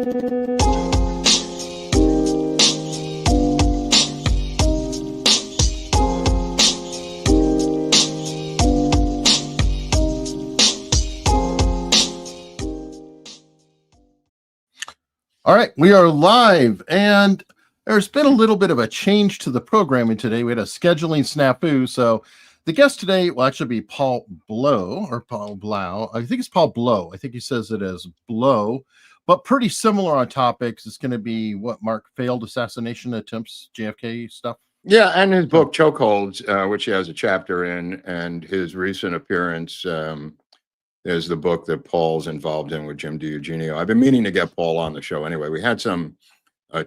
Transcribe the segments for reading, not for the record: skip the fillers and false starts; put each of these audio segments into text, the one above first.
All right, we are live, and there's been a little bit of a change to the programming today. We had a scheduling snafu, so the guest today will actually be Paul Bleau, or Paul Bleau. I think it's Paul Bleau. I think he says it as Bleau, but pretty similar on topics. It's going to be what, Mark, failed assassination attempts, JFK stuff? Yeah, and his book, Chokeholds, which he has a chapter in, and his recent appearance is the book that Paul's involved in with Jim DiEugenio. I've been meaning to get Paul on the show anyway. We had some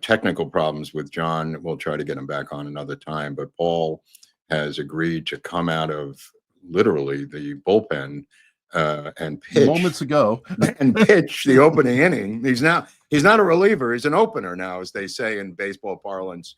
technical problems with John. We'll try to get him back on another time, but Paul has agreed to come out of literally the bullpen and pitch moments ago and pitch the opening inning. He's not a reliever. He's an opener now, as they say in baseball parlance.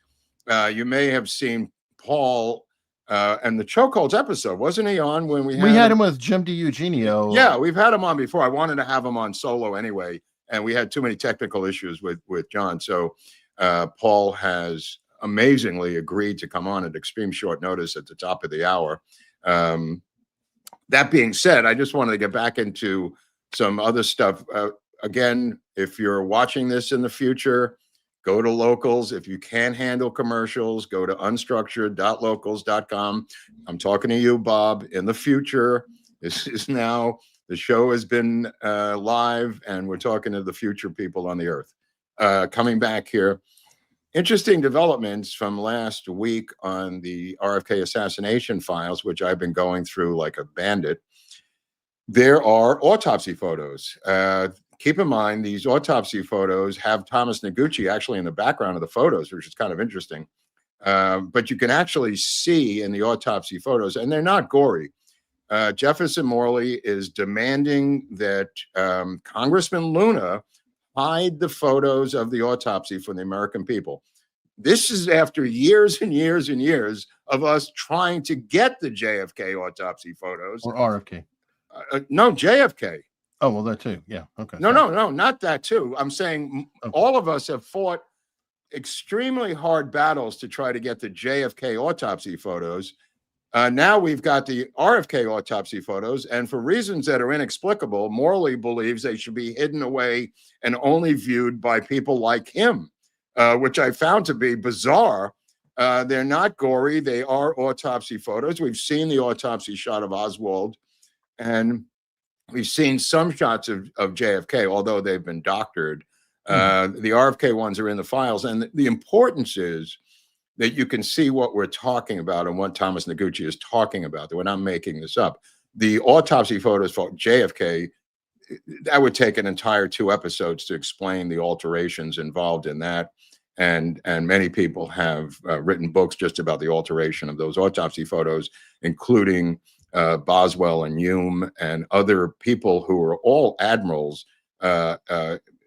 You may have seen Paul and the Chokeholds episode. Wasn't he on when we had him with Jim DiEugenio? Yeah, we've had him on before. I wanted to have him on solo anyway, and we had too many technical issues with John. So Paul has amazingly agreed to come on at extreme short notice at the top of the hour. That being said, I just wanted to get back into some other stuff. Again, if you're watching this in the future, go to Locals. If you can't handle commercials, go to unstructured.locals.com. I'm talking to you, Bob. In the future, this is now, the show has been live, and we're talking to the future people on the earth. Coming back here, interesting developments from last week on the RFK assassination files, which I've been going through like a bandit. There are autopsy photos. Keep in mind, these autopsy photos have Thomas Noguchi actually in the background of the photos, which is kind of interesting. But you can actually see in the autopsy photos, and they're not gory. Jefferson Morley is demanding that Congressman Luna hide the photos of the autopsy from the American people. This is after years and years and years of us trying to get the JFK autopsy photos. Or RFK. No, JFK. Oh, well, that too. Yeah. Okay. No, not that too. I'm saying all of us have fought extremely hard battles to try to get the JFK autopsy photos. Now we've got the RFK autopsy photos, and for reasons that are inexplicable, Morley believes they should be hidden away and only viewed by people like him, which I found to be bizarre. They're not gory. They are autopsy photos. We've seen the autopsy shot of Oswald, and we've seen some shots of JFK, although they've been doctored. The RFK ones are in the files. And the importance is that you can see what we're talking about and what Thomas Noguchi is talking about, that we're not making this up. The autopsy photos for JFK, that would take an entire 2 episodes to explain the alterations involved in that. And many people have written books just about the alteration of those autopsy photos, including Boswell and Hume and other people who were all admirals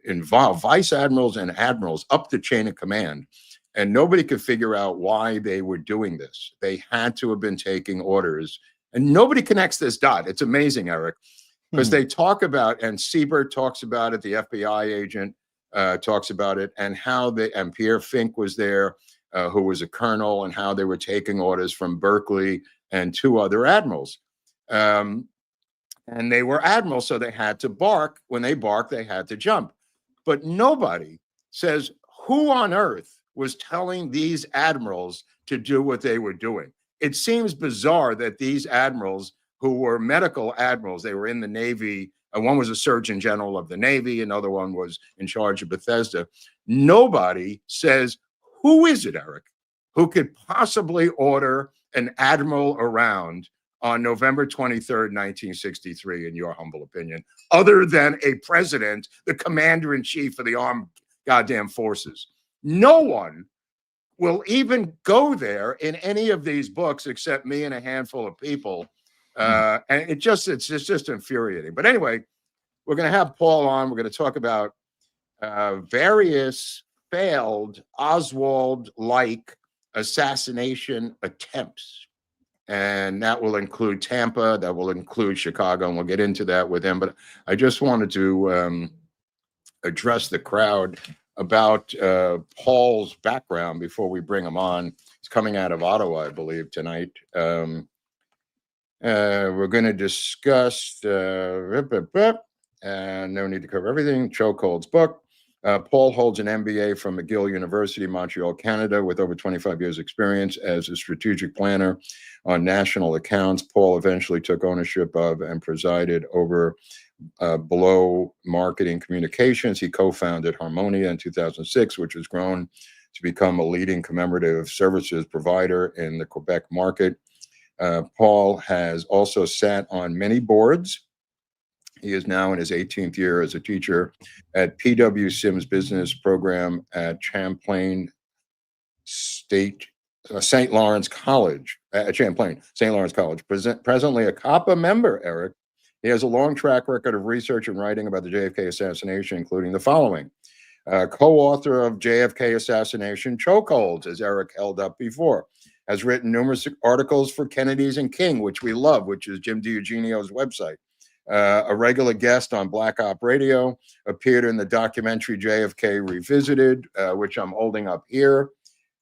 involved, vice admirals and admirals up the chain of command. And nobody could figure out why they were doing this. They had to have been taking orders. And nobody connects this dot. It's amazing, Eric, because they talk about, and Siebert talks about it, the FBI agent talks about it, and how and Pierre Fink was there, who was a colonel, and how they were taking orders from Berkeley and 2 other admirals. And they were admirals, so they had to bark. When they barked, they had to jump. But nobody says who on earth was telling these admirals to do what they were doing. It seems bizarre that these admirals, who were medical admirals, they were in the Navy, and one was a Surgeon General of the Navy, another one was in charge of Bethesda. Nobody says, who is it, Eric, who could possibly order an admiral around on November 23rd, 1963, in your humble opinion, other than a president, the commander-in-chief of the armed goddamn forces? No one will even go there in any of these books except me and a handful of people. And it's just infuriating. But anyway, we're going to have Paul on. We're going to talk about various failed Oswald-like assassination attempts. And that will include Tampa, that will include Chicago, and we'll get into that with him. But I just wanted to address the crowd about Paul's background before we bring him on. He's coming out of Ottawa, I believe, tonight. We're going to discuss, and no need to cover everything, Chokehold's book. Paul holds an MBA from McGill University, Montreal, Canada, with over 25 years experience as a strategic planner on national accounts. Paul eventually took ownership of and presided over Bleau Marketing Communications. He co-founded Harmonia in 2006, which has grown to become a leading commemorative services provider in the Quebec market. Paul has also sat on many boards. He is now in his 18th year as a teacher at P.W. Sims Business Program at Champlain St. Lawrence College, at Champlain, St. Lawrence College. Presently a COPPA member, Eric. He has a long track record of research and writing about the JFK assassination, including the following. Co-author of JFK Assassination, Chokeholds, as Eric held up before. Has written numerous articles for Kennedy's and King, which we love, which is Jim DiEugenio's website. A regular guest on Black Op Radio, appeared in the documentary JFK Revisited, which I'm holding up here,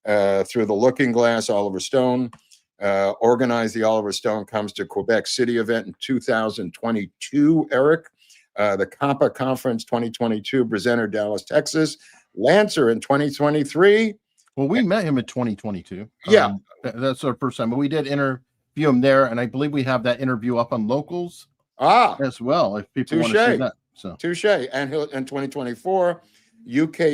Through the Looking Glass, Oliver Stone. Organized the Oliver Stone Comes to Quebec City event in 2022, Eric. The COPPA Conference 2022, presenter, Dallas, Texas. Lancer in 2023. Well, we met him in 2022. Yeah. That's our first time, but we did interview him there, and I believe we have that interview up on Locals as well, if people want to see that. So touche. And he'll in 2024, UK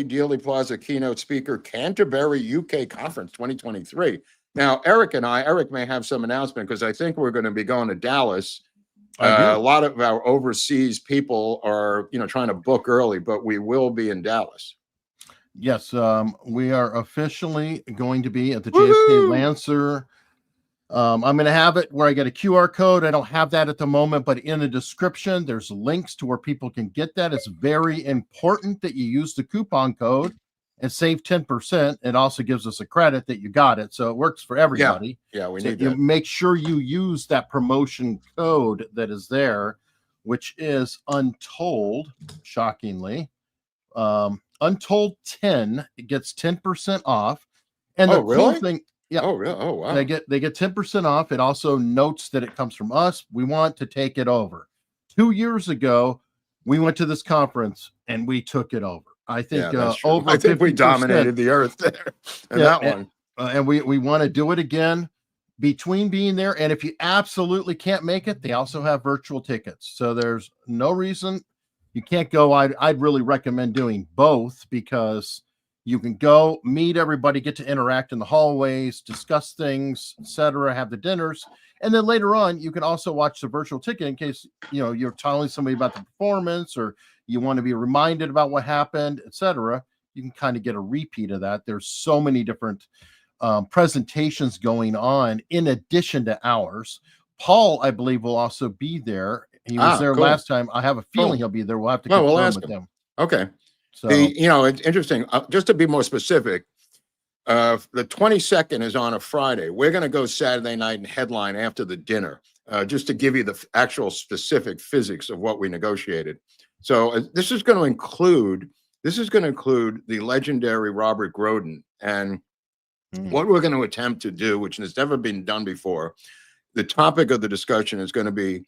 Dealey Plaza keynote speaker, Canterbury UK Conference 2023. Now, Eric may have some announcement, because I think we're going to be going to Dallas. A lot of our overseas people are, trying to book early, but we will be in Dallas. Yes, we are officially going to be at the JFK Lancer. I'm going to have it where I get a QR code. I don't have that at the moment, but in the description, there's links to where people can get that. It's very important that you use the coupon code and save 10%. It also gives us a credit that you got it. So it works for everybody. Yeah, we so need you that. make sure you use that promotion code that is there, which is Untold, shockingly. Untold 10, it gets 10% off. And the cool thing, yeah. Oh, really? Oh, wow. They get 10% off. It also notes that it comes from us. We want to take it over. 2 years ago, we went to this conference and we took it over. I think over. I think we dominated the earth there. That one. And we want to do it again. Between being there, and if you absolutely can't make it, they also have virtual tickets. So there's no reason you can't go. I'd really recommend doing both, because you can go meet everybody, get to interact in the hallways, discuss things, etc., have the dinners, and then later on you can also watch the virtual ticket in case you're telling somebody about the performance, or you want to be reminded about what happened, etc. You can kind of get a repeat of that. There's so many different presentations going on in addition to ours. Paul, I believe, will also be there. He was there last time. I have a feeling he'll be there. We'll have to confirm with him. Okay. So it's interesting. Just to be more specific, the 22nd is on a Friday. We're going to go Saturday night and headline after the dinner, just to give you the actual specific physics of what we negotiated. So this is going to include the legendary Robert Groden, and what we're going to attempt to do, which has never been done before. The topic of the discussion is going to be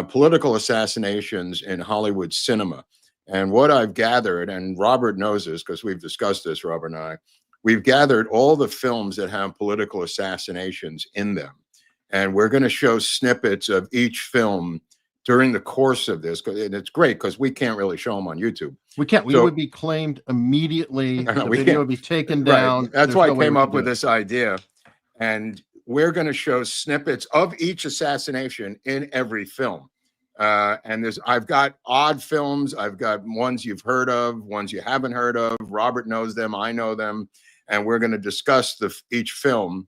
political assassinations in Hollywood cinema. And what I've gathered, and Robert knows this because we've discussed this, Robert and I, we've gathered all the films that have political assassinations in them. And we're going to show snippets of each film during the course of this. And it's great because we can't really show them on YouTube. We can't. We would be claimed immediately. The video would be taken down. Right. That's why I came up with this idea. And we're going to show snippets of each assassination in every film. And I've got odd films. I've got ones you've heard of, ones you haven't heard of. Robert knows them. I know them. And we're going to discuss each film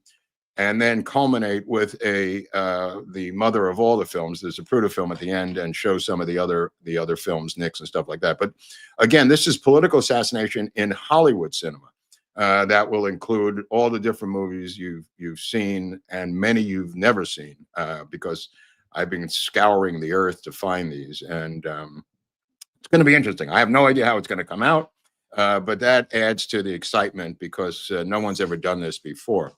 and then culminate with the mother of all the films, the Zapruder film at the end, and show some of the other films, Nix and stuff like that. But again, this is political assassination in Hollywood cinema. That will include all the different movies you've seen and many you've never seen, because I've been scouring the earth to find these. And It's going to be interesting. I have no idea how it's going to come out, but that adds to the excitement because no one's ever done this before.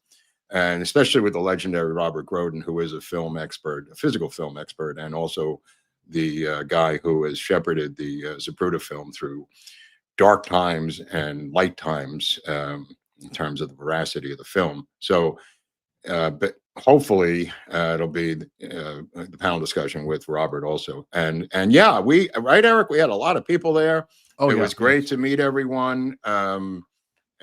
And especially with the legendary Robert Groden, who is a film expert, a physical film expert, and also the guy who has shepherded the Zapruder film through dark times and light times in terms of the veracity of the film. So, but hopefully it'll be the panel discussion with Robert also. And yeah, right, Eric, we had a lot of people there. It was great to meet everyone.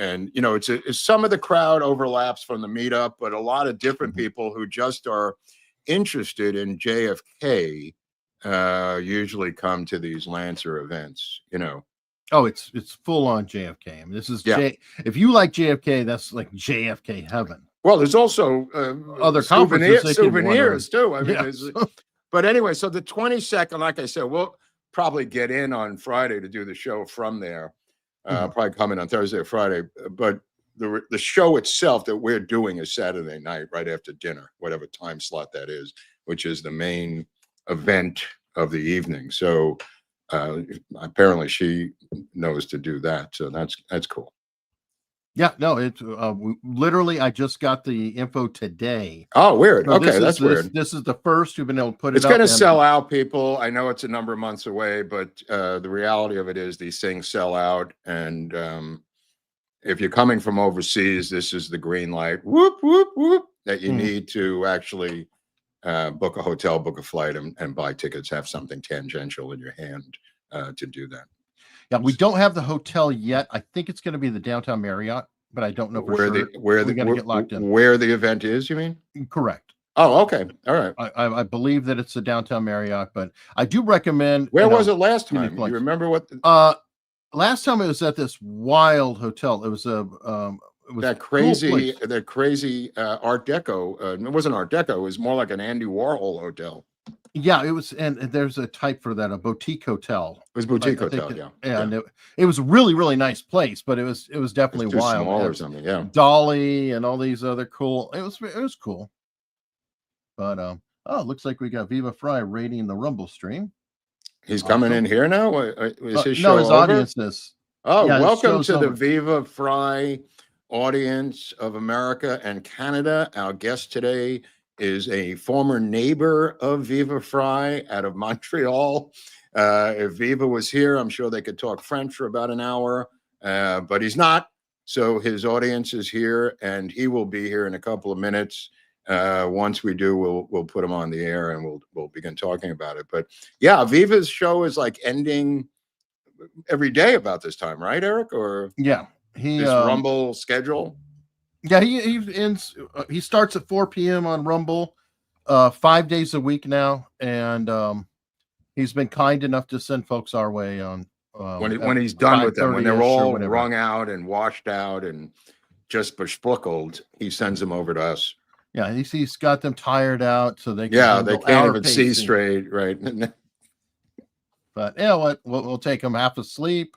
And you know, it's some of the crowd overlaps from the meetup, but a lot of different people who just are interested in JFK usually come to these Lancer events, you know. Oh, it's full on JFK. I mean, this is if you like JFK, that's like JFK heaven. Well, there's also other souvenirs too. I mean, but anyway, so the 22nd, like I said, we'll probably get in on Friday to do the show from there. Probably coming on Thursday or Friday, but the show itself that we're doing is Saturday night, right after dinner, whatever time slot that is, which is the main event of the evening. So apparently she knows to do that, so that's cool. Yeah, no, it's literally I just got the info today. Oh, weird. So okay, that's weird. This is the first you've been able to put it's it. It's going to sell out, people. I know it's a number of months away, but the reality of it is these things sell out, and if you're coming from overseas, this is the green light. Whoop whoop whoop! That you need to actually book a hotel, book a flight, and buy tickets. Have something tangential in your hand to do that. Yeah, we don't have the hotel yet. I think it's going to be the downtown Marriott, but I don't know for sure. Where the event is, you mean? Correct. Oh, okay. All right. I believe that it's the downtown Marriott, but I do recommend. Where was it last time? You remember what? Last time it was at this wild hotel. It was that crazy Art Deco. It wasn't Art Deco. It was more like an Andy Warhol hotel. Yeah, it was, and there's a type for that, a boutique hotel. It was boutique hotel, yeah. And it was a really, really nice place, but it was definitely wild. Small or something, yeah. Dolly and all these other cool. It was cool. But it looks like we got Viva Fry rating the Rumble stream. He's coming in here now. Is his show no, his over? Audience is. Oh, yeah, welcome to the Viva Fry audience of America and Canada. Our guest today is a former neighbor of Viva Fry out of Montreal. If Viva was here, I'm sure they could talk French for about an hour, but he's not. So his audience is here, and he will be here in a couple of minutes. Once we do, we'll put him on the air, and we'll begin talking about it. But yeah, Viva's show is like ending every day about this time, right, Eric? Or yeah, his Rumble schedule. Yeah, he starts at 4 p.m. on Rumble, 5 days a week now, and he's been kind enough to send folks our way on when he's done with them, when they're all wrung out and washed out and just bespuckled, he sends them over to us. Yeah, he's got them tired out, so they can't even see straight, right? But yeah, we'll take them half asleep.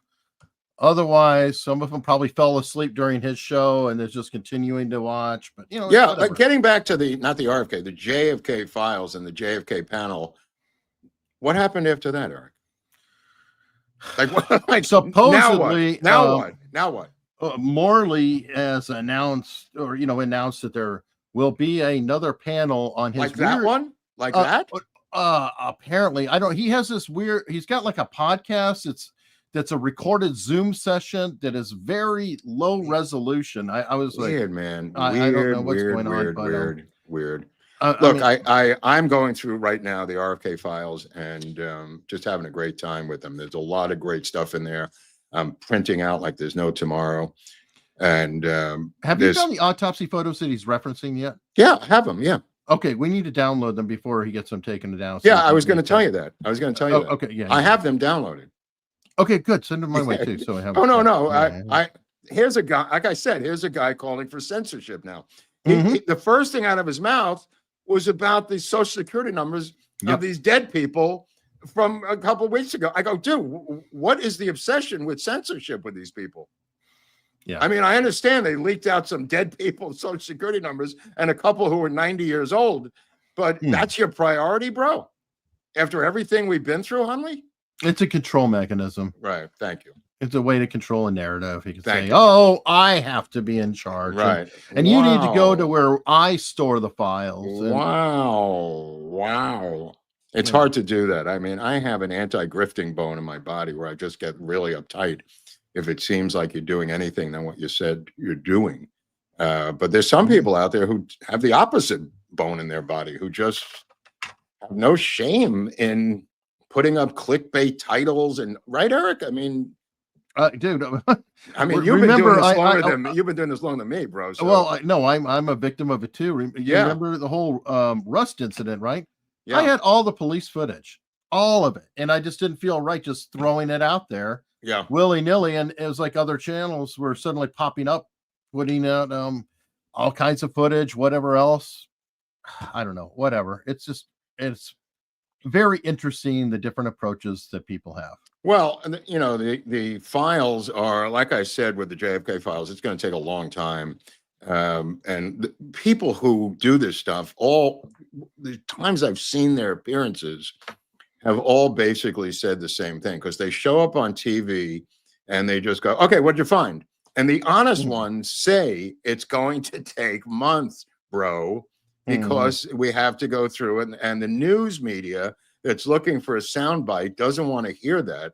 Otherwise, some of them probably fell asleep during his show and they're just continuing to watch. But like getting back to not the RFK, the JFK files and the JFK panel. What happened after that, Eric? Like supposedly now what? Morley has announced that there will be another panel on his that one, that. Apparently, he has this weird. He's got like a podcast. That's a recorded Zoom session that is very low resolution. I was weird, like, man. I don't know what's going on. Weird. Look, I'm going through right now the RFK files and just having a great time with them. There's a lot of great stuff in there. I'm printing out like there's no tomorrow. And have you done the autopsy photos that he's referencing yet? Yeah, I have them. Yeah. Okay, we need to download them before he gets them taken down. So I was going to tell you that. that. Okay, yeah. I have them downloaded. Okay, good. Send them my way too. So I have. No. Here's a guy. Like I said, here's a guy calling for censorship now. The first thing out of his mouth was about the Social Security numbers of these dead people from a couple of weeks ago. I go, dude, what is the obsession with censorship with these people? Yeah, I mean, I understand they leaked out some dead people's Social Security numbers and a couple who were 90 years old, but that's your priority, bro? After everything we've been through, Hunley? It's a control mechanism. Right. Thank you. It's a way to control a narrative. You can Thank say, you. "Oh, I have to be in charge, Right. and you need to go to Wow. where I store the files." And Wow. Wow. It's yeah, hard to do that. I mean, I have an anti-grifting bone in my body where I just get really uptight if it seems like you're doing anything than what you said you're doing. But there's some people out there who have the opposite bone in their body, who just have no shame in putting up clickbait titles. And right, Eric? I mean, dude. I mean, remember, you've been doing this longer than me, bro. So. well, no, I'm a victim of it too. You Yeah. remember the whole Rust incident, right? Yeah. I had all the police footage, all of it, and I just didn't feel right just throwing it out there, Yeah. willy-nilly. And it was like other channels were suddenly popping up, putting out all kinds of footage, whatever else. I don't know, whatever. It's very interesting, the different approaches that people have. Well, you know, the files are, like I said, with the JFK files, it's going to take a long time. And the people who do this stuff, all the times I've seen their appearances, have all basically said the same thing, because they show up on TV and they just go, "Okay, what'd you find?" And the honest ones say it's going to take months, bro, because we have to go through it. And the news media that's looking for a soundbite doesn't want to hear that.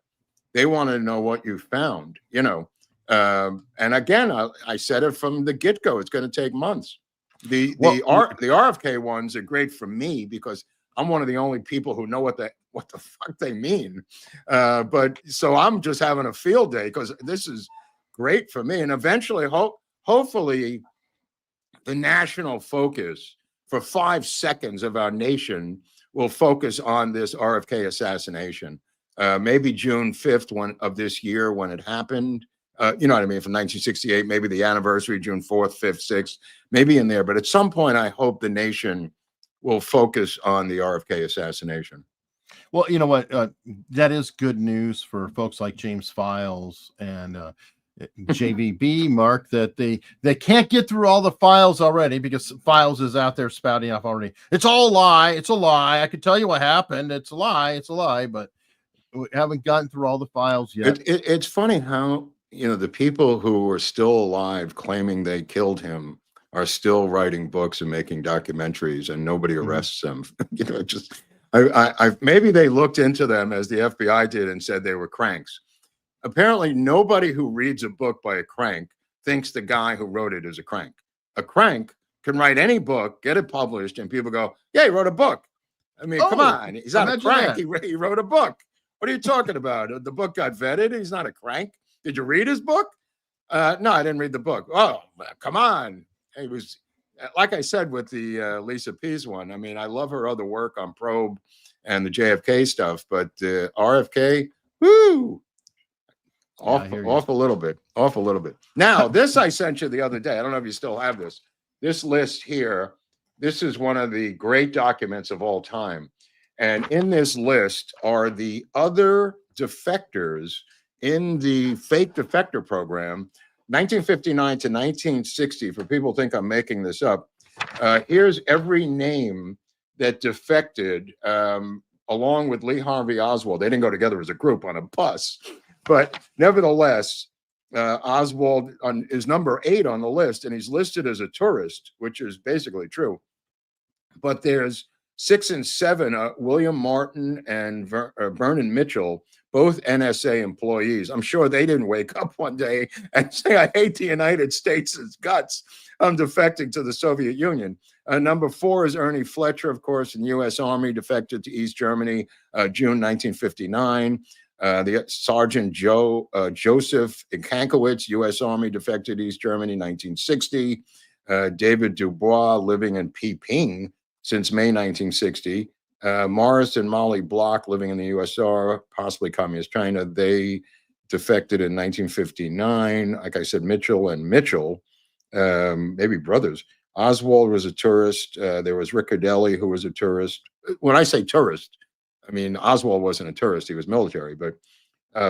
They want to know what you found, you know. And again, I said it from the get-go, it's going to take months. The RFK ones are great for me because I'm one of the only people who know what the fuck they mean. But so I'm just having a field day because this is great for me. And eventually, hopefully, the national focus for 5 seconds of our nation will focus on this RFK assassination. Maybe June 5th of this year when it happened. You know what I mean? From 1968, maybe the anniversary, June 4th, 5th, 6th, maybe in there. But at some point, I hope the nation will focus on the RFK assassination. Well, you know what? That is good news for folks like James Files and JVB, Mark, that they can't get through all the files already because Files is out there spouting off already. It's all a lie. It's a lie. I could tell you what happened. It's a lie. It's a lie. But we haven't gotten through all the files yet. It's funny how, you know, the people who are still alive claiming they killed him are still writing books and making documentaries, and nobody arrests them. You know, just maybe they looked into them as the FBI did and said they were cranks. Apparently, nobody who reads a book by a crank thinks the guy who wrote it is a crank. A crank can write any book, get it published, and people go, "Yeah, he wrote a book." I mean, come on, he's not a crank. He wrote a book. What are you talking about? The book got vetted. He's not a crank. Did you read his book? No, I didn't read the book. Oh, come on. It was, like I said, with the Lisa Pease one. I mean, I love her other work on Probe and the JFK stuff, but RFK, whoo, off a little bit. Now, this I sent you the other day. I don't know if you still have this. This list here, this is one of the great documents of all time. And in this list are the other defectors in the fake defector program, 1959 to 1960. For people who think I'm making this up, here's every name that defected along with Lee Harvey Oswald. They didn't go together as a group on a bus, but nevertheless, Oswald is number 8 on the list, and he's listed as a tourist, which is basically true. But there's 6 and 7, William Martin and Vernon Mitchell, both NSA employees. I'm sure they didn't wake up one day and say, "I hate the United States' guts. I'm defecting to the Soviet Union." Number 4 is Ernie Fletcher, of course, in U.S. Army, defected to East Germany, June 1959. The Sergeant Joseph Kankowitz, U.S. Army, defected to East Germany, 1960. David Dubois, living in Peeping since May 1960. Morris and Molly Block, living in the USSR, possibly Communist China, they defected in 1959. Like I said, Mitchell and Mitchell, maybe brothers. Oswald was a tourist. There was Riccardelli, who was a tourist. When I say tourist, I mean Oswald wasn't a tourist, he was military. But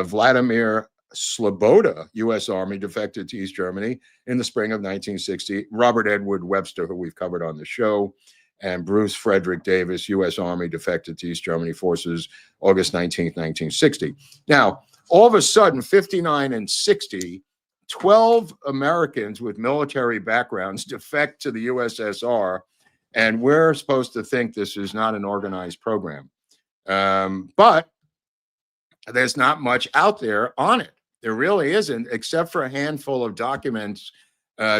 Vladimir Sloboda, U.S. Army, defected to East Germany in the spring of 1960. Robert Edward Webster, who we've covered on the show. and Bruce Frederick Davis, U.S. Army, defected to East Germany forces, August 19th, 1960. Now, all of a sudden, 59 and 60, 12 Americans with military backgrounds defect to the USSR, and we're supposed to think this is not an organized program. But there's not much out there on it. There really isn't, except for a handful of documents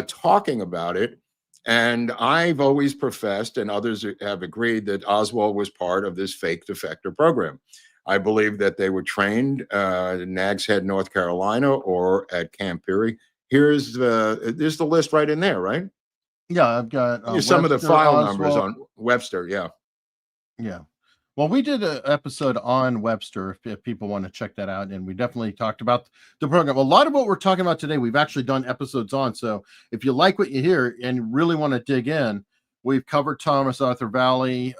talking about it. And I've always professed, and others have agreed, that Oswald was part of this fake defector program. I believe that they were trained in Nags Head, North Carolina, or at Camp Peary. There's the list right in there, right? Yeah, I've got some Webster, of the file Oswald. numbers on Webster. Yeah. Yeah. Well, we did an episode on Webster if people want to check that out. And we definitely talked about the program. A lot of what we're talking about today, we've actually done episodes on. So if you like what you hear and really want to dig in, we've covered Thomas Arthur Vallee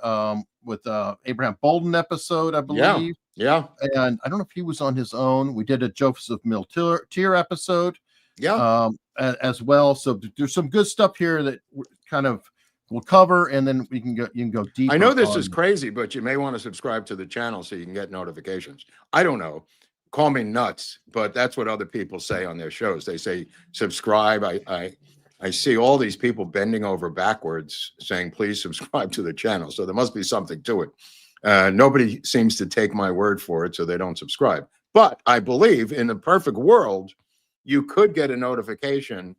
with Abraham Bolden episode, I believe. Yeah. And I don't know if he was on his own. We did a Joseph Milteer episode. Yeah. As well. So there's some good stuff here that kind of we'll cover, and then you can go deeper. I know this is crazy, but you may want to subscribe to the channel so you can get notifications. I don't know. Call me nuts, but that's what other people say on their shows. They say subscribe. I see all these people bending over backwards saying, please subscribe to the channel. So there must be something to it. Nobody seems to take my word for it, so they don't subscribe. But I believe in the perfect world, you could get a notification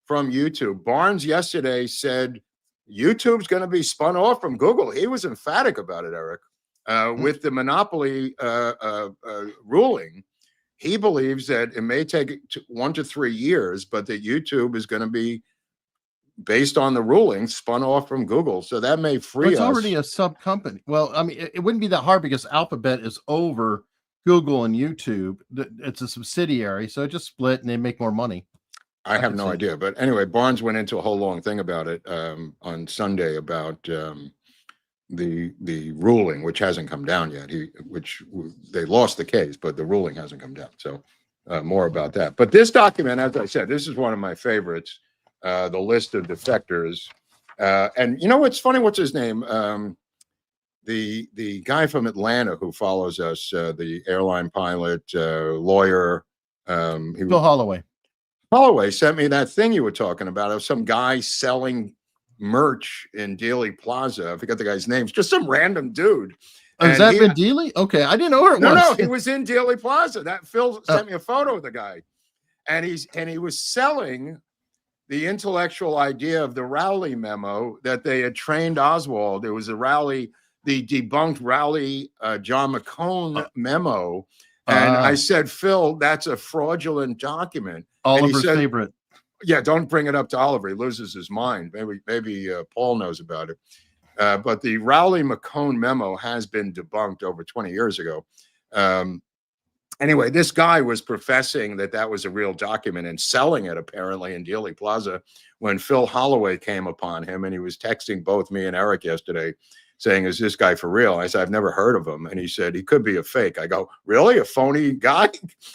from YouTube. Barnes yesterday said YouTube's going to be spun off from Google. He was emphatic about it, Eric. With the monopoly ruling, he believes that it may take 1 to 3 years, but that YouTube is going to be, based on the ruling, spun off from Google. So that may free us. It's already a sub company. Well, I mean, it wouldn't be that hard because Alphabet is over Google and YouTube. It's a subsidiary, so it just split and they make more money. I have no idea, but anyway, Barnes went into a whole long thing about it on Sunday about the ruling, which hasn't come down yet. They lost the case, but the ruling hasn't come down. So more about that. But this document, as I said, this is one of my favorites. The list of defectors, and you know what's funny? What's his name? The guy from Atlanta who follows us, the airline pilot, lawyer. Phil Holloway. Holloway sent me that thing you were talking about of some guy selling merch in Dealey Plaza. I forget the guy's name. It's just some random dude. Oh, has that been Dealey? Okay, I didn't know where it was. No, he was in Dealey Plaza. That Phil sent me a photo of the guy, and he was selling the intellectual idea of the Rowley memo that they had trained Oswald. It was a Rowley, the debunked Rowley John McCone memo. And I said, Phil, that's a fraudulent document. Oliver's favorite. Yeah, don't bring it up to Oliver. He loses his mind. Maybe Paul knows about it. But the Rowley McCone memo has been debunked over 20 years ago. Anyway, this guy was professing that that was a real document and selling it apparently in Dealey Plaza when Phil Holloway came upon him, and he was texting both me and Eric yesterday saying, is this guy for real? I said, I've never heard of him. And he said, he could be a fake. I go, really? A phony guy?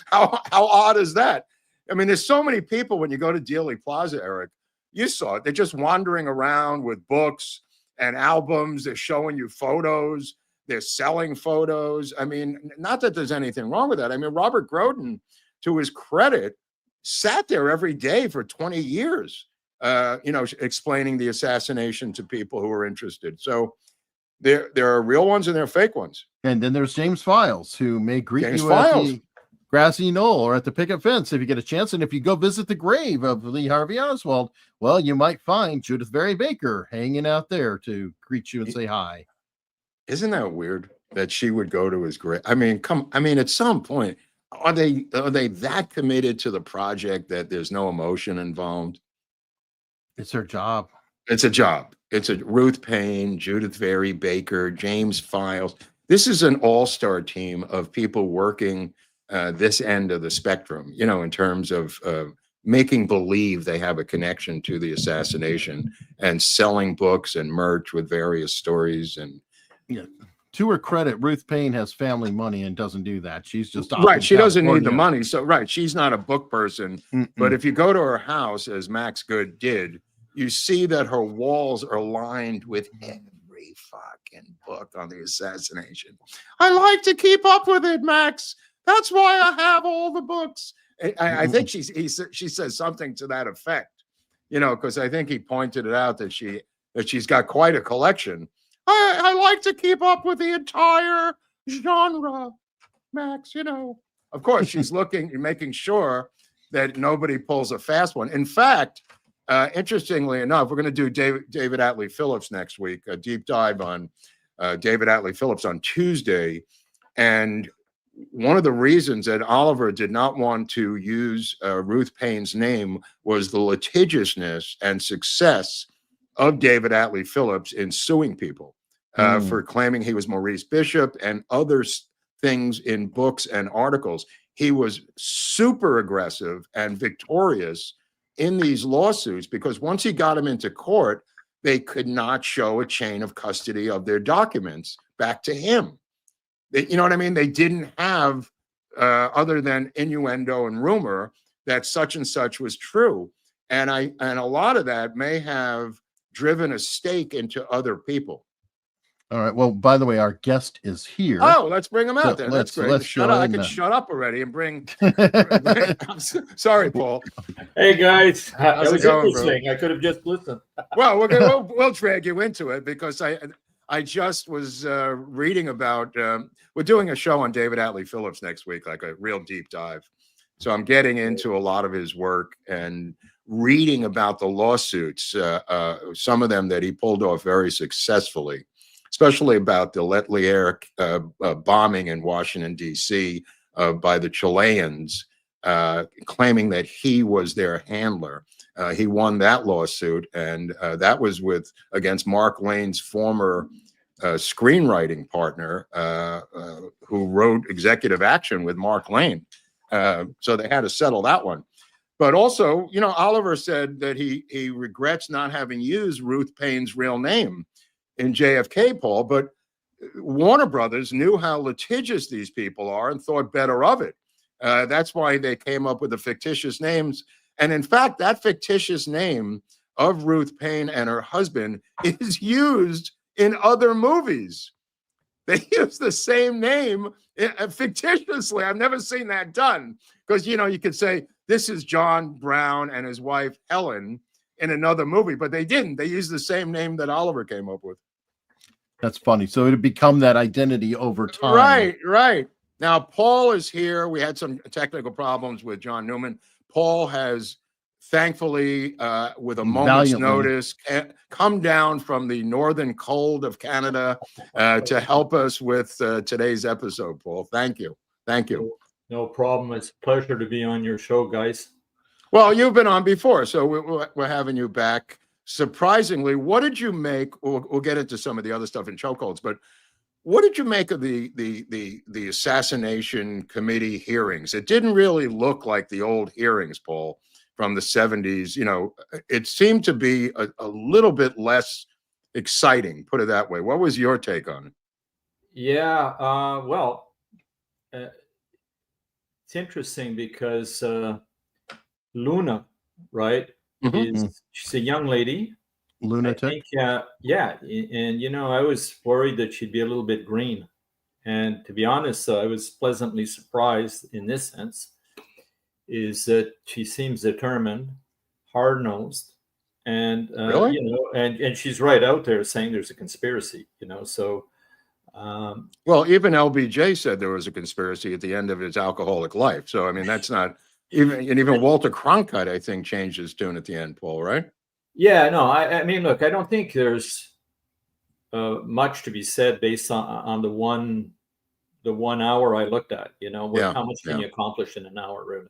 How odd is that? I mean, there's so many people when you go to Dealey Plaza, Eric, you saw it. They're just wandering around with books and albums. They're showing you photos. They're selling photos. I mean, not that there's anything wrong with that. I mean, Robert Groden, to his credit, sat there every day for 20 years, explaining the assassination to people who were interested. So there are real ones and there are fake ones. And then there's James Files, who may greet you at the grassy knoll or at the picket fence if you get a chance. And if you go visit the grave of Lee Harvey Oswald, well, you might find Judith Very Baker hanging out there to greet you and say hi. Isn't that weird that she would go to his grave? I mean, at some point, are they that committed to the project that there's no emotion involved? It's her job. It's a job. It's a Ruth Payne, Judith Very Baker, James Files. This is an all-star team of people working this end of the spectrum, in terms of making believe they have a connection to the assassination and selling books and merch with various stories. And yeah, to her credit, Ruth Payne has family money and doesn't do that. She's just right. She doesn't need the money. So right, she's not a book person. But if you go to her house, as Max Good did, you see that her walls are lined with every fucking book on the assassination. I like to keep up with it, Max. That's why I have all the books. I think she says something to that effect, you know, because I think he pointed it out that she's got quite a collection. I like to keep up with the entire genre, Max, you know. Of course, she's looking and making sure that nobody pulls a fast one. In fact, interestingly enough, we're going to do David Atlee Phillips next week, a deep dive on David Atlee Phillips on Tuesday. And one of the reasons that Oliver did not want to use Ruth Paine's name was the litigiousness and success of David Atlee Phillips in suing people for claiming he was Maurice Bishop and other things in books and articles. He was super aggressive and victorious in these lawsuits because once he got them into court, they could not show a chain of custody of their documents back to him. You know what I mean? They didn't have, other than innuendo and rumor, that such and such was true. And a lot of that may have driven a stake into other people. All right. Well, by the way, our guest is here. Oh, let's bring him out then. That's great. Let's Shut up. I could shut up already and bring. Sorry, Paul. Hey guys, that How's it was going, interesting. bro? I could have just listened. Well, we'll drag you into it because I just was reading about. We're doing a show on David Atlee Phillips next week, like a real deep dive. So I'm getting into a lot of his work and reading about the lawsuits, some of them that he pulled off very successfully, especially about the Letelier bombing in Washington, D.C. By the Chileans, claiming that he was their handler. He won that lawsuit, and that was against Mark Lane's former screenwriting partner, who wrote Executive Action with Mark Lane. So they had to settle that one. But also, you know, Oliver said that he regrets not having used Ruth Paine's real name in JFK, Paul, but Warner Brothers knew how litigious these people are and thought better of it. That's why they came up with the fictitious names. And in fact, that fictitious name of Ruth Paine and her husband is used in other movies. They use the same name fictitiously. I've never seen that done because, you know, you could say this is John Brown and his wife Helen in another movie, but they didn't. They used the same name that Oliver came up with. That's funny. So it had become that identity over time. Right. Now, Paul is here. We had some technical problems with John Newman. Paul has thankfully, with a moment's notice, come down from the northern cold of Canada to help us with today's episode, Paul. Thank you. No problem. It's a pleasure to be on your show, guys. Well, you've been on before, so we're having you back. Surprisingly, what did you make? We'll get into some of the other stuff in chokeholds, but what did you make of the assassination committee hearings? It didn't really look like the old hearings, Paul, from the 70s. You know, it seemed to be a little bit less exciting, put it that way. What was your take on it? Yeah, well, it's interesting because Luna, right? She's a young lady. Lunatic. Yeah, and you know, I was worried that she'd be a little bit green, and to be honest, I was pleasantly surprised in this sense. Is that she seems determined, hard-nosed, and really? you know, and she's right out there saying there's a conspiracy, you know. So, well, even LBJ said there was a conspiracy at the end of his alcoholic life. So, I mean, that's not even Walter Cronkite, I think, changed his tune at the end, Paul. Right? Yeah, no, I mean, look, I don't think there's much to be said based on the 1 hour I looked at. You know, how much can you accomplish in an hour, really?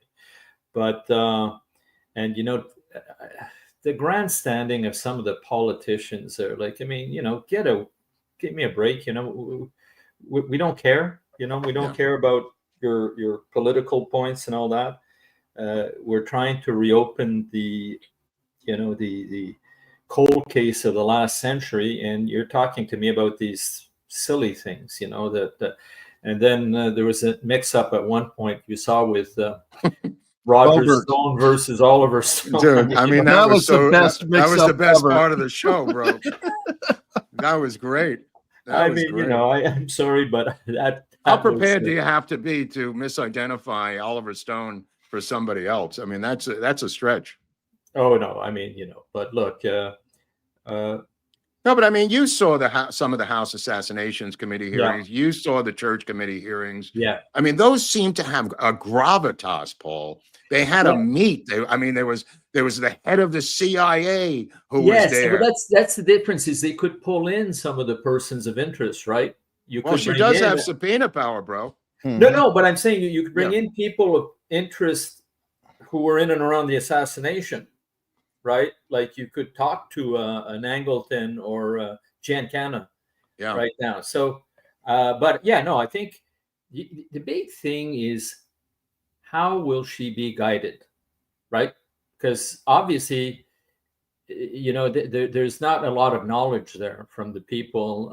But and you know, the grandstanding of some of the politicians are like, I mean, you know, give me a break. You know, we don't care. You know, we don't care about your political points and all that. We're trying to reopen the cold case of the last century, and you're talking to me about these silly things, you know, that and then there was a mix-up at one point you saw with Roger Groubert. Stone versus Oliver Stone. Dude, I mean, that was the best that was the mix-up best ever. part of the show, bro. That was great. That was great. I'm sorry, but how prepared do you have to be to misidentify Oliver Stone for somebody else? I mean, that's a stretch. Oh no, I mean, but look, no, but I mean, you saw some of the House Assassinations Committee hearings. Yeah. You saw the Church Committee hearings. Yeah. I mean, those seem to have a gravitas, Paul. They had a meat. I mean, there was the head of the CIA who was there. Well, that's the difference. Is they could pull in some of the persons of interest, right? She does have subpoena power, bro. No, but I'm saying you could bring in people of interest who were in and around the assassination, right? Like you could talk to an Angleton or Giancana right now. So, but yeah, no, I think the big thing is how will she be guided, right? Because obviously, there's not a lot of knowledge there from the people.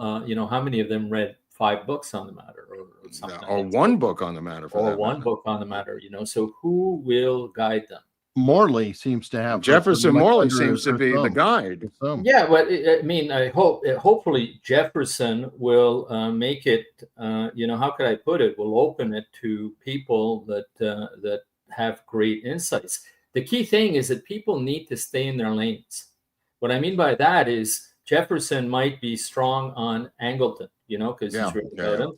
How many of them read 5 books on the matter or something? Or one book on the matter. Or one book on the matter, So who will guide them? Morley seems to have Jefferson. Morley seems to be the guide. Yeah, but I mean, hopefully Jefferson will make it. How could I put it? Will open it to people that have great insights. The key thing is that people need to stay in their lanes. What I mean by that is Jefferson might be strong on Angleton, because he's written about him,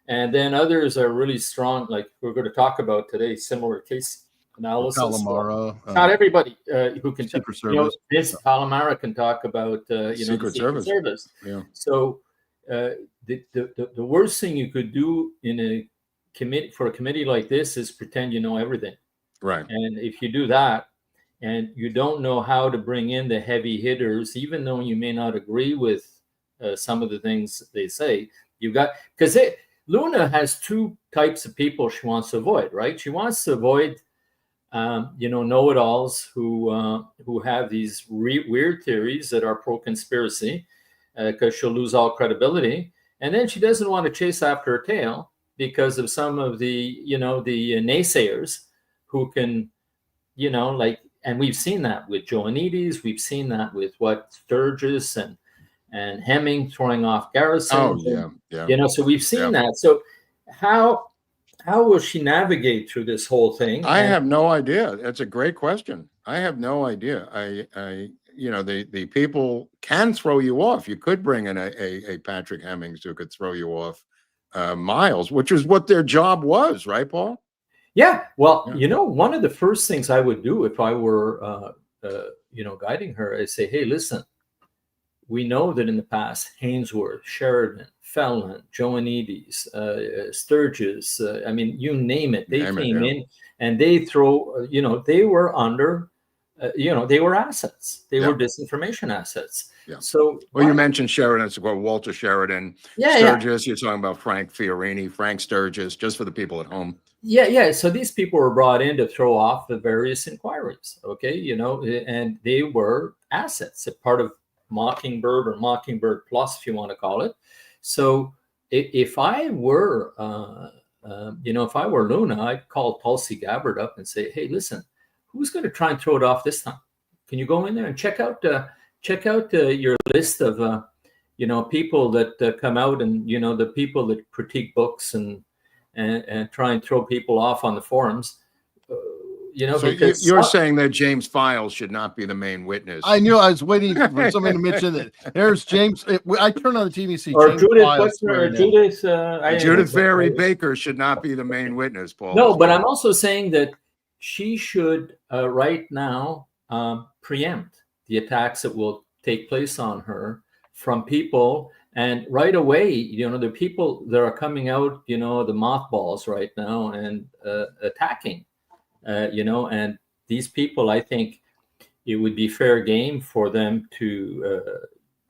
and then others are really strong. Like we're going to talk about today, similar case analysis. Palomaro, not everybody who can Secret Service. This Palomaro can talk about Secret Service. Yeah. So the worst thing you could do in a committee like this is pretend you know everything. Right. And if you do that and you don't know how to bring in the heavy hitters, even though you may not agree with some of the things they say, because Luna has 2 types of people she wants to avoid, right? She wants to avoid know-it-alls who have these weird theories that are pro-conspiracy, because she'll lose all credibility. And then she doesn't want to chase after her tail because of some of the naysayers who can, and we've seen that with Joannides, we've seen that with Sturgis and Hemming throwing off Garrison. Oh, yeah. So we've seen that. So how will she navigate through this whole thing? I have no idea. That's a great question. I have no idea. The people can throw you off. You could bring in a Patrick Hemmings who could throw you off miles, which is what their job was, right, Paul? Yeah. Well, one of the first things I would do if I were, guiding her is say, hey, listen, we know that in the past, Hainsworth, Sheridan, Felon, Joannides, Sturgis, you name it. They came in and they they were under, they were assets. They were disinformation assets. Yeah. So, you mentioned Sheridan. It's Walter Sheridan. Sturgis. You're talking about Frank Fiorini, Frank Sturgis, just for the people at home. Yeah. So these people were brought in to throw off the various inquiries. Okay, and they were assets, a part of Mockingbird or Mockingbird Plus, if you want to call it. So if I were, if I were Luna, I'd call Tulsi Gabbard up and say, hey, listen, who's going to try and throw it off this time? Can you go in there and check out your list of, people that come out and, the people that critique books and try and throw people off on the forums. So you're saying that James Files should not be the main witness. I knew. I was waiting for somebody to mention that. There's James. I turn on the TV, see or James Judith Ferry Baker should not be the main witness, Paul. No, but I'm also saying that she should right now preempt the attacks that will take place on her from people. And right away, the people that are coming out, the mothballs right now and attacking. And these people, I think it would be fair game for them to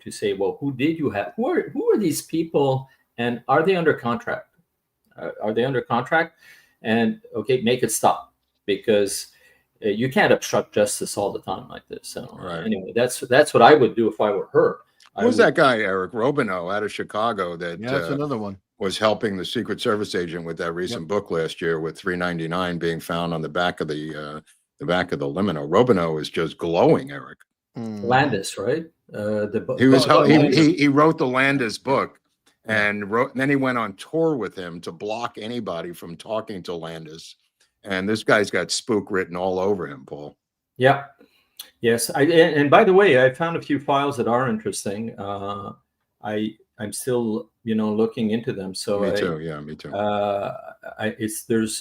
say, well, who did you have? Who are these people, and are they under contract? Are they under contract? And okay, make it stop, because you can't obstruct justice all the time like this. So anyway, that's what I would do if I were her. Who's that guy, Eric Robineau, out of Chicago? That's another one. was helping the Secret Service agent with that recent book last year, with 399 being found on the back of the limo. Robineau is just glowing, Eric. Landis, right? He wrote the Landis book, and then he went on tour with him to block anybody from talking to Landis. And this guy's got spook written all over him, Paul. Yeah. Yes. And by the way, I found a few files that are interesting. I'm still, looking into them. So me too. Yeah, me too. There's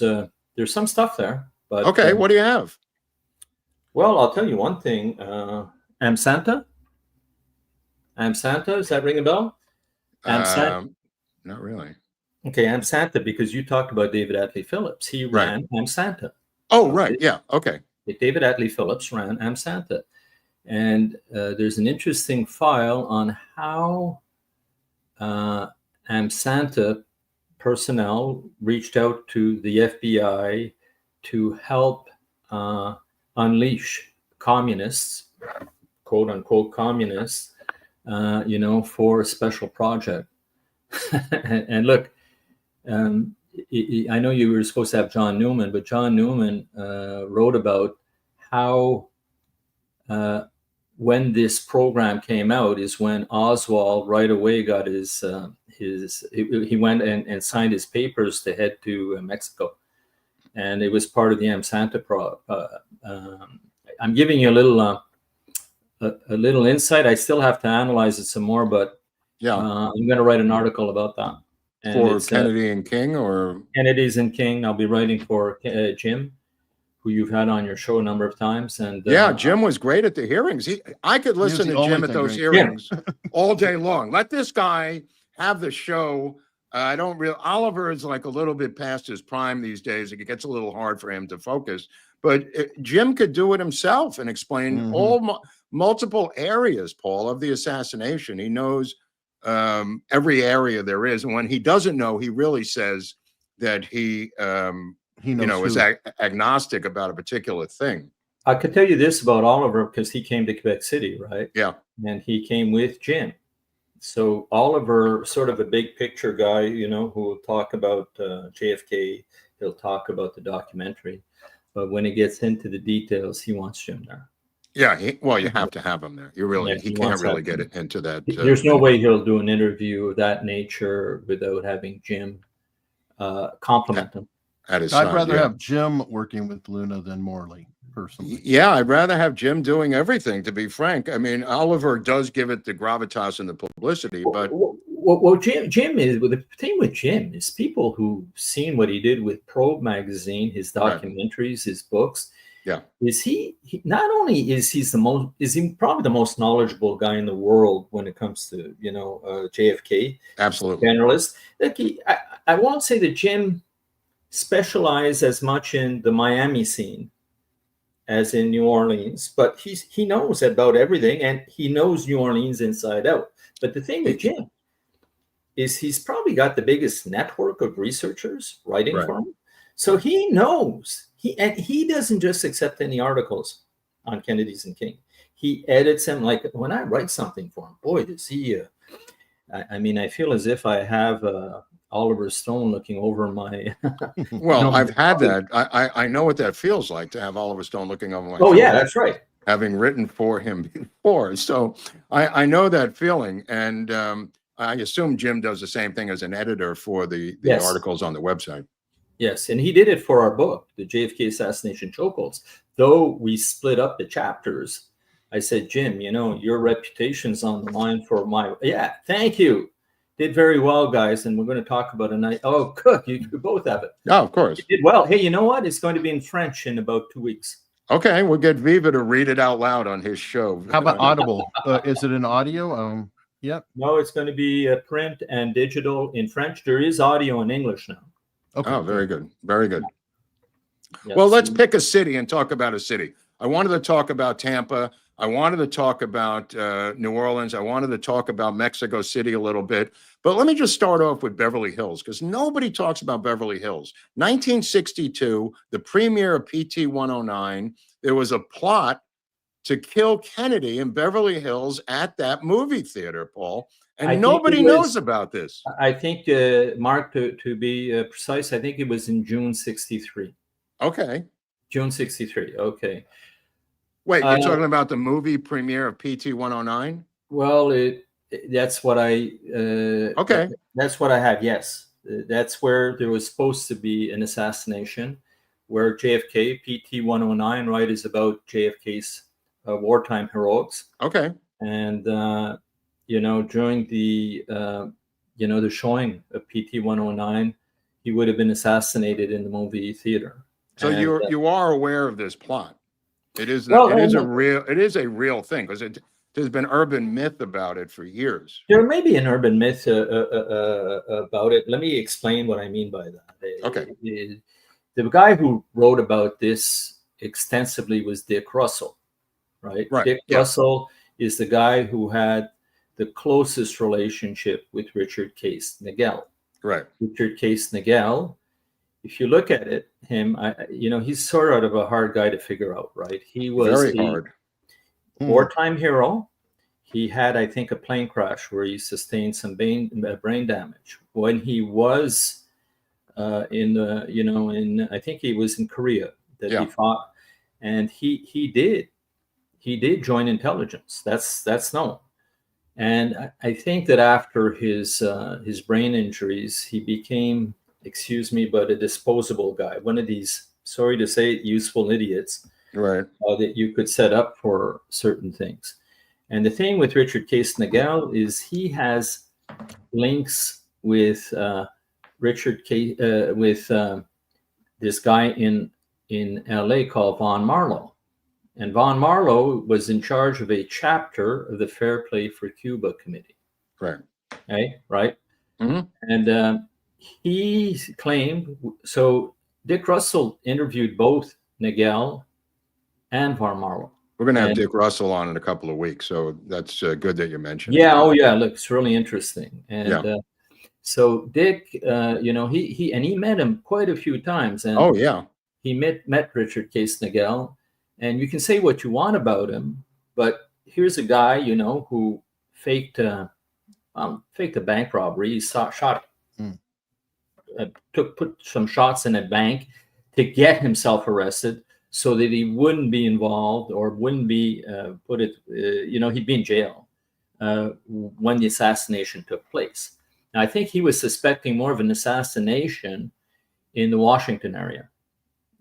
some stuff there. But okay, what do you have? Well, I'll tell you one thing. Amsanta. Does that ring a bell? Not really. Okay, Amsanta, because you talked about David Atlee Phillips. He ran Amsanta. Oh, right. Yeah. Okay. David Atlee Phillips ran Amsanta. And there's an interesting file on how Amsanta personnel reached out to the FBI to help unleash communists, quote unquote communists, for a special project. And look, I know you were supposed to have John Newman, but John Newman wrote about how when this program came out is when Oswald right away got he went and signed his papers to head to Mexico. And it was part of the Amsanta I'm giving you a little insight. I still have to analyze it some more, but I'm going to write an article about that. And for Kennedy and King, or Kennedy's and King. I'll be writing for Jim, who you've had on your show a number of times. And Jim was great at the hearings. I could listen to Jim at those hearings all day long. Let this guy have the show. Oliver is like a little bit past his prime these days. It gets a little hard for him to focus, but Jim could do it himself and explain multiple areas, Paul, of the assassination. He knows every area there is. And when he doesn't know, he really says that he is agnostic about a particular thing. I could tell you this about Oliver, because he came to Quebec City, right? Yeah. And he came with Jim. So Oliver, sort of a big picture guy, who will talk about JFK. He'll talk about the documentary. But when it gets into the details, he wants Jim there. Yeah, you have to have him there. He can't really get into that. There's no way he'll do an interview of that nature without having Jim compliment him. I'd rather have Jim working with Luna than Morley, personally. Yeah, I'd rather have Jim doing everything, to be frank. I mean, Oliver does give it the gravitas and the publicity, but Jim is, the thing with Jim is people who've seen what he did with Probe magazine, his documentaries, his books. Yeah, is he not only is he probably the most knowledgeable guy in the world when it comes to JFK. Absolutely, generalist. Like I won't say that Jim specialized as much in the Miami scene as in New Orleans, but he knows about everything, and he knows New Orleans inside out. But the thing with Jim is he's probably got the biggest network of researchers writing for him, so he knows. He doesn't just accept any articles on Kennedy's and King. He edits them. Like when I write something for him, boy, does he. I feel as if I have Oliver Stone looking over my. Well, I've had that. I know what that feels like, to have Oliver Stone looking over my. Oh, yeah, that's right. Having written for him before. So I know that feeling. And I assume Jim does the same thing as an editor for the articles on the website. Yes, and he did it for our book, the JFK Assassination Chokeholds. Though we split up the chapters, I said, Jim, your reputation's on the line for my. Yeah, thank you. Did very well, guys, and we're going to talk about a night. Oh, good, you both have it. Oh, of course. You did well. Hey, you know what? It's going to be in French in about 2 weeks. Okay, we'll get Viva to read it out loud on his show. How about Audible? Is it in audio? Yep. No, it's going to be print and digital in French. There is audio in English now. Okay. Oh, very good. Very good. Yes. Well, let's pick a city and talk about a city. I wanted to talk about Tampa. I wanted to talk about New Orleans. I wanted to talk about Mexico City a little bit. But let me just start off with Beverly Hills, because nobody talks about Beverly Hills. 1962, the premiere of PT 109, there was a plot to kill Kennedy in Beverly Hills at that movie theater, Paul. And I nobody knows about this. I think, Mark, to be precise, I think it was in June 63. Okay. June 63. Okay. Wait, you're talking about the movie premiere of PT 109? Well, that's what I okay. That's what I have. Yes, that's where there was supposed to be an assassination, where JFK PT 109, right, is about JFK's wartime heroics. Okay. And during the the showing of PT 109, he would have been assassinated in the movie theater. So and, you are aware of this plot. It is a real thing, because there's been urban myth about it for years. There may be an urban myth about it. Let me explain what I mean by that. Okay. The guy who wrote about this extensively was Dick Russell, right? Dick Russell is the guy who had the closest relationship with Richard Case Nagel. Right. Richard Case Nagel, if you look at it, he's sort of a hard guy to figure out, right? He was very hard. Wartime hero. He had, I think, a plane crash where he sustained some brain damage. When he was I think he was in Korea that he fought, and he did join intelligence. That's known. And I think that after his brain injuries, he became, excuse me, but a disposable guy. One of these, sorry to say it, useful idiots, right? That you could set up for certain things. And the thing with Richard Case Nagel is he has links with Richard Case with this guy in LA called Von Marlowe. And Von Marlowe was in charge of a chapter of the Fair Play for Cuba Committee. Right. Okay, right? Mm-hmm. And he claimed, so Dick Russell interviewed both Nagel and Von Marlowe. We're going to have Dick Russell on in a couple of weeks, so that's good that you mentioned. Yeah, oh yeah, look, it's really interesting. And so Dick, he met him quite a few times. And he met Richard Case Nagel. And you can say what you want about him, but here's a guy, who faked a bank robbery. He shot, put some shots in a bank to get himself arrested, so that he wouldn't be involved or wouldn't be he'd be in jail when the assassination took place. Now, I think he was suspecting more of an assassination in the Washington area,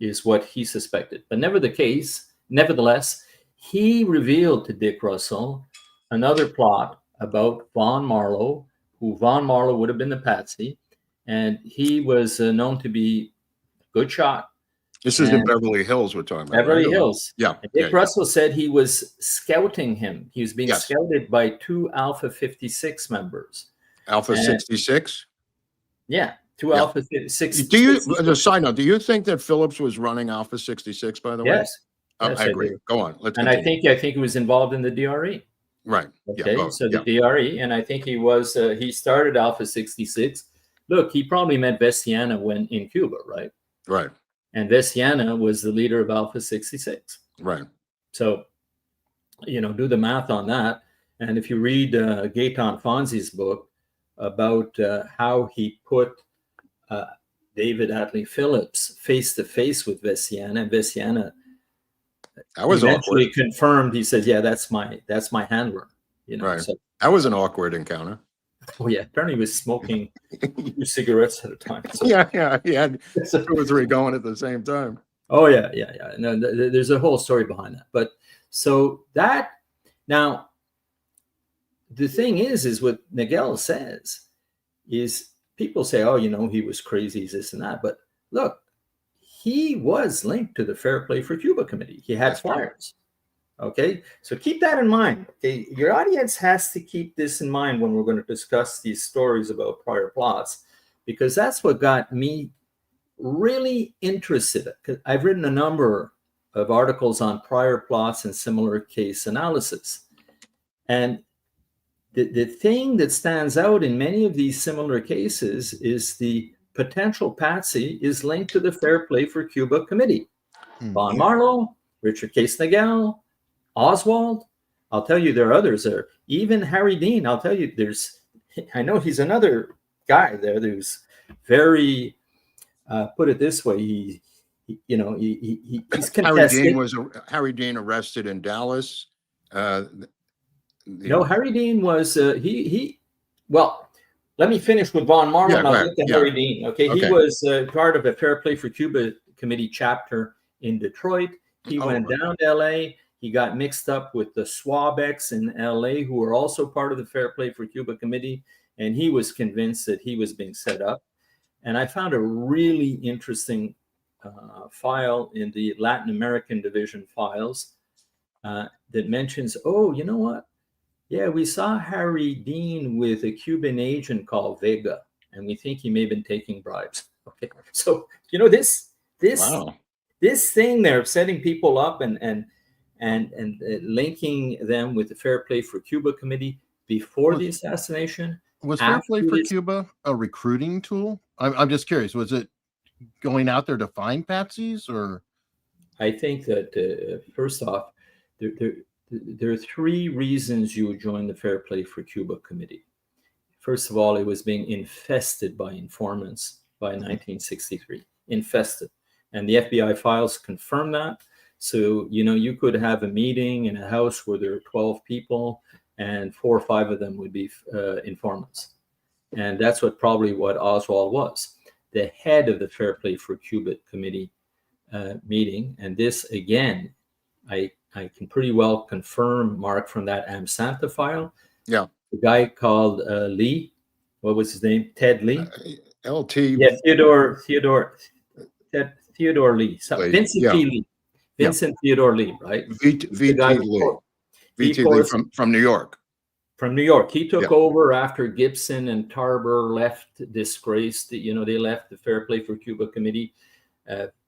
is what he suspected. But nevertheless, he revealed to Dick Russell another plot about Von Marlowe, who Von Marlowe would have been the patsy, and he was known to be a good shot. This is in Beverly Hills we're talking about. Beverly Hills. Yeah. And Dick Russell said he was scouting him. He was being scouted by 2 Alpha 56 members. Alpha 66? Yeah. 2 Alpha 66. As a side note, do you think that Phillips was running Alpha 66, by the way? Yes. I agree. Go on. Let's continue. And I think he was involved in the DRE. Right. Okay. The DRE, and I think he started Alpha 66. Look, he probably met Veciana when in Cuba, right? Right. And Veciana was the leader of Alpha 66. Right. So, do the math on that. And if you read Gaetan Fonzi's book about how he put David Atlee Phillips face to face with Veciana, and Veciana eventually confirmed. He said, "Yeah, that's my handler." Right. So, that was an awkward encounter. Oh yeah, apparently he was smoking 2 cigarettes at a time. So. Yeah, he had 2 or 3 going at the same time. Oh yeah. No, there's a whole story behind that. But so that now, the thing is what Nagel says is people say, oh, he was crazy, this and that. But look, he was linked to the Fair Play for Cuba Committee. He had flyers. Okay, so keep that in mind. Okay, your audience has to keep this in mind when we're going to discuss these stories about prior plots, because that's what got me really interested. Because I've written a number of articles on prior plots and similar case analysis, and the thing that stands out in many of these similar cases is the potential patsy is linked to the Fair Play for Cuba Committee. Von Marlowe, Richard Case Nagel, Oswald, I'll tell you, there are others there. Even Harry Dean, I'll tell you, I know he's another guy there who's very, put it this way, he's contested. Harry Dean arrested in Dallas? No, Harry Dean was, well, let me finish with Von Marlow and I'll get to Harry Dean. Okay, he was part of a Fair Play for Cuba Committee chapter in Detroit. He went down to LA. He got mixed up with the Swabecs in LA, who were also part of the Fair Play for Cuba Committee, and he was convinced that he was being set up. And I found a really interesting file in the Latin American Division files that mentions, oh, you know what? Yeah, we saw Harry Dean with a Cuban agent called Vega, and we think he may have been taking bribes. Okay, so this thing there of setting people up and linking them with the Fair Play for Cuba Committee before the assassination. Was Fair Play for Cuba a recruiting tool? I'm just curious. Was it going out there to find patsies, or? I think that first off, there are three reasons you would join the Fair Play for Cuba Committee. First of all, it was being infested by informants by 1963. Infested. And the FBI files confirm that. So, you could have a meeting in a house where there are 12 people and 4 or 5 of them would be informants. And that's what Oswald was. The head of the Fair Play for Cuba Committee meeting. And this, again, I can pretty well confirm, Mark, from that Amsanta file. Yeah. The guy called Lee, what was his name? Ted Lee? LT. Yeah, Theodore Lee. So Vincent T. Lee. Vincent Theodore Lee, right? VT Lee from New York. From New York. He took over after Gibson and Tarver left, disgraced. They left the Fair Play for Cuba Committee.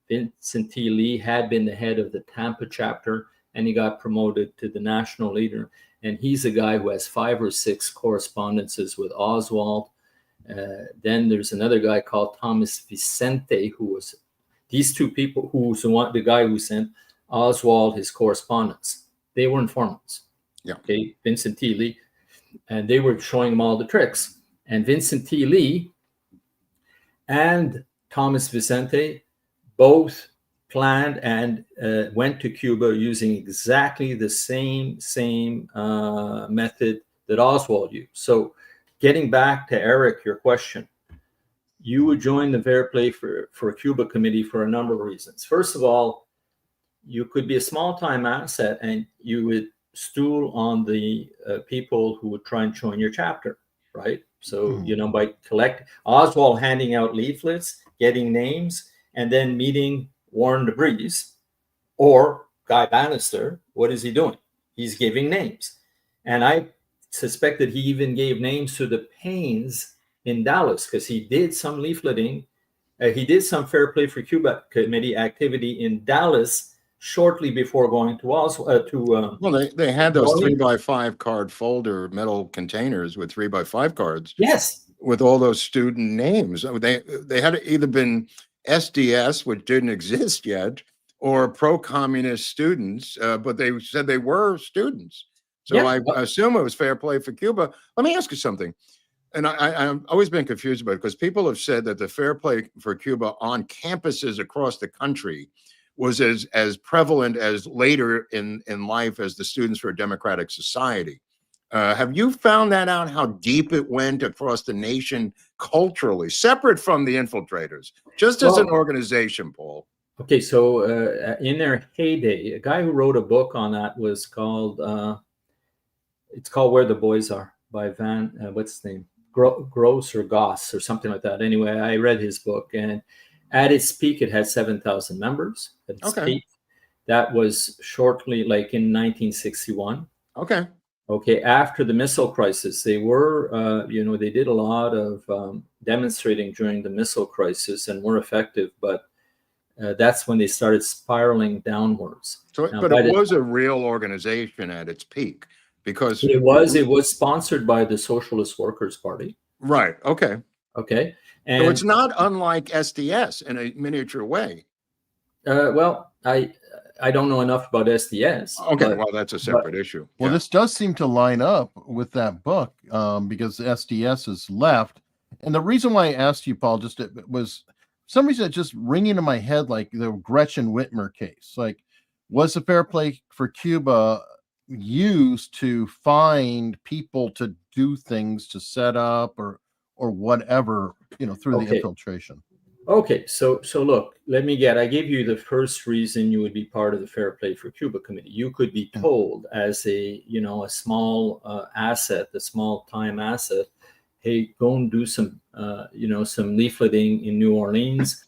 Vincent T. Lee had been the head of the Tampa chapter, and he got promoted to the national leader. And he's a guy who has 5 or 6 correspondences with Oswald. Then there's another guy called Thomas Vicente, who was these two people, who's the guy who sent Oswald his correspondence. They were informants. Yeah. Okay, Vincent T. Lee. And they were showing him all the tricks. And Vincent T. Lee and Thomas Vicente both planned and went to Cuba using exactly the same method that Oswald used. So getting back to Eric, your question, you would join the Fair Play for Cuba Committee for a number of reasons. First of all, you could be a small-time asset and you would stool on the people who would try and join your chapter, right? So, by Oswald handing out leaflets, getting names, and then meeting Warren DeBreeze or Guy Bannister. What is he doing? He's giving names. And I suspect that he even gave names to the Paynes in Dallas, because he did some leafleting. He did some Fair Play for Cuba Committee activity in Dallas shortly before going to Oswald. Well, they had those 3x5 card folder metal containers with 3x5 cards. Yes, with all those student names. They had either been SDS, which didn't exist yet, or pro-communist students, but they said they were students. So I assume it was Fair Play for Cuba. Let me ask you something. And I've always been confused about it, because people have said that the Fair Play for Cuba on campuses across the country was as prevalent as later in life as the Students for a Democratic Society. Have you found that out, how deep it went across the nation culturally, separate from the infiltrators, just as an organization, Paul? Okay, so in their heyday, a guy who wrote a book on that was called, it's called Where the Boys Are by what's his name? Gross or Goss or something like that. Anyway, I read his book, and at its peak, it had 7,000 members. At its peak, that was shortly, like in 1961. Okay. After the missile crisis, they were, they did a lot of demonstrating during the missile crisis and were effective, but that's when they started spiraling downwards. So, but it was a real organization at its peak, because it was sponsored by the Socialist Workers' Party. Right. Okay. And so it's not unlike SDS in a miniature way. Well, I don't know enough about SDS. Okay, well, that's a separate issue. Well, this does seem to line up with that book because SDS is left. And the reason why I asked you, Paul, just it was some reason it just ringing in my head like the Gretchen Whitmer case. Like, was the Fair Play for Cuba used to find people to do things, to set up or whatever, through the infiltration? Okay, so look, I gave you the first reason you would be part of the Fair Play for Cuba committee. You could be told as a small asset, a small time asset, hey, go and do some leafleting in New Orleans.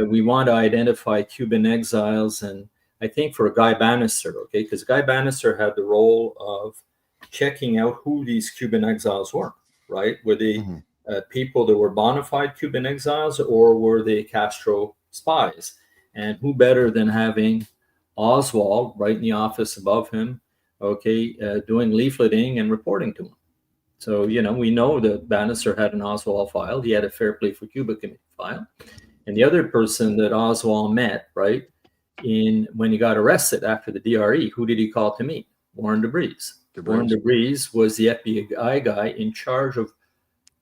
We want to identify Cuban exiles, and I think for Guy Bannister, okay, because Guy Bannister had the role of checking out who these Cuban exiles were, right? Were they people that were bona fide Cuban exiles, or were they Castro spies? And who better than having Oswald right in the office above him, okay, doing leafleting and reporting to him. So, we know that Bannister had an Oswald file. He had a Fair Play for Cuba committee file. And the other person that Oswald met, right, when he got arrested after the DRE, who did he call to meet? Warren DeBreeze. Warren DeBreeze was the FBI guy in charge of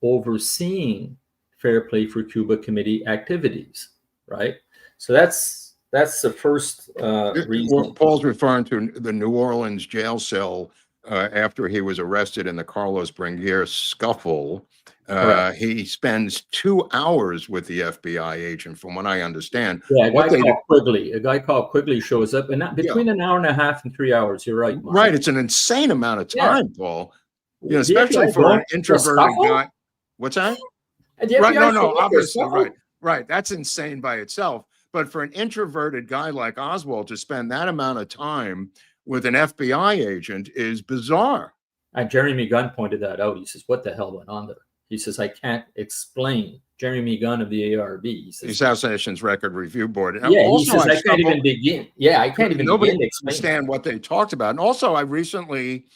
overseeing Fair Play for Cuba committee activities, right? So that's the first reason. Paul's referring to the New Orleans jail cell after he was arrested in the Carlos Bringuier scuffle. He spends 2 hours with the FBI agent, from what I understand. Yeah, a guy called Quigley shows up, and between an hour and a half and 3 hours. You're right, Mark. Right, it's an insane amount of time, Paul. Especially for an introverted guy. What's that? Right, no, obviously, right. That's insane by itself. But for an introverted guy like Oswald to spend that amount of time with an FBI agent is bizarre. And Jeremy Gunn pointed that out. He says, "What the hell went on there?" He says, "I can't explain." Jeremy Gunn of the ARB. He says, Assassinations Record Review Board. Yeah, also, he says, I can't even begin. Yeah, I can't even begin to understand what they talked about. And also, I recently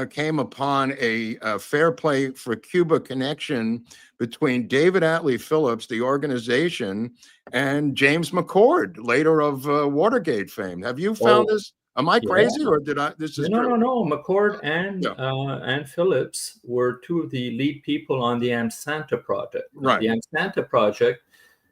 came upon a Fair Play for Cuba connection between David Atlee Phillips, the organization, and James McCord, later of Watergate fame. Have you found this? Am I crazy, or did I? This is no. McCord and Phillips were two of the lead people on the AmSanta project. Right. The AmSanta project,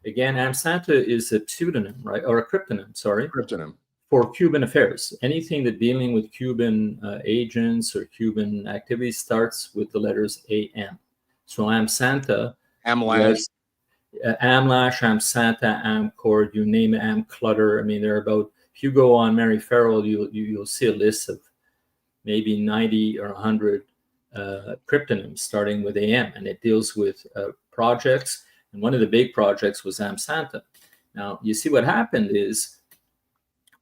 again, AmSanta is a pseudonym, right, or a cryptonym. Sorry. Cryptonym. For Cuban affairs. Anything that dealing with Cuban agents or Cuban activities starts with the letters AM. So AmSanta, AmLash, AmSanta, AmCord, you name it, AmClutter. I mean, they're about. If you go on Mary Farrell, you'll see a list of maybe 90 or 100 cryptonyms starting with AM, and it deals with projects. And one of the big projects was AmSanta. Now, you see what happened is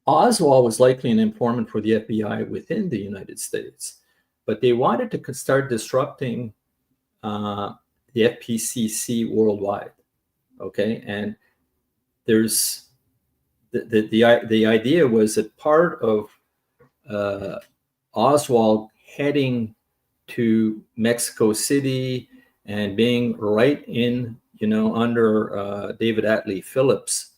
Oswald was likely an informant for the FBI within the United States, but they wanted to start disrupting the FPCC worldwide. Okay, and there's the idea was that part of Oswald heading to Mexico City and being right in, under David Atlee Phillips'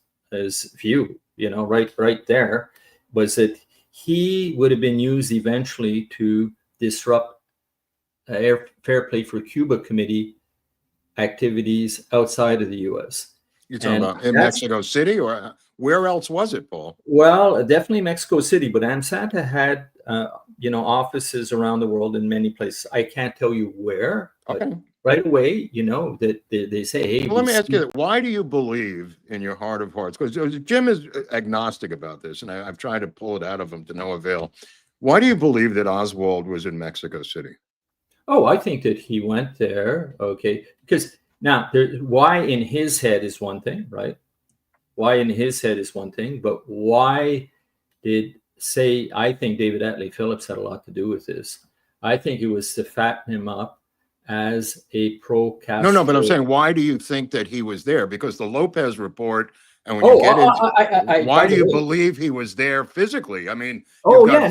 view, right there, was that he would have been used eventually to disrupt Fair Play for Cuba committee activities outside of the U.S. You're talking about in Mexico City, or where else was it, Paul? Well, definitely Mexico City, but AmSanta had, offices around the world in many places. I can't tell you where. Okay. Right away, that they say, hey. Well, let me ask you, why do you believe in your heart of hearts? Because Jim is agnostic about this, and I've tried to pull it out of him to no avail. Why do you believe that Oswald was in Mexico City? Oh, I think that he went there, okay, because now, why in his head is one thing, right? Why in his head is one thing, but why I think David Atlee Phillips had a lot to do with this. I think it was to fatten him up as a pro-Castro. No, but I'm saying, why do you think that he was there? Because the Lopez report, and when you get into why do you believe he was there physically? I mean, you've got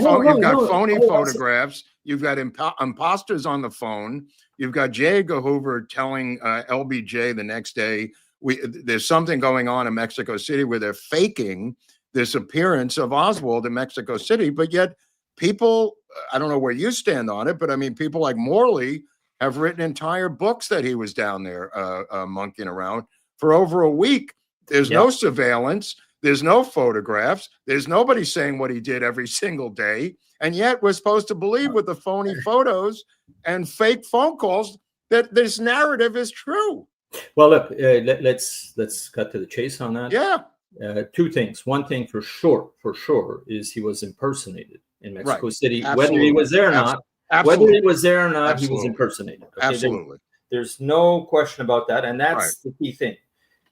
phony photographs. You've got imposters on the phone. You've got J. Edgar Hoover telling LBJ the next day, there's something going on in Mexico City where they're faking this appearance of Oswald in Mexico City. But yet people, I don't know where you stand on it, but I mean, people like Morley have written entire books that he was down there monkeying around for over a week. There's no surveillance. There's no photographs. There's nobody saying what he did every single day. And yet we're supposed to believe with the phony photos and fake phone calls that this narrative is true. Well, look, let's cut to the chase on that. Yeah. Two things. One thing for sure is he was impersonated in Mexico City. Absolutely. Whether he was there or not, Absolutely. whether he was there or not, Absolutely. he was impersonated. Okay? Absolutely. There's no question about that, and that's the key thing.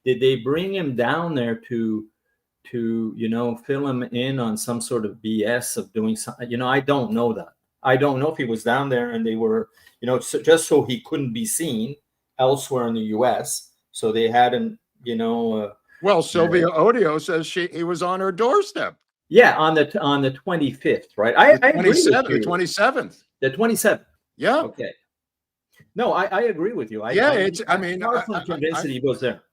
Did they bring him down there to fill him in on some sort of BS of doing something? I don't know that. I don't know if he was down there and they were, just so he couldn't be seen elsewhere in the U.S. So they had him, well, Sylvia Odio says he was on her doorstep. Yeah, on the 25th, right? I agree with you. The 27th. The 27th. Yeah. Okay. No, I agree with you. I'm convinced that he was there.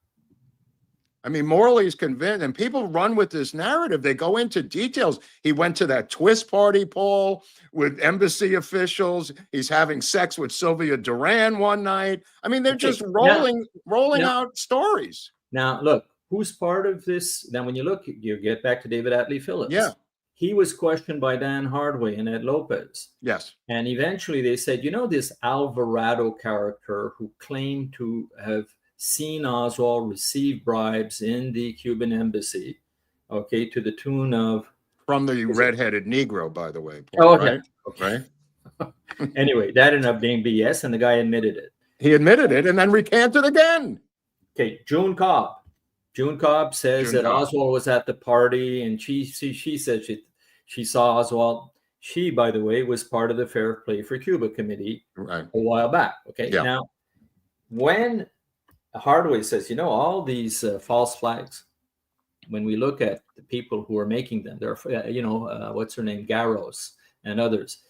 I mean, Morley's convinced, and people run with this narrative. They go into details. He went to that twist party, Paul, with embassy officials. He's having sex with Sylvia Duran one night. I mean, they're just rolling out stories. Now, look, who's part of this? Now, when you get back to David Atlee Phillips. Yeah. He was questioned by Dan Hardway and Ed Lopez. Yes. And eventually they said, this Alvarado character who claimed to have seen Oswald receive bribes in the Cuban embassy, to the tune of... From the redheaded Negro, by the way. Paul, okay. Right? Anyway, that ended up being BS, and the guy admitted it. He admitted it and then recanted again. Okay, June Cobb. June Cobb says that Oswald was at the party, and she said she saw Oswald. She, by the way, was part of the Fair Play for Cuba committee a while back. Okay, now when Hardway says, all these false flags, when we look at the people who are making them, they're, what's her name, Garros and others,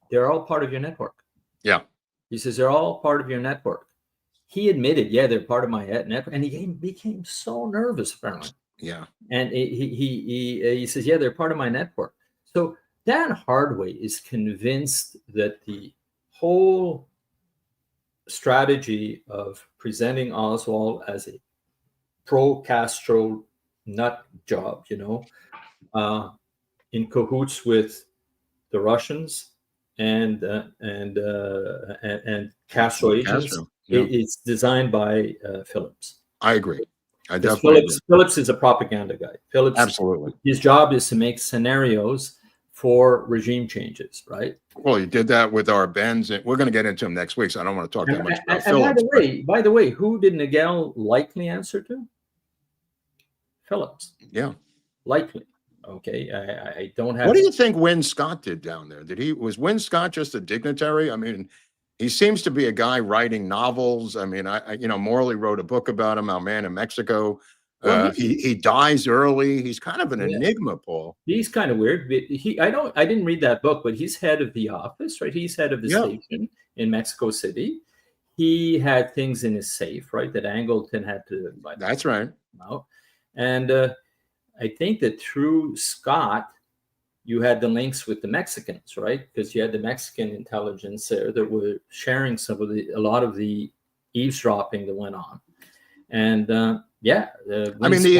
they're all part of your network. Yeah. He says they're all part of your network. He admitted, they're part of my network, and he became so nervous apparently. Yeah. And he says, they're part of my network. So Dan Hardway is convinced that the whole strategy of presenting Oswald as a pro-Castro nut job, in cahoots with the Russians and Castro agents, it's designed by Phillips. I agree. I definitely agree. Phillips is a propaganda guy. Phillips, absolutely. His job is to make scenarios for regime changes, right? Well, he did that with our Benz, and we're going to get into him next week, so I don't want to talk that much about Phillips. By the way, who did Nagel likely answer to? Phillips. Yeah. Likely. Okay. I don't have... What do you think Wynne Scott did down there? Was Wynne Scott just a dignitary? I mean, he seems to be a guy writing novels. I mean, Morley wrote a book about him, Our Man in Mexico. Well, he dies early. He's kind of an enigma, Paul. He's kind of weird. I didn't read that book, but he's head of the office, right? He's head of the station in Mexico City. He had things in his safe, right? That Angleton had to. That's right. Out. And I think that through Scott, you had the links with the Mexicans, right? Because you had the Mexican intelligence there that were sharing a lot of the eavesdropping that went on. And the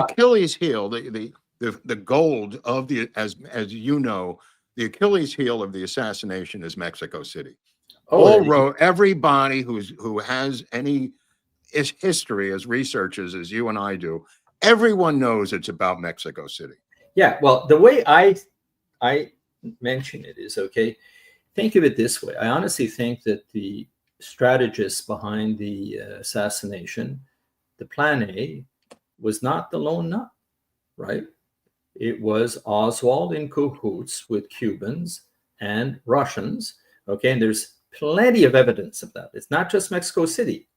Achilles heel, the gold of as you know, the Achilles heel of the assassination is Mexico City. Everybody who has any history as researchers as you and I do, everyone knows it's about Mexico City. Yeah, well, the way I mention it is, think of it this way. I honestly think that the strategists behind the assassination, the plan A, was not the lone nut, right? It was Oswald in cahoots with Cubans and Russians, and there's plenty of evidence of that. It's not just Mexico City.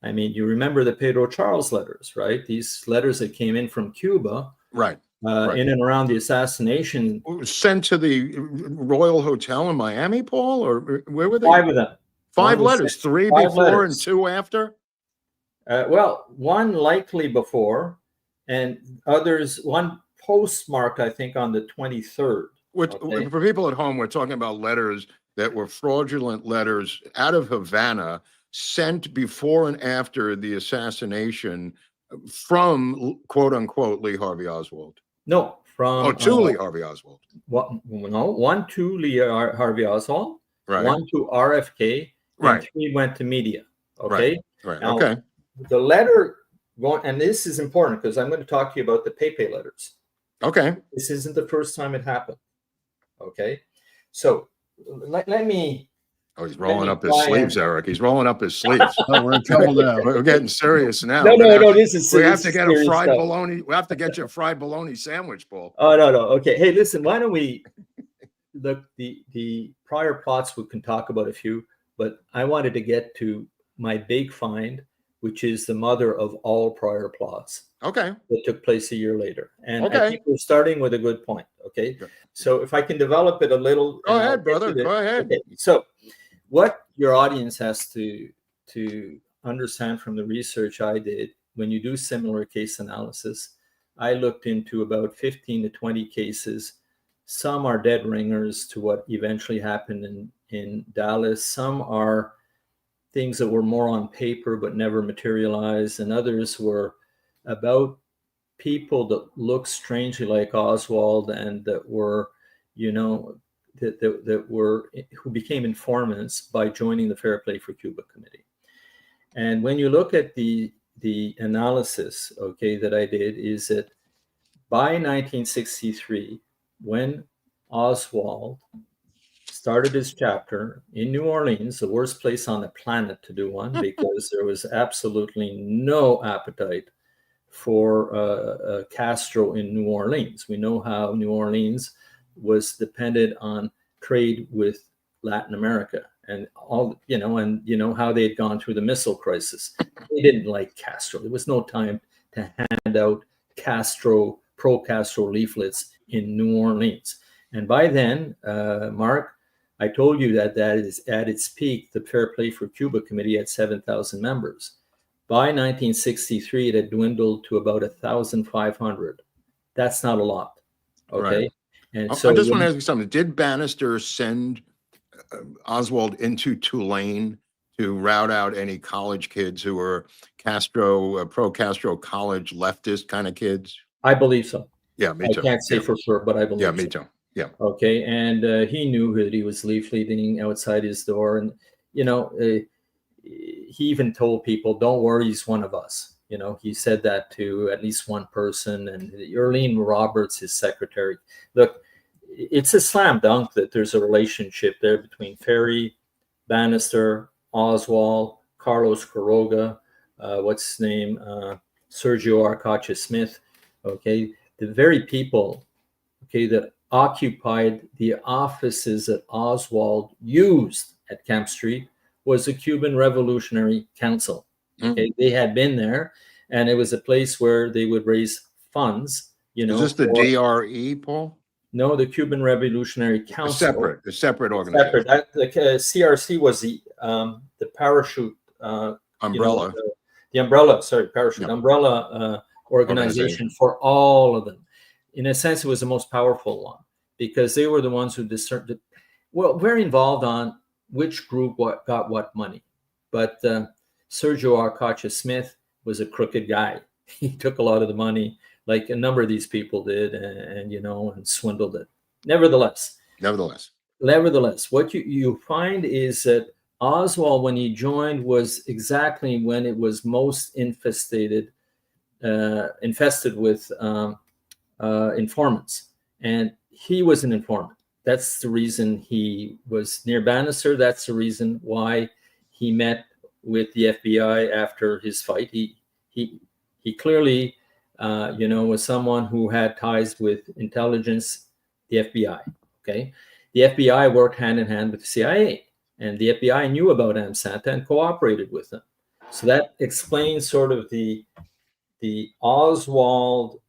I mean, you remember the Pedro Charles letters, right? These letters that came in from Cuba, right. In and around the assassination. Sent to the Royal Hotel in Miami, Paul, or where were they? 5 of them. 5 letters, 3 before and 2 after? One likely before, and others, one postmarked, I think, on the 23rd. Okay? For people at home, we're talking about letters that were fraudulent letters out of Havana sent before and after the assassination from, quote unquote, Lee Harvey Oswald. No, from to Lee Harvey Oswald. One to Lee Harvey Oswald, right. One to RFK, right. And 3 went to media. Okay. Right. Now, okay. The letter going, and this is important because I'm going to talk to you about the Pepe letters. Okay. This isn't the first time it happened. Okay. So let me. Oh, he's rolling up his sleeves, Eric. He's rolling up his sleeves. Oh, we're in trouble now. We're getting serious now. No. This is. We have to get a fried bologna. We have to get you a fried bologna sandwich, Paul. Oh no. Okay. Hey, listen. Why don't we look the prior plots? We can talk about a few, but I wanted to get to my big find, which is the mother of all prior plots. Okay. That took place a year later, and I think we're starting with a good point. Okay. So if I can develop it a little. Go ahead, brother. Go ahead. Okay. So. What your audience has to understand from the research I did, when you do similar case analysis, I looked into about 15 to 20 cases. Some are dead ringers to what eventually happened in Dallas. Some are things that were more on paper but never materialized, and others were about people that looked strangely like Oswald and that were, who became informants by joining the Fair Play for Cuba Committee. And when you look at the analysis, that I did, is that by 1963, when Oswald started his chapter in New Orleans, the worst place on the planet to do one, because there was absolutely no appetite for Castro in New Orleans. We know how New Orleans was dependent on trade with Latin America and all, how they had gone through the missile crisis. They didn't like Castro. There was no time to hand out pro-Castro leaflets in New Orleans. And by then, Mark, I told you that is at its peak, the Fair Play for Cuba Committee had 7,000 members. By 1963, it had dwindled to about 1,500. That's not a lot. Okay. Right. And so I just want to ask you something. Did Bannister send Oswald into Tulane to rout out any college kids who were pro-Castro college leftist kind of kids? I believe so. Yeah, me too. I can't say for sure, but I believe so. Yeah, me too. Yeah. Okay. And he knew that he was leafleting outside his door. And, he even told people, don't worry, he's one of us. He said that to at least one person, and Earlene Roberts, his secretary. Look, it's a slam dunk that there's a relationship there between Ferry, Bannister, Oswald, Carlos Quiroga, what's his name, Sergio Arcacha Smith. Okay, the very people, that occupied the offices that Oswald used at Camp Street was the Cuban Revolutionary Council. Okay, they had been there, and it was a place where they would raise funds. Is this the DRE, Paul? No, the Cuban Revolutionary Council. A separate organization. The CRC was the parachute umbrella. Umbrella organization for all of them. In a sense, it was the most powerful one because they were the ones who discerned. Very involved on which group got what money, but. Sergio Arcacha Smith was a crooked guy. He took a lot of the money, like a number of these people did, and swindled it. Nevertheless, what you find is that Oswald, when he joined, was exactly when it was most infested with informants, and he was an informant. That's the reason he was near Bannister. That's the reason why he met with the FBI after his fight. He clearly, was someone who had ties with intelligence, the FBI. Okay, the FBI worked hand in hand with the CIA, and the FBI knew about M. Santa and cooperated with them. So that explains sort of the Oswald,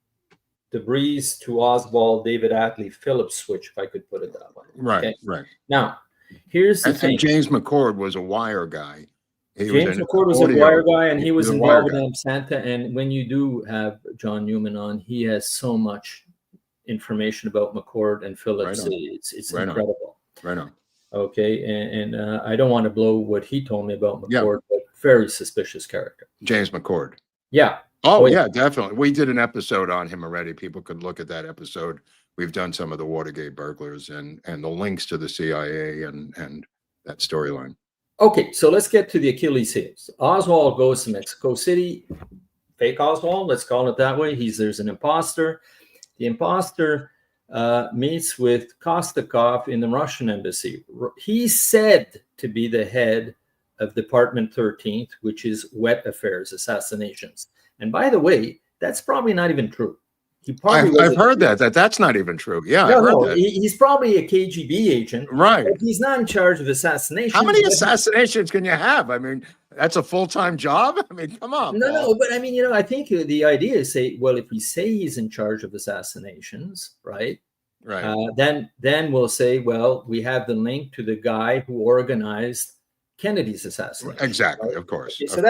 Debris to Oswald, David Atlee, Phillips switch, if I could put it that way. Right, okay? right. Now, here's the thing. James McCord was a wire guy. James McCord was a wire guy, and he was involved with M. Santa. And when you do have John Newman on, he has so much information about McCord and Phillips. Right on. It's Right on. incredible. Right on. Okay, and I don't want to blow what he told me about Yeah. McCord, but very suspicious character. James McCord. Yeah. Oh, yeah, definitely. We did an episode on him already. People could look at that episode. We've done some of the Watergate burglars and the links to the CIA and that storyline. Okay, so let's get to the Achilles heels. Oswald goes to Mexico City. Fake Oswald, let's call it that way. There's an imposter. The imposter meets with Kostakov in the Russian embassy. He's said to be the head of Department 13th, which is wet affairs, assassinations. And by the way, that's probably not even true. I've heard that's not even true. Yeah, no, he's probably a KGB agent, right? But he's not in charge of assassinations. How many assassinations can you have? I mean, that's a full-time job. I mean, come on. No, but I mean, I think the idea is if we say he's in charge of assassinations, right? Then we'll say, well, we have the link to the guy who organized Kennedy's assassination. Exactly, right? Of course. Okay, so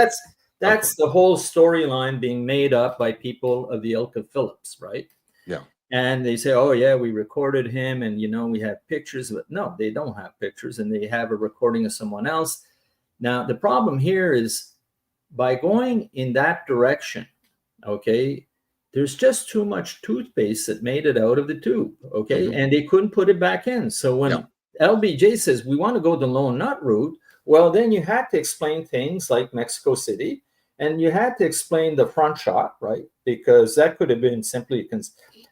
that's the whole storyline being made up by people of the ilk of Phillips, right? Yeah. And they say, oh, yeah, we recorded him and, we have pictures. But no, they don't have pictures and they have a recording of someone else. Now, the problem here is by going in that direction, okay, there's just too much toothpaste that made it out of the tube, okay? Mm-hmm. And they couldn't put it back in. So when LBJ says, we want to go the lone nut route, well, then you had to explain things like Mexico City. And you had to explain the front shot, right? Because that could have been simply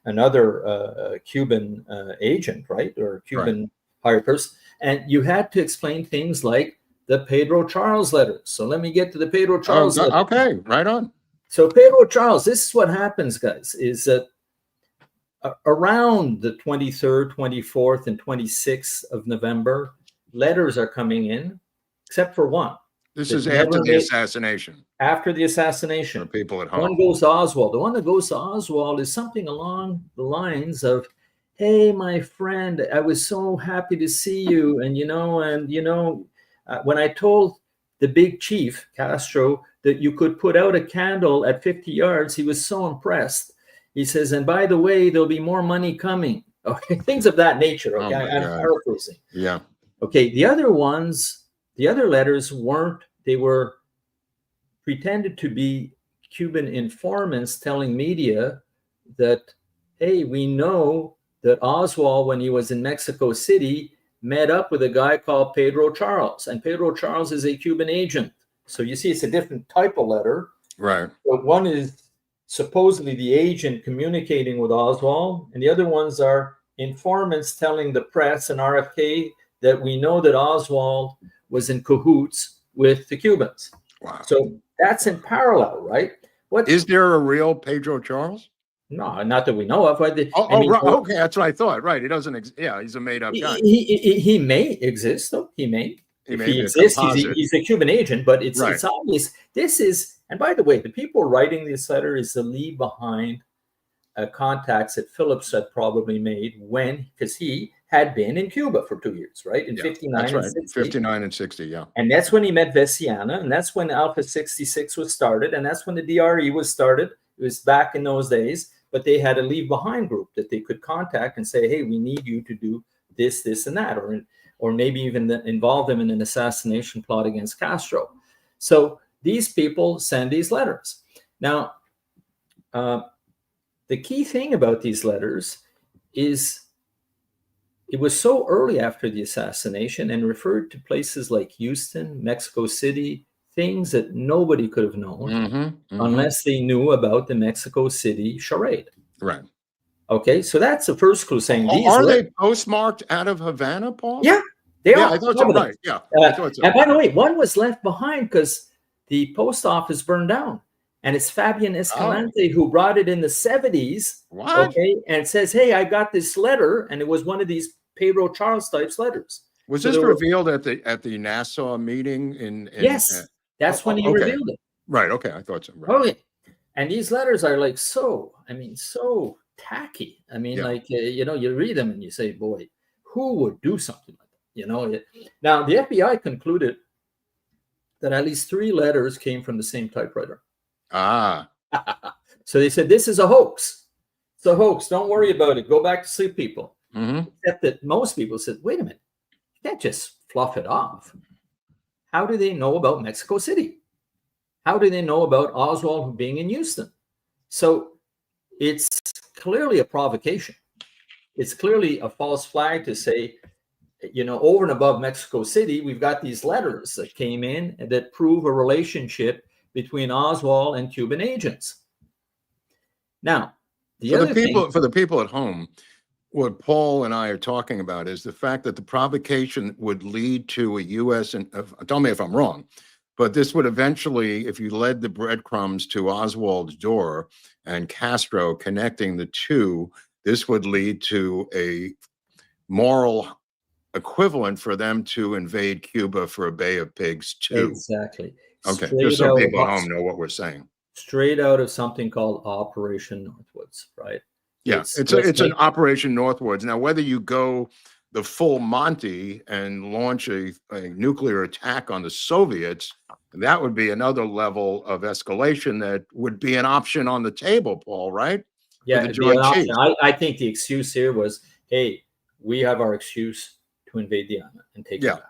another Cuban agent, right? Or Cuban hired person. And you had to explain things like the Pedro Charles letters. So let me get to the Pedro Charles letters. Okay, right on. So Pedro Charles, this is what happens, guys, is that around the 23rd, 24th, and 26th of November, letters are coming in, except for one. This is after the assassination. After the assassination. For people at home. One goes to Oswald. The one that goes to Oswald is something along the lines of, hey, my friend, I was so happy to see you. And, when I told the big chief, Castro, that you could put out a candle at 50 yards, he was so impressed. He says, and by the way, there'll be more money coming. Okay, things of that nature. Okay, I'm paraphrasing. Yeah. Okay, the other letters they were pretended to be Cuban informants telling media that, hey, we know that Oswald, when he was in Mexico City, met up with a guy called Pedro Charles. And Pedro Charles is a Cuban agent. So you see, it's a different type of letter. Right. But one is supposedly the agent communicating with Oswald, and the other ones are informants telling the press and RFK that we know that Oswald was in cahoots with the Cubans. Wow. So that's in parallel, right? Is there a real Pedro Charles? No, not that we know of. Right. Okay, that's what I thought. Right. He doesn't. He's a made-up guy. He may exist, though. He may. If he exists, he's a Cuban agent, but it's obvious. This is, and by the way, the people writing this letter is the leave behind contacts that Phillips had probably made because he had been in Cuba for 2 years, right? In 59 and 60. 59 and 60, yeah. And that's when he met Veciana, and that's when Alpha 66 was started, and that's when the DRE was started. It was back in those days, but they had a leave behind group that they could contact and say, hey, we need you to do this, this, and that, or maybe even involve them in an assassination plot against Castro. So these people send these letters. Now, the key thing about these letters is it was so early after the assassination and referred to places like Houston, Mexico City, things that nobody could have known unless they knew about the Mexico City charade. Right. Okay, so that's the first clue saying these are they postmarked out of Havana, Paul? Yeah, they are. I thought so, right. Yeah. I thought so. And by the way, one was left behind because the post office burned down. And it's Fabian Escalante who brought it in the 70s. What? Okay, and says, hey, I got this letter, and it was one of these Pedro Charles types letters. Was this revealed at the Nassau meeting in Yes, that's when he revealed it. Right, okay, I thought so. Right. Okay. And these letters are like so tacky. I mean, you read them and you say, boy, who would do something like that? Now, the FBI concluded that at least 3 letters came from the same typewriter. Ah. So they said, this is a hoax. It's a hoax. Don't worry about it. Go back to sleep, people. Mm-hmm. Except that most people said, wait a minute, you can't just fluff it off. How do they know about Mexico City? How do they know about Oswald being in Houston? So it's clearly a provocation. It's clearly a false flag to say, over and above Mexico City, we've got these letters that came in that prove a relationship between Oswald and Cuban agents. Now, for the people at home, what Paul and I are talking about is the fact that the provocation would lead to a U.S. and tell me if I'm wrong, but this would eventually, if you led the breadcrumbs to Oswald's door and Castro connecting the two, this would lead to a moral equivalent for them to invade Cuba for a Bay of Pigs too. Exactly. Okay, just so people at home know what we're saying. Straight out of something called Operation Northwoods, right? Yeah, it's an Operation Northwoods. Now, whether you go the full Monty and launch a nuclear attack on the Soviets, that would be another level of escalation that would be an option on the table, Paul, right? Yeah, I think the excuse here was, hey, we have our excuse to invade the island and take it back.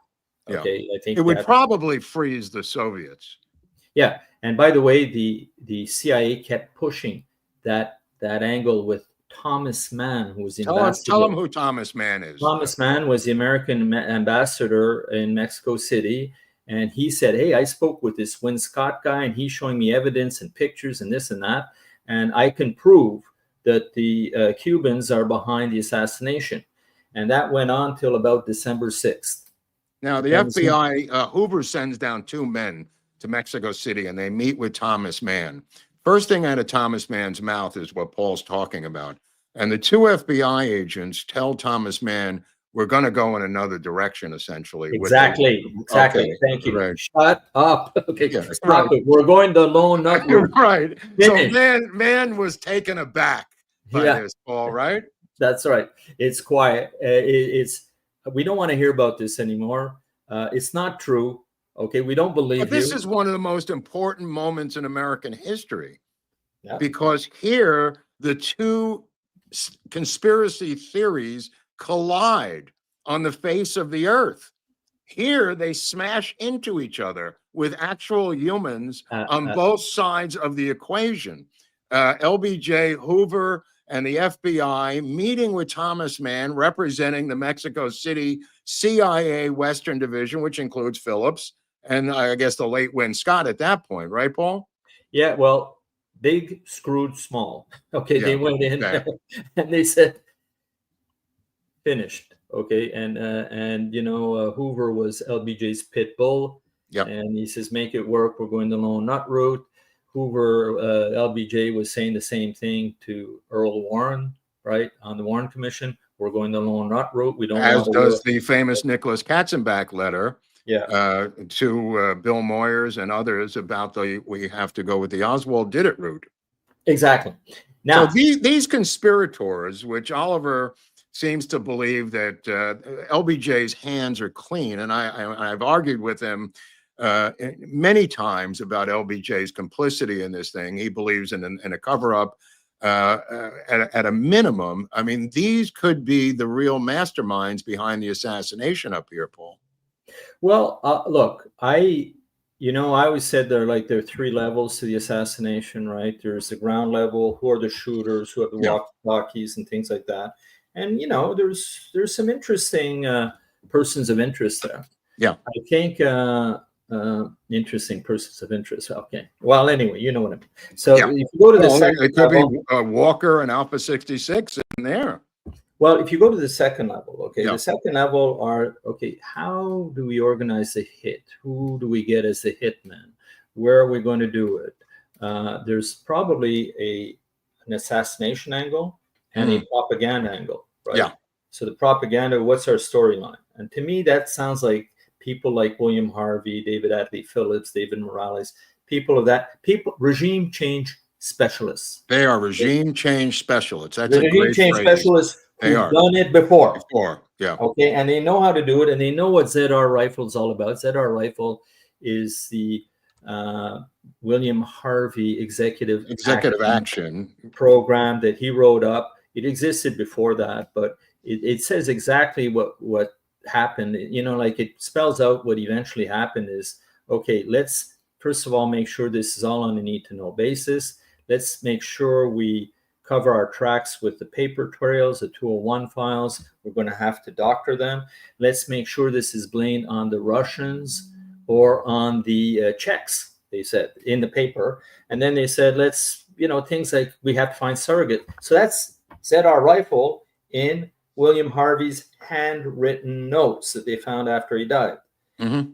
Okay, yeah. I think it would probably freeze the Soviets. Yeah, and by the way, the CIA kept pushing that angle with Thomas Mann, who was the ambassador. Tell them who Thomas Mann is. Thomas Mann was the American ambassador in Mexico City, and he said, hey, I spoke with this Win Scott guy, and he's showing me evidence and pictures and this and that, and I can prove that the Cubans are behind the assassination. And that went on till about December 6th. Now, the FBI, Hoover sends down 2 men to Mexico City, and they meet with Thomas Mann. First thing out of Thomas Mann's mouth is what Paul's talking about. And the 2 FBI agents tell Thomas Mann, we're going to go in another direction, essentially. Exactly. Okay. Thank you. Right. Shut up. Okay. Yeah, Stop it. We're going the lone nut route. Right. So Mann was taken aback by this, Paul, right? That's right. It's quiet. We don't want to hear about this anymore. It's not true. Okay, we don't believe but this is one of the most important moments in American history, because here the 2 conspiracy theories collide on the face of the earth. Here they smash into each other with actual humans on both sides of the equation. LBJ, Hoover, and the FBI meeting with Thomas Mann, representing the Mexico City CIA Western Division, which includes Phillips, and I guess the late Win Scott at that point, right, Paul? Yeah, well, big screwed small. Okay, they went in and they said, finished. Okay, and Hoover was LBJ's pit bull. Yeah, and he says, make it work. We're going the lone nut route. Hoover, LBJ was saying the same thing to Earl Warren, right, on the Warren Commission. We're going the lone nut route. We don't. As does the famous Nicholas Katzenbach letter. To Bill Moyers and others about we have to go with the Oswald did it route. Exactly. Now, so these conspirators, which Oliver seems to believe that LBJ's hands are clean, and I've argued with him many times about LBJ's complicity in this thing. He believes in a cover-up. At a minimum, I mean, these could be the real masterminds behind the assassination up here, Paul. Well, look, I always said there are 3 levels to the assassination, right? There's the ground level, who are the shooters, who have the walkie-talkies and things like that. And, there's some interesting persons of interest there. Yeah. I think interesting persons of interest. Okay. Well, anyway, you know what I mean. So if you go to the second it could level, be Walker and Alpha 66 in there. Well, if you go to the second level, okay, the second level are, how do we organize the hit? Who do we get as the hitman? Where are we going to do it? There's probably an assassination angle and a propaganda angle, right? Yeah. So the propaganda, what's our storyline? And to me, that sounds like people like William Harvey, David Atlee Phillips, David Morales, regime change specialists. They are regime change specialists. That's a regime change specialists. They've done it before. Yeah. Okay, and they know how to do it, and they know what ZR rifle is all about. ZR rifle is the William Harvey executive action program that he wrote up. It existed before that, but it says exactly what happened. You know, like it spells out what eventually happened is, okay, let's first of all make sure this is all on a need to know basis. Let's make sure we cover our tracks with the paper trails, the 201 files. We're going to have to doctor them. Let's make sure this is blamed on the Russians or on the Czechs, they said in the paper. And then they said, let's, you know, things like we have to find surrogate. So that's ZR rifle in William Harvey's handwritten notes that they found after he died. Mm-hmm.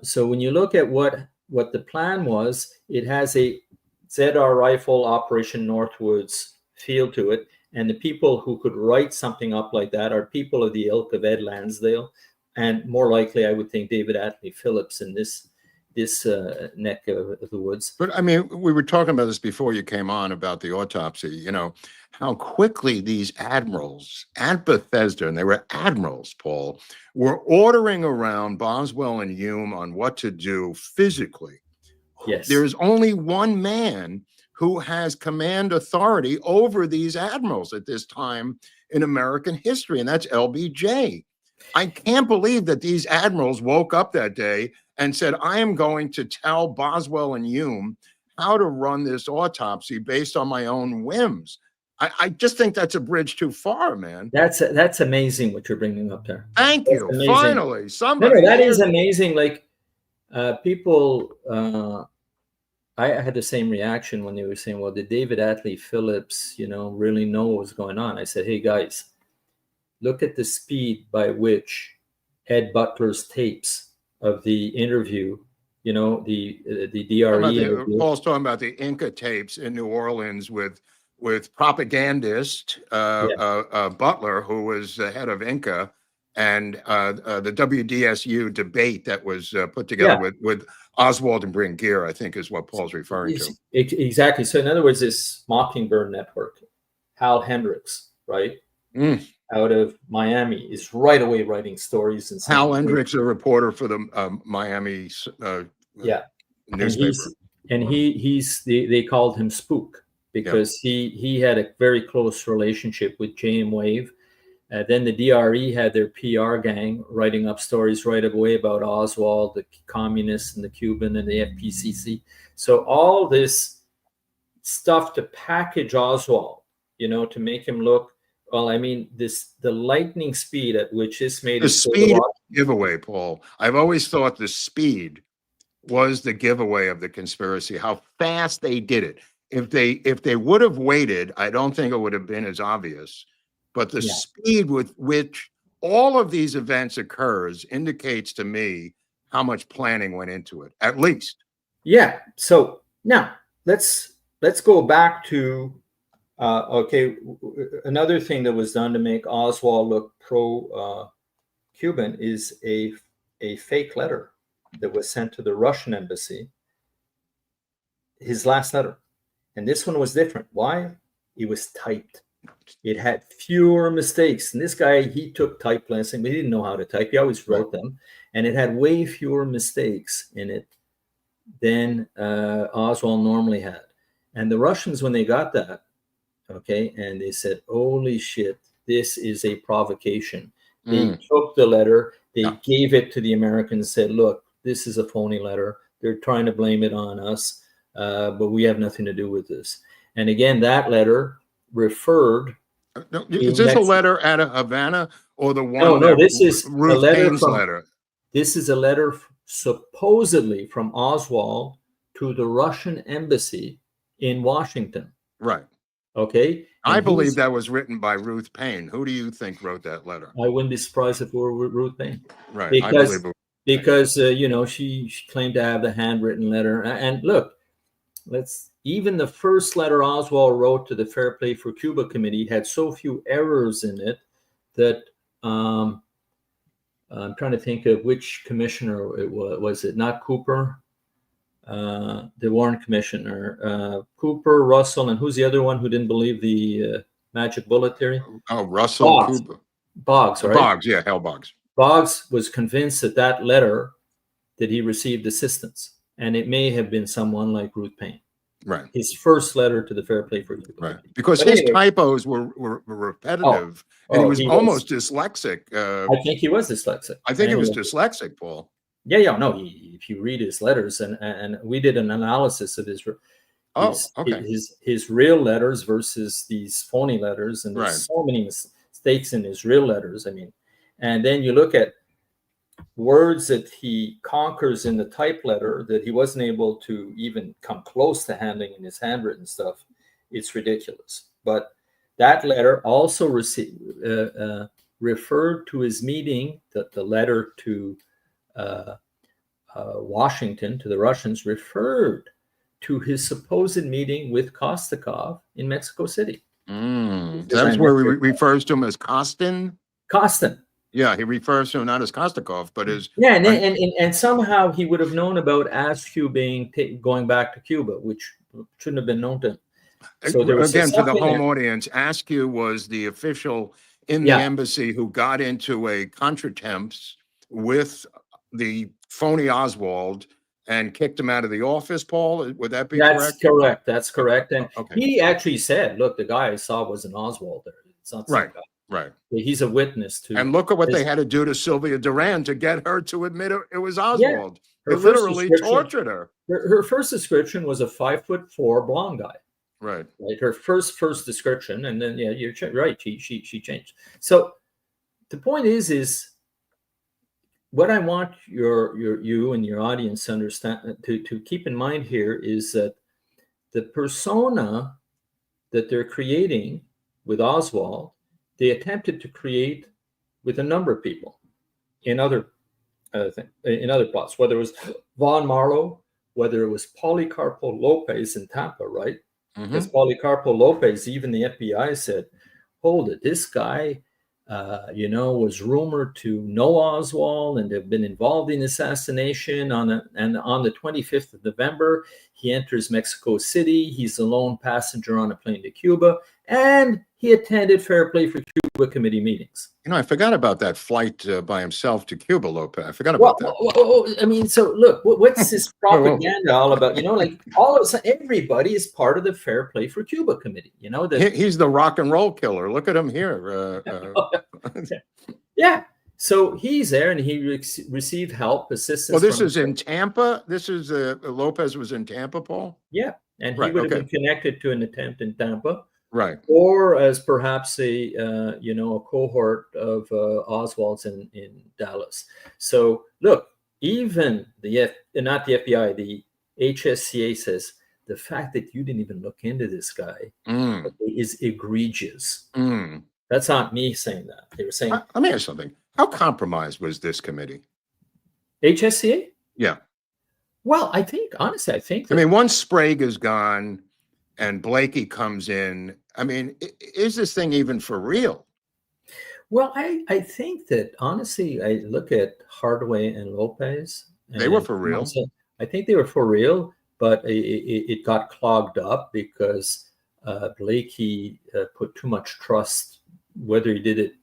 So when you look at what the plan was, it has a ZR rifle Operation Northwoods feel to it. And the people who could write something up like that are people of the ilk of Ed Lansdale. And more likely, I would think David Atlee Phillips in this neck of the woods. But I mean, we were talking about this before you came on about the autopsy, you know, how quickly these admirals at Bethesda, and they were admirals, Paul, were ordering around Boswell and Hume on what to do physically. Yes. There is only one man who has command authority over these admirals at this time in American history, and that's LBJ. I can't believe that these admirals woke up that day and said, I am going to tell Boswell and Hume how to run this autopsy based on my own whims. I just think that's a bridge too far, man. That's amazing what you're bringing up there. Thank you. Finally, somebody. No, that is amazing. Like people, I had the same reaction when they were saying, well, did David Atlee Phillips, you know, really know what was going on? I said, hey, guys, look at the speed by which Ed Butler's tapes of the interview, you know, the DRE. Paul's talking about the Inca tapes in New Orleans with propagandist Butler, who was the head of Inca, and the WDSU debate that was put together with Oswald and Bryn Gear, I think is what Paul's referring to. Exactly. So in other words, this Mockingbird Network, Hal Hendricks, right? Out of Miami, is right away writing stories. And Hal Hendricks, a reporter for the Miami newspaper. And they called him Spook because he had a very close relationship with JM Wave. Then the DRE had their PR gang writing up stories right away about Oswald, the communists, and the Cuban, and the FPCC. So all this stuff to package Oswald, you know, to make him look, well, I mean, the lightning speed at which this made the speed giveaway, Paul. I've always thought the speed was the giveaway of the conspiracy, how fast they did it. If they would have waited, I don't think it would have been as obvious. But the speed with which all of these events occurs indicates to me how much planning went into it, at least. Yeah. So now let's go back to another thing that was done to make Oswald look pro-Cuban is a fake letter that was sent to the Russian embassy. His last letter, and this one was different. Why? It was typed. It had fewer mistakes. And this guy, he took type lessons, but he didn't know how to type. He always wrote them. And it had way fewer mistakes in it than Oswald normally had. And the Russians, when they got that, and they said, holy shit, this is a provocation. They took the letter, they gave it to the Americans, said, look, this is a phony letter. They're trying to blame it on us, but we have nothing to do with this. And again, that letter referred. Is this a letter out of Havana or the one? No, this is Ruth Payne's letter. This is a letter supposedly from Oswald to the Russian embassy in Washington. Right. Okay. I believe that was written by Ruth Payne. Who do you think wrote that letter? I wouldn't be surprised if it were Ruth Payne. Right. Because you know, she claimed to have the handwritten letter. And look, even the first letter Oswald wrote to the Fair Play for Cuba Committee had so few errors in it that I'm trying to think of which commissioner it was. Was it not Cooper? The Warren Commissioner, Cooper, Russell, and who's the other one who didn't believe the magic bullet theory? Oh, Russell, Cooper. Boggs, right? Boggs, yeah, Hal Boggs. Boggs was convinced that letter that he received assistance, and it may have been someone like Ruth Payne. Right. His first letter to the Fair Play for Cuba. Right. Because his typos were repetitive, and he was almost dyslexic. I think he was dyslexic. I think he was dyslexic, Paul. Yeah. No, if you read his letters, and we did an analysis of his real letters versus these phony letters, and there's so many mistakes in his real letters. I mean, and then you look at words that he conquers in the type letter that he wasn't able to even come close to handling in his handwritten stuff. It's ridiculous. But that letter also referred to his meeting, the letter to Washington, to the Russians, referred to his supposed meeting with Kostakov in Mexico City. That's where he refers to him as Kostin? Kostin. Yeah, he refers to him not as Kostakov, but as... Yeah, and somehow he would have known about Askew going back to Cuba, which shouldn't have been known to him. So there was again, to the home audience, Askew was the official in the embassy who got into a contretemps with the phony Oswald and kicked him out of the office, Paul. Would that be correct? That's correct. That's correct. And he actually said, look, the guy I saw was an Oswald there. It's not some guy. Right. He's a witness to. And look at what they had to do to Sylvia Duran to get her to admit it was Oswald. They literally tortured her. Her first description was a 5'4" blonde guy. Right. Her first description, and then you're right. She changed. So the point is what I want you and your audience to understand, to keep in mind here, is that the persona that they're creating with Oswald, they attempted to create with a number of people in other plots, whether it was Von Marlowe, whether it was Policarpo Lopez in Tampa, right? Because Policarpo Lopez, even the FBI said, hold it, this guy, was rumored to know Oswald and have been involved in assassination on the 25th of November. He enters Mexico City. He's a lone passenger on a plane to Cuba, and he attended Fair Play for Cuba committee meetings. I forgot about that flight by himself to Cuba, Lopez. I forgot about that. I mean, so look, what's this propaganda all about? Like all of a sudden, everybody is part of the Fair Play for Cuba committee. He's the rock and roll killer. Look at him here. Yeah. So he's there, and he received help, assistance. Well, this is in Tampa. This is Lopez was in Tampa, Paul. Yeah, and he would have been connected to an attempt in Tampa. Right. Or as perhaps a cohort of Oswald's in Dallas. So look, even not the FBI, the HSCA says the fact that you didn't even look into this guy is egregious. That's not me saying that. They were saying. Let me ask you something. How compromised was this committee? HSCA? Yeah. Well, I think honestly, once Sprague is gone and Blakey comes in, is this thing even for real? Well, I think that honestly, I look at Hardaway and Lopez. They were for real. I think they were for real, but it got clogged up because Blakey put too much trust, whether he did it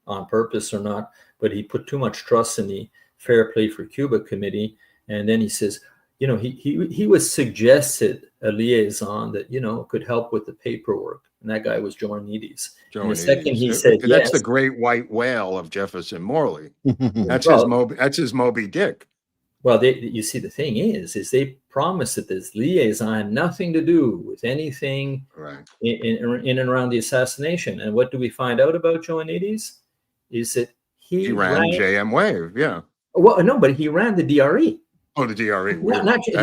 on purpose or not, but he put too much trust in the Fair Play for Cuba committee. And then he says, he was suggested a liaison that, could help with the paperwork. And that guy was Joanides. And the second he said that's yes, the great white whale of Jefferson Morley. That's his Moby Dick. Well, you see, the thing is they promised that this liaison had nothing to do with anything in and around the assassination. And what do we find out about Joanides? Is that he ran JM Wave, yeah. Well, no, but he ran the DRE. Oh, the DRE.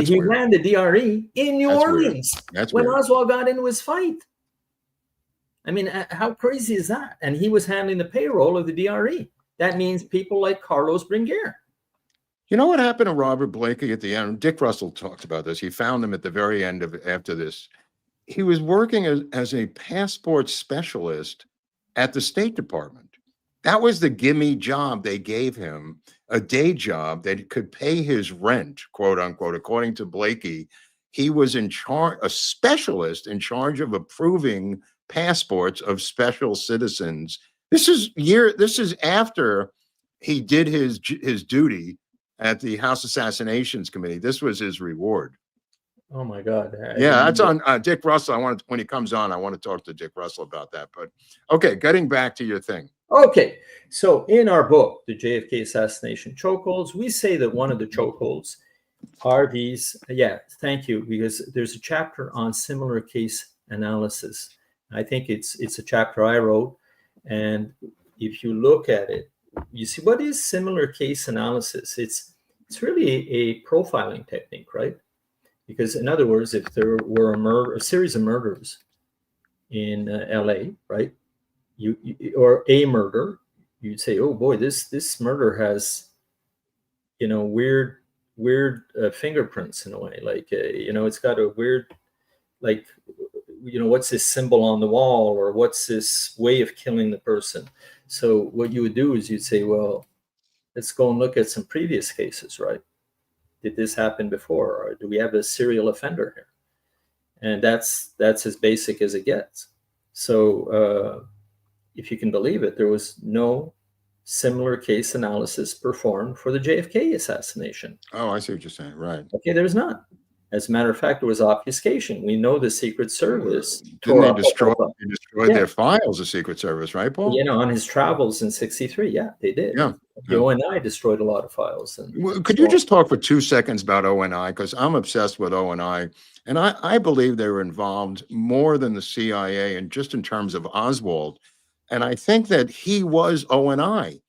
He ran the DRE in New Orleans when Oswald got into his fight. How crazy is that? And he was handling the payroll of the DRE. That means people like Carlos Bringuer. You know what happened to Robert Blakey at the end? Dick Russell talked about this. He found him at the very end after this. He was working as a passport specialist at the State Department. That was the gimme job they gave him, a day job that could pay his rent, quote unquote. According to Blakey, he was a specialist in charge of approving passports of special citizens. This is after he did his duty at the House Assassinations Committee. This was his reward. Oh my God! Yeah, that's on Dick Russell. When he comes on, I want to talk to Dick Russell about that. But okay, getting back to your thing. Okay, so in our book, the JFK Assassination Chokeholds, we say that one of the chokeholds are these. Yeah, thank you, because there's a chapter on similar case analysis. I think it's a chapter I wrote, and if you look at it, you see what is similar case analysis. It's really a profiling technique, right? Because in other words, if there were a series of murders in LA, right? Or a murder, you'd say, oh boy, this murder has, weird fingerprints in a way. Like, it's got a weird, like, what's this symbol on the wall, or what's this way of killing the person? So what you would do is you'd say, well, let's go and look at some previous cases, right? Did this happen before, or do we have a serial offender here? And that's as basic as it gets. So if you can believe it, there was no similar case analysis performed for the JFK assassination. Oh, I see what you're saying. Right. Okay, there was not. As a matter of fact, there was obfuscation. We know the Secret Service didn't they destroy their files, the Secret Service, right, Paul? On his travels in '63, yeah, they did. Yeah. The ONI destroyed a lot of files. Could you just talk for 2 seconds about ONI? Because I'm obsessed with ONI, and I believe they were involved more than the CIA, and just in terms of Oswald. And I think that he was ONI.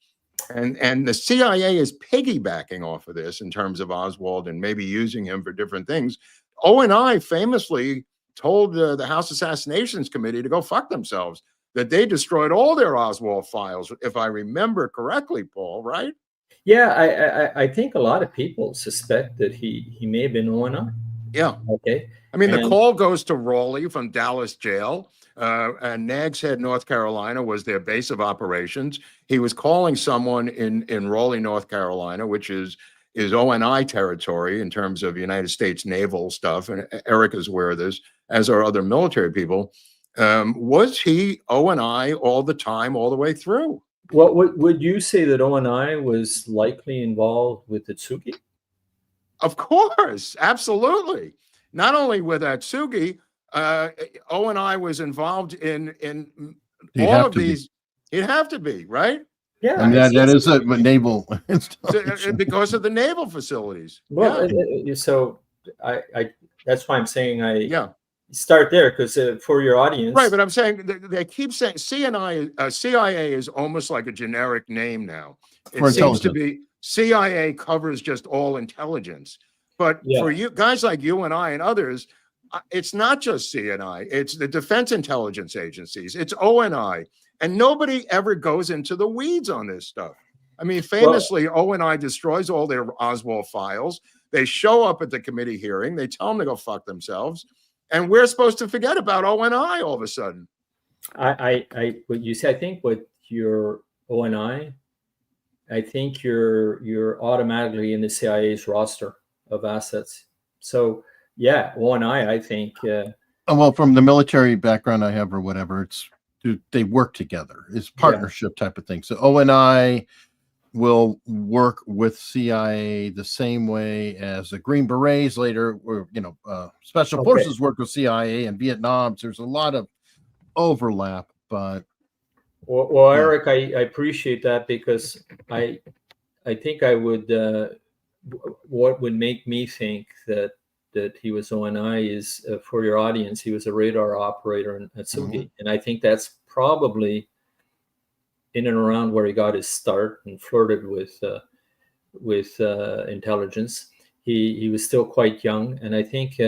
And the CIA is piggybacking off of this in terms of Oswald and maybe using him for different things. ONI famously told the House Assassinations Committee to go fuck themselves, that they destroyed all their Oswald files, if I remember correctly, Paul, right? Yeah, I think a lot of people suspect that he may have been ONI. Yeah. Okay. I mean, the call goes to Raleigh from Dallas jail. And Nags Head, North Carolina was their base of operations. He was calling someone in Raleigh, North Carolina, which is ONI territory in terms of United States naval stuff. And Eric is aware of this, as are other military people. Was he ONI all the time, all the way through? Well, would you say that ONI was likely involved with Atsugi? Of course, absolutely. Not only with Atsugi, ONI was involved in all of these. It'd have to be, right? Yeah, and that is a naval because of the naval facilities. Well, so I that's why I'm saying start there, because for your audience, right? But I'm saying they keep saying CIA is almost like a generic name now. It seems to be CIA covers just all intelligence, but for you guys like you and I and others, it's not just CNI, it's the Defense Intelligence Agencies, it's ONI, and nobody ever goes into the weeds on this stuff. I mean, famously, ONI destroys all their Oswald files. They show up at the committee hearing, they tell them to go fuck themselves, and we're supposed to forget about ONI all of a sudden. What you say, I think what your ONI, I think you're automatically in the CIA's roster of assets. So yeah, ONI, I think. Well, from the military background I have or whatever, they work together. It's partnership type of thing. So ONI will work with CIA the same way as the Green Berets later, or Special Forces work with CIA and Vietnam. So there's a lot of overlap, but. Well, Eric, I appreciate that, because I think I would. What would make me think that he was ONI is, for your audience, he was a radar operator in Atsugi, and I think that's probably in and around where he got his start and flirted with intelligence. He was still quite young, and I think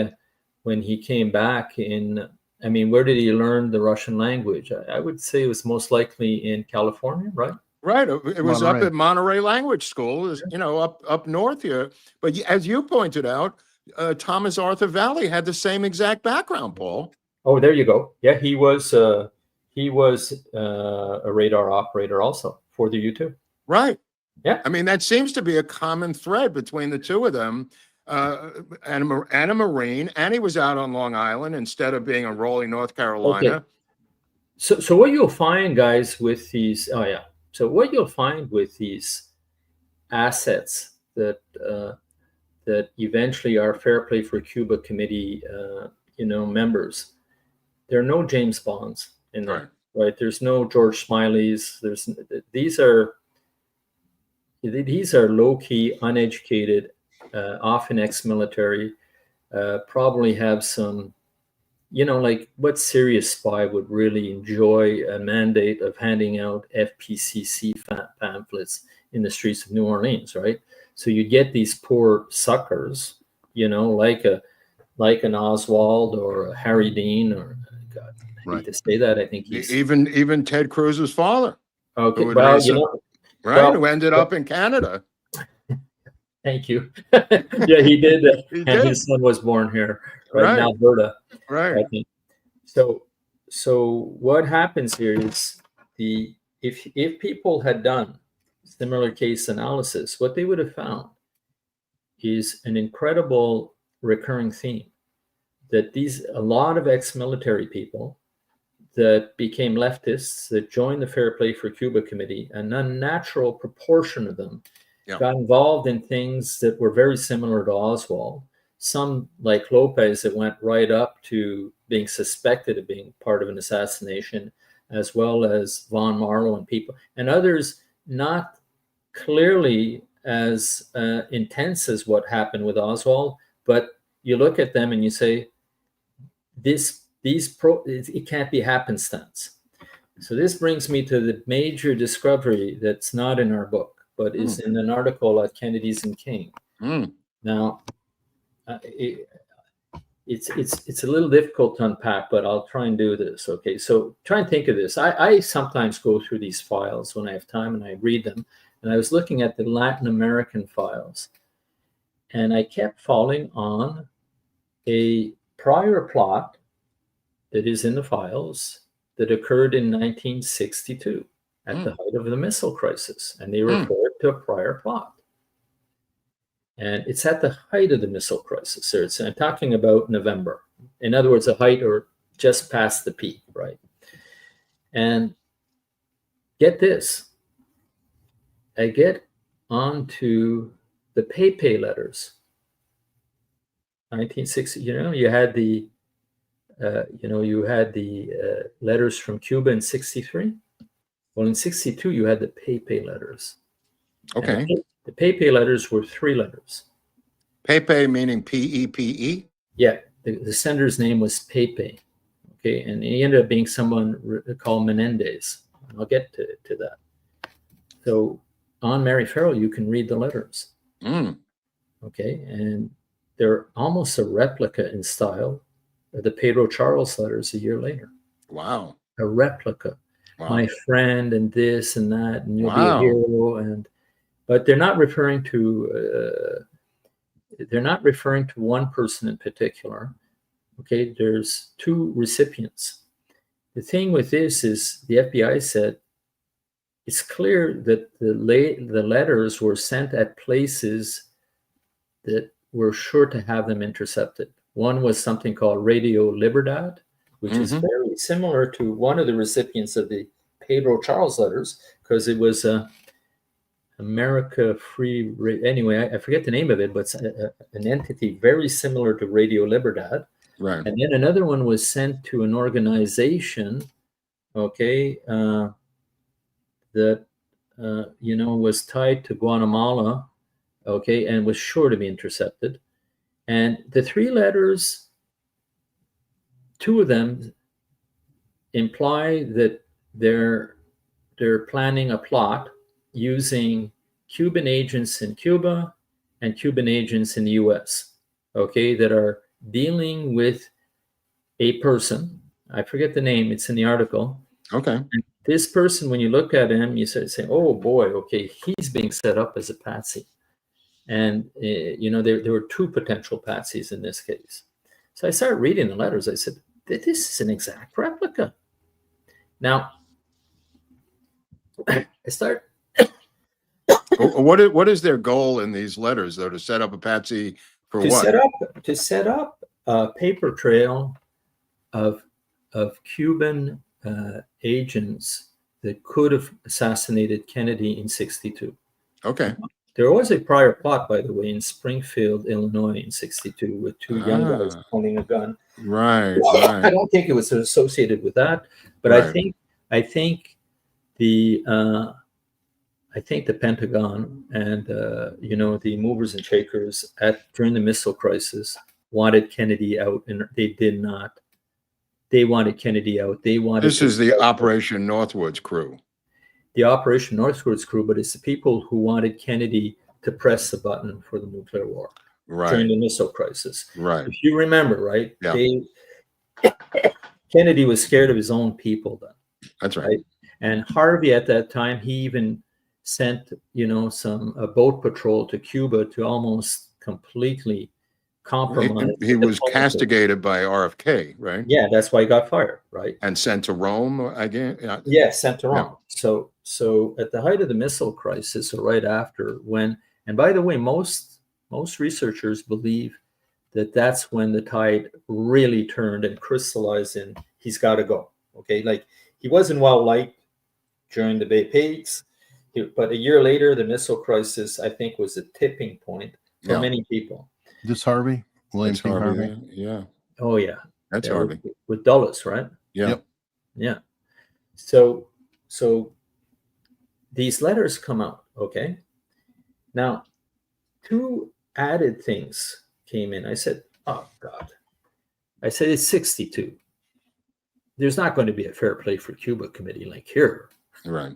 when he came back where did he learn the Russian language? I would say it was most likely in California, right? Right. It was up at Monterey Language School, up north here. But as you pointed out, Thomas Arthur Vallee had the same exact background, Paul. Oh, there you go. Yeah, he was a radar operator also for the U-2. Right. Yeah. I mean, that seems to be a common thread between the two of them. And a Marine, and he was out on Long Island instead of being in Raleigh, North Carolina. Okay. So what you'll find, guys, with these, so what you'll find with these assets that that eventually are Fair Play for Cuba committee, members. There are no James Bonds in there, right? There's no George Smileys. These are low-key, uneducated, often ex-military, probably have some, like what serious spy would really enjoy a mandate of handing out FPCC pamphlets in the streets of New Orleans, right? So you get these poor suckers, like an Oswald or a Harry Dean, or God, I hate to say that. I think he's even Ted Cruz's father. Okay, well, who ended up in Canada. Thank you. Yeah, he did. His son was born here, right in Alberta. Right. So what happens here is if people had done similar case analysis, what they would have found is an incredible recurring theme that a lot of ex-military people that became leftists that joined the Fair Play for Cuba committee, an unnatural proportion of them got involved in things that were very similar to Oswald. Some, like Lopez, that went right up to being suspected of being part of an assassination, as well as Von Marlowe and people, and others not clearly as intense as what happened with Oswald, but you look at them and you say, it can't be happenstance. So this brings me to the major discovery that's not in our book, but is in an article at Kennedy's and King. Now, it's a little difficult to unpack, but I'll try and do this. Okay, so try and think of this. I sometimes go through these files when I have time and I read them. And I was looking at the Latin American files, and I kept falling on a prior plot that is in the files that occurred in 1962 at the height of the missile crisis. And they refer to a prior plot. And it's at the height of the missile crisis. I'm talking about November. In other words, the height or just past the peak, right? And get this. I get onto the Pepe letters. 1960, you had the letters from Cuba in 63. Well, in 62, you had the Pepe letters. Okay. And the Pepe letters were 3 letters. Pepe meaning P-E-P-E? Yeah, the sender's name was Pepe. Okay, and he ended up being someone called Menendez. I'll get to that. So on Mary Farrell, you can read the letters. Okay, and they're almost a replica in style of the Pedro Charles letters a year later. Wow. A replica. Wow. My friend, and this and that, and you'll be a hero. But they're not referring to one person in particular. Okay, there's 2 recipients. The thing with this is the FBI said it's clear that the letters were sent at places that were sure to have them intercepted. One was something called Radio Libertad, which is very similar to one of the recipients of the Pedro Charles letters, because it was America Free. Anyway, I forget the name of it, but it's an entity very similar to Radio Libertad. Right. And then another one was sent to an organization, okay, that was tied to Guatemala, okay, and was sure to be intercepted. And the 3 letters, 2 of them imply that they're planning a plot using Cuban agents in Cuba and Cuban agents in the US, okay, that are dealing with a person. I forget the name, it's in the article. Okay. And this person, when you look at him, you say, oh boy, okay, he's being set up as a patsy. And, there were 2 potential patsies in this case. So I started reading the letters. I said, this is an exact replica. Now, I start. What is their goal in these letters, though, to set up a patsy for what? To set up a paper trail of Cuban agents that could have assassinated Kennedy in 62. Okay. There was a prior plot, by the way, in Springfield, Illinois, in '62, with two young guys holding a gun. Right. I don't think it was associated with that, but I think the Pentagon and the movers and shakers during the missile crisis wanted Kennedy out, and they did not. They wanted Kennedy out. This is the Operation Northwoods crew. The Operation Northwoods crew, but it's the people who wanted Kennedy to press the button for the nuclear war during the missile crisis. Right. If you remember, right? Yeah. Kennedy was scared of his own people then. That's right. And Harvey at that time, he even sent, a boat patrol to Cuba to almost completely compromise. He was castigated by RFK, right? Yeah, that's why he got fired, right? And sent to Rome again. Yeah, sent to Rome. Yeah. So at the height of the missile crisis, or right after, and by the way, most researchers believe that that's when the tide really turned and crystallized in he's got to go. Okay, like he wasn't well liked during the Bay Pates, but a year later, the missile crisis, I think, was a tipping point for many people. This Harvey? William P. Harvey? Yeah. Oh, yeah. That's Harvey. With Dulles, right? Yeah. Yep. Yeah. So these letters come out, okay? Now, two added things came in. I said, oh, God. I said, it's 62. There's not going to be a fair play for Cuba committee like here. Right.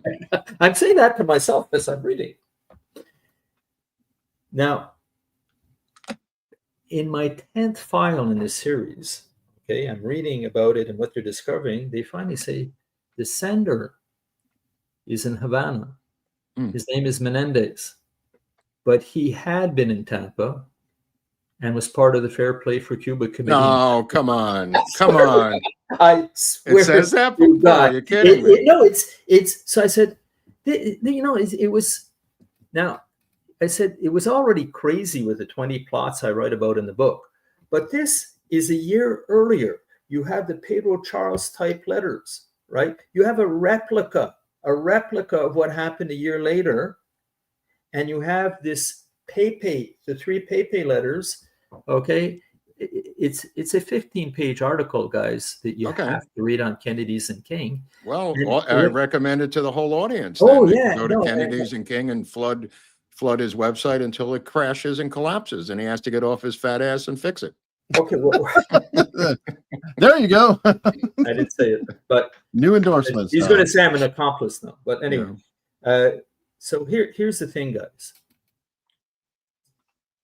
I'm saying that to myself as I'm reading. Now, in my 10th file in this series, okay, I'm reading about it and what they're discovering. They finally say the sender is in Havana. His name is Menendez, but he had been in Tampa and was part of the Fair Play for Cuba committee. No, come on. Come on. I swear. It says that? You're kidding me. No, it's, so I said, it was, now, I said it was already crazy with the 20 plots I write about in the book, but this is a year earlier. You have the Pedro Charles type letters, right? You have a replica of what happened a year later, and you have this Pepe, the 3 Pepe letters. Okay, it's a 15-page article, guys, that you have to read on Kennedy's and King. Well, I recommend it to the whole audience. Oh, yeah. Go to Kennedy's and King and flood his website until it crashes and collapses, and he has to get off his fat ass and fix it. Okay, well, there you go. I didn't say it, but new endorsements. He's going to say I'm an accomplice now. But anyway, so here's the thing, guys.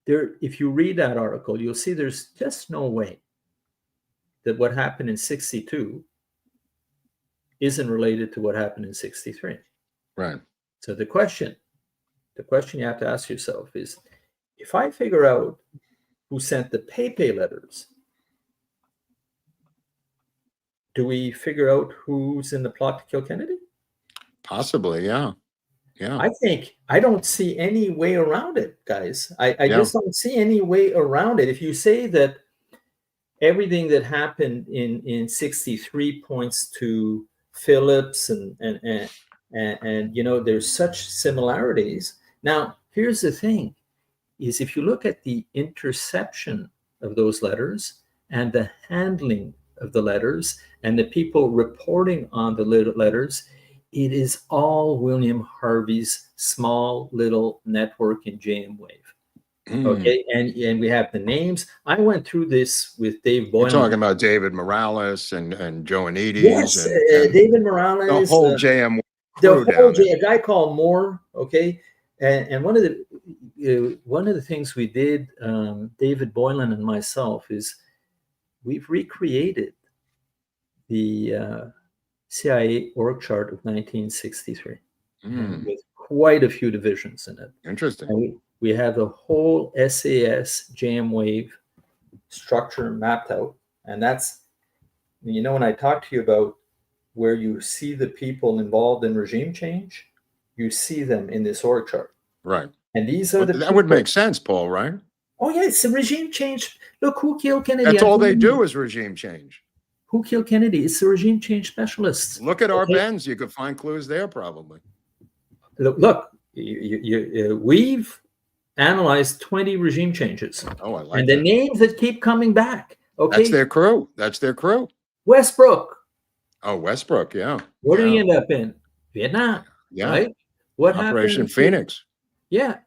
If you read that article, you'll see there's just no way that what happened in 62 isn't related to what happened in 63. Right. So the question you have to ask yourself is, if I figure out who sent the Pepe letters, do we figure out who's in the plot to kill Kennedy? Possibly, yeah. Yeah. I don't see any way around it, guys. I just don't see any way around it. If you say that everything that happened in 63 points to Phillips and there's such similarities. Now, here's the thing, is if you look at the interception of those letters and the handling of the letters and the people reporting on the letters, it is all William Harvey's small little network in JM Wave. Okay, and we have the names. I went through this with Dave Boylan. You're talking about David Morales and Joe Anides. Yes, and David Morales. The whole JM crew. A guy called Moore. Okay, and one of the things we did, David Boylan and myself, is we've recreated the CIA org chart of 1963 with quite a few divisions in it. Interesting. And we have the whole SAS JM Wave structure mapped out. And that's, when I talk to you about where you see the people involved in regime change, you see them in this org chart. Right. And these are that would make sense, Paul, right? Oh, yeah, it's a regime change. Look, who killed Kennedy? That's all they do is regime change. Who killed Kennedy? It's the regime change specialists. Look at our Benz. You could find clues there, probably. Look, we've analyzed 20 regime changes. Oh, I like and that. the names that keep coming back. Okay. That's their crew. That's their crew. Westbrook. Oh, Westbrook. Yeah. What did he end up in? Vietnam. Yeah. Right. What Operation happened? Phoenix.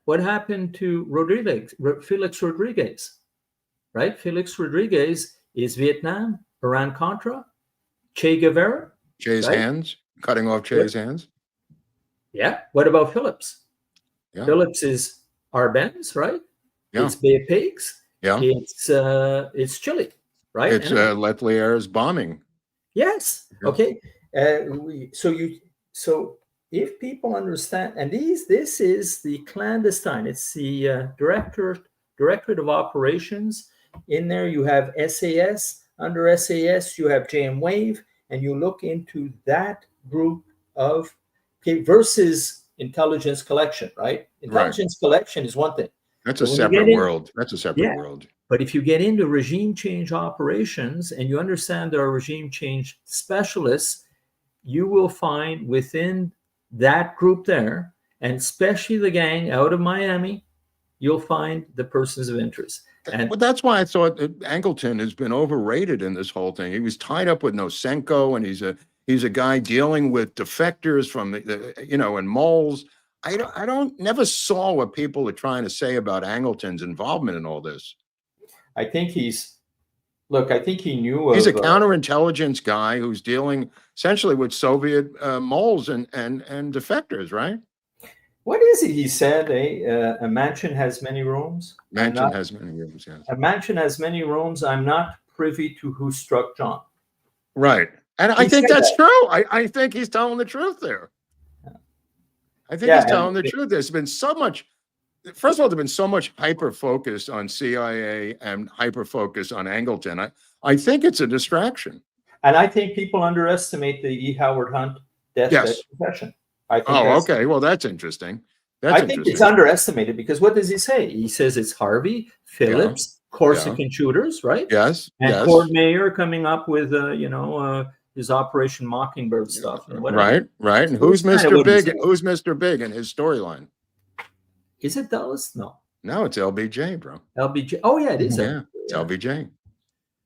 What happened to Felix Rodriguez? Right. Felix Rodriguez is Vietnam, Iran-Contra, Che Guevara. Che's hands, cutting off Che's hands. Yeah. What about Phillips? Yeah. Phillips is Arbenz, right? Yeah. It's Bay of Pigs. Yeah. It's Chile, right? It's Letlier's bombing. Yes. Okay. So if people understand, and this is the clandestine. It's the Directorate of Operations. In there, you have SAS. Under SAS, you have JM Wave, and you look into that group of versus intelligence collection, right? Intelligence collection is one thing. That's a separate world. That's a separate world. But if you get into regime change operations and you understand there are regime change specialists, you will find within that group there, and especially the gang out of Miami, you'll find the persons of interest. And well, that's why I thought that Angleton has been overrated in this whole thing. He was tied up with Nosenko, and he's a guy dealing with defectors from and moles. I never saw what people are trying to say about Angleton's involvement in all this. I think I think he knew he's a counterintelligence guy who's dealing essentially with Soviet moles and defectors, right? What is it he said? A mansion has many rooms. Has many rooms, yes. A mansion has many rooms. I'm not privy to who struck John. Right. And I think that's true. I think he's telling the truth there. I think he's telling the truth. There's been so much, first of all, there's been so much hyper focus on CIA and hyper focus on Angleton. I think it's a distraction. And I think people underestimate the E. Howard Hunt deathbed confession. Okay. Well, that's interesting. I think it's underestimated because what does he say? He says it's Harvey, Phillips, Corsican shooters, right? Yes. And Ford Mayor coming up with, his Operation Mockingbird stuff. And right. And who's Mr. Big? Who's Mr. Big in his storyline? Is it Dulles? No, it's LBJ, bro. LBJ. Oh yeah, it is. Yeah, it's LBJ.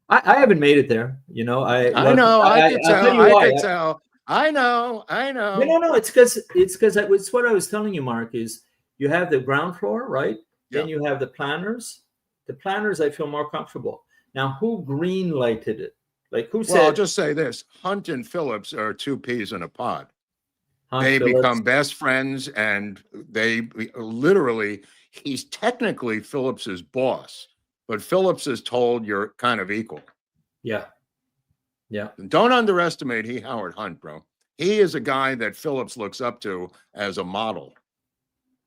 I haven't made it there. I know. I could tell. I know. No. It's because what I was telling you, Mark, is you have the ground floor, right? Yeah. Then you have the planners. The planners, I feel more comfortable. Now, who green lighted it? Like who said? Well, I'll just say this: Hunt and Phillips are two peas in a pod. They become best friends, and they literally. He's technically Phillips's boss, but Phillips is told you're kind of equal. Yeah. Don't underestimate Howard Hunt, bro. He is a guy that Phillips looks up to as a model.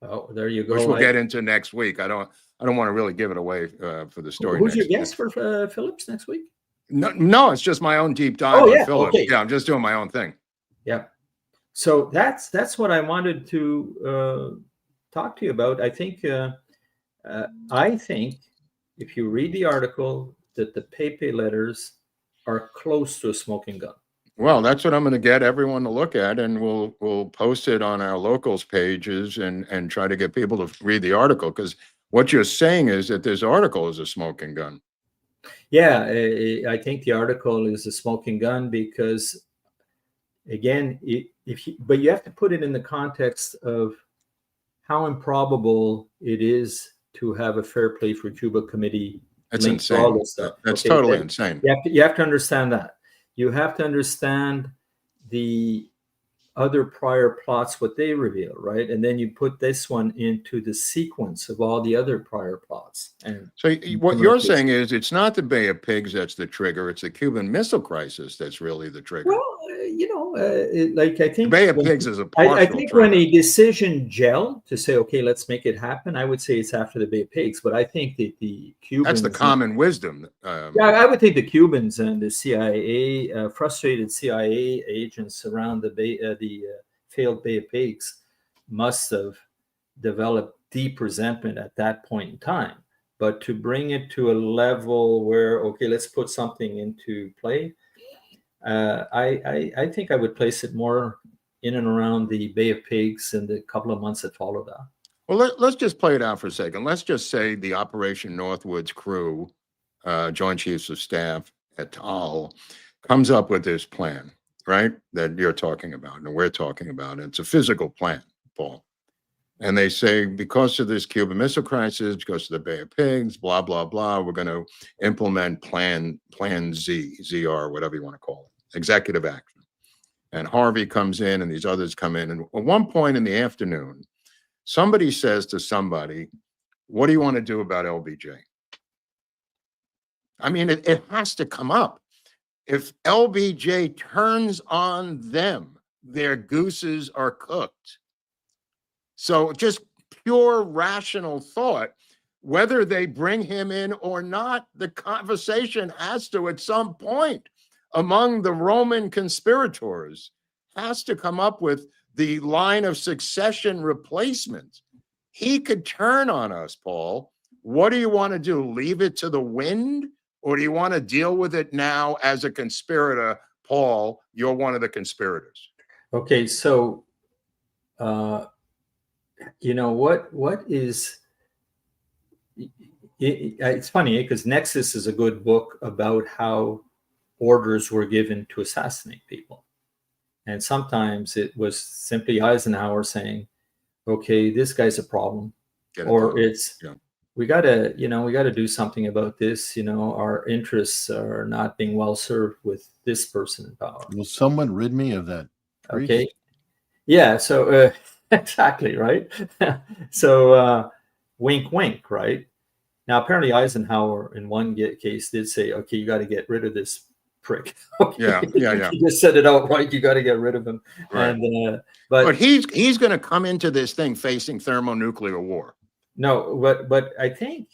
Oh, there you go. Which we'll get into next week. I don't want to really give it away for the story. Who's your guest for Phillips next week? No, it's just my own deep dive on Phillips. Okay. Yeah, I'm just doing my own thing. Yeah. So that's what I wanted to talk to you about. I think if you read the article that the Pepe letters are close to a smoking gun. Well, that's what I'm going to get everyone to look at, and we'll post it on our locals pages and try to get people to read the article, because what you're saying is that this article is a smoking gun. Yeah, I think the article is a smoking gun because, again, but you have to put it in the context of how improbable it is to have a Fair Play for Cuba committee. That's insane. All this stuff. That's totally insane. You have to understand that. You have to understand the other prior plots, what they reveal, right? And then you put this one into the sequence of all the other prior plots. And so what you're saying is it's not the Bay of Pigs that's the trigger. It's the Cuban Missile Crisis that's really the trigger. Well, I think the Bay of Pigs is a partial I think trigger. When a decision gelled to say, okay, let's make it happen, I would say it's after the Bay of Pigs. But I think that the Cubans... That's the common wisdom. I would think the Cubans and the CIA, frustrated CIA agents around the failed Bay of Pigs must have developed deep resentment at that point in time. But to bring it to a level where, okay, let's put something into play, I think I would place it more in and around the Bay of Pigs and the couple of months that followed that. Well, let's just play it out for a second. Let's just say the Operation Northwoods crew, Joint Chiefs of Staff et al., comes up with this plan, right? That you're talking about and we're talking about. It's a physical plan, Paul. And they say, because of this Cuban Missile Crisis, because of the Bay of Pigs, blah, blah, blah, we're going to implement Plan Z, ZR, whatever you want to call it, executive action. And Harvey comes in and these others come in. And at one point in the afternoon, somebody says to somebody, what do you want to do about LBJ? I mean, it has to come up. If LBJ turns on them, their gooses are cooked. So just pure rational thought, whether they bring him in or not, the conversation has to, at some point, among the Roman conspirators, has to come up with the line of succession replacement. He could turn on us, Paul. What do you want to do? Leave it to the wind? Or do you want to deal with it now as a conspirator? Paul, you're one of the conspirators. Okay, so you know what is it's funny because Nexus is a good book about how orders were given to assassinate people, and sometimes it was simply Eisenhower saying, okay, this guy's a problem, or it's we gotta do something about this, our interests are not being well served with this person in power. Will someone rid me of that priest? Okay, yeah, so exactly, right? So wink, wink, right? Now, apparently Eisenhower in one case did say, okay, you got to get rid of this prick. Okay? Yeah. He just said it outright, you got to get rid of him. Right. And but he's going to come into this thing facing thermonuclear war. No, but I think,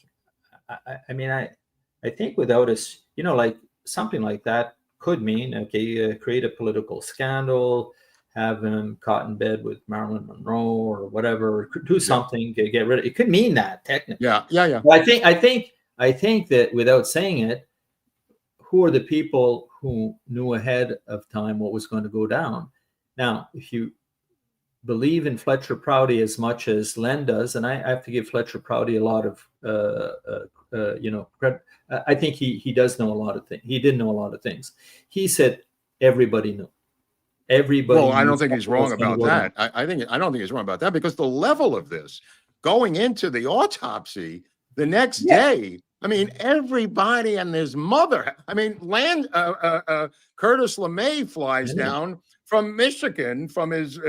I think without us, like something like that could mean, okay, create a political scandal, have him caught in bed with Marilyn Monroe or whatever, do something, get rid of it. It could mean that technically. Yeah. But I think that without saying it, who are the people who knew ahead of time what was going to go down? Now, if you believe in Fletcher Prouty as much as Len does, and I have to give Fletcher Prouty a lot of credit. I think he does know a lot of things. He did know a lot of things. He said everybody knew. Everybody. Well, I don't think he's wrong about that. I don't think he's wrong about that, because the level of this going into the autopsy the next day, I mean, everybody and his mother. I mean, Curtis LeMay flies down from Michigan from his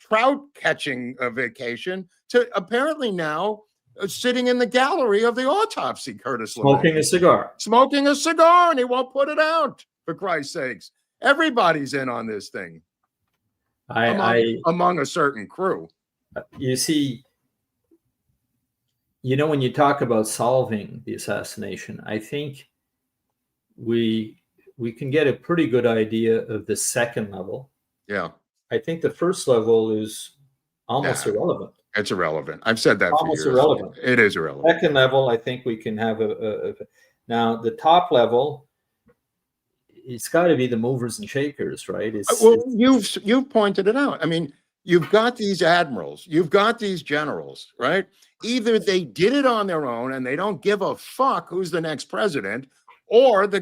trout catching vacation to apparently now sitting in the gallery of the autopsy. Curtis LeMay smoking a cigar, and he won't put it out, for Christ's sakes. Everybody's in on this thing. Among a certain crew. You see, when you talk about solving the assassination, I think we can get a pretty good idea of the second level. Yeah. I think the first level is almost irrelevant. It's irrelevant. I've said that almost for years. Irrelevant. It is irrelevant. Second level, I think we can have now the top level. It's got to be the movers and shakers, right? You've pointed it out. I mean, you've got these admirals, you've got these generals, right? Either they did it on their own and they don't give a fuck who's the next president, or the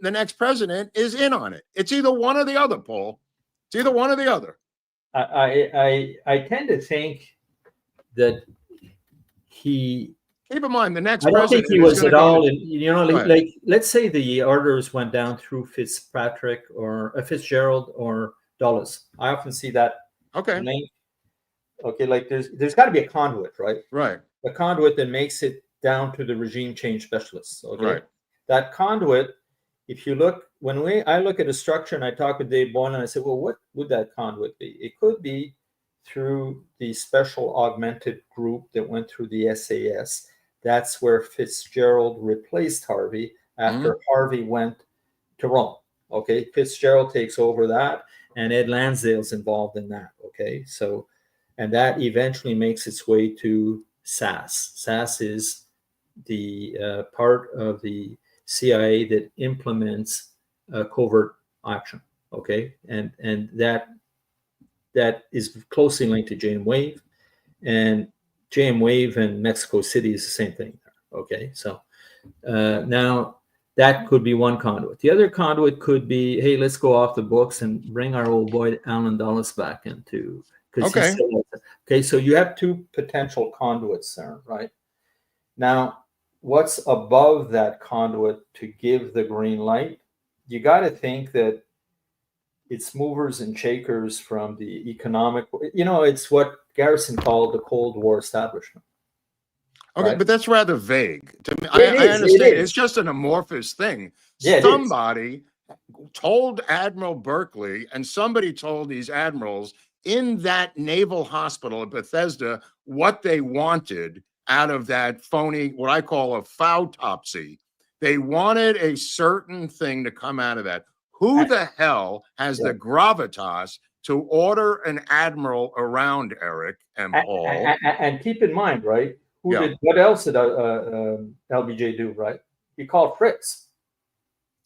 next president is in on it. It's either one or the other, Paul. It's either one or the other. I tend to think that he. Keep in mind, the next. I don't think he was at all. Like let's say the orders went down through Fitzpatrick or Fitzgerald or Dulles. I often see that. Okay. Okay, like there's got to be a conduit, right? Right. A conduit that makes it down to the regime change specialists. Okay. Right. That conduit. If you look, I look at a structure and I talk with Dave Boylan, and I say, well, what would that conduit be? It could be through the special augmented group that went through the SAS. That's where Fitzgerald replaced Harvey after Harvey went to Rome. Okay, Fitzgerald takes over that, and Ed Lansdale's involved in that. Okay, so, and that eventually makes its way to SAS. SAS is the part of the CIA that implements covert action. Okay, and that is closely linked to Janewave, and JM Wave in Mexico City is the same thing. Okay, so now that could be one conduit. The other conduit could be, hey, let's go off the books and bring our old boy Alan Dulles back into. Okay. Okay, so you have two potential conduits there, right? Now, what's above that conduit to give the green light? You got to think that it's movers and shakers from the economic, it's what Garrison called the Cold War establishment. Okay, right? But that's rather vague. To me, I understand. It's just an amorphous thing. Yeah, somebody told Admiral Berkeley, and somebody told these admirals in that naval hospital at Bethesda what they wanted out of that phony, what I call a photopsy. They wanted a certain thing to come out of that. Who the hell has the gravitas to order an admiral around, Eric and Paul? And keep in mind, right? What else did LBJ do, right? He called Fritz.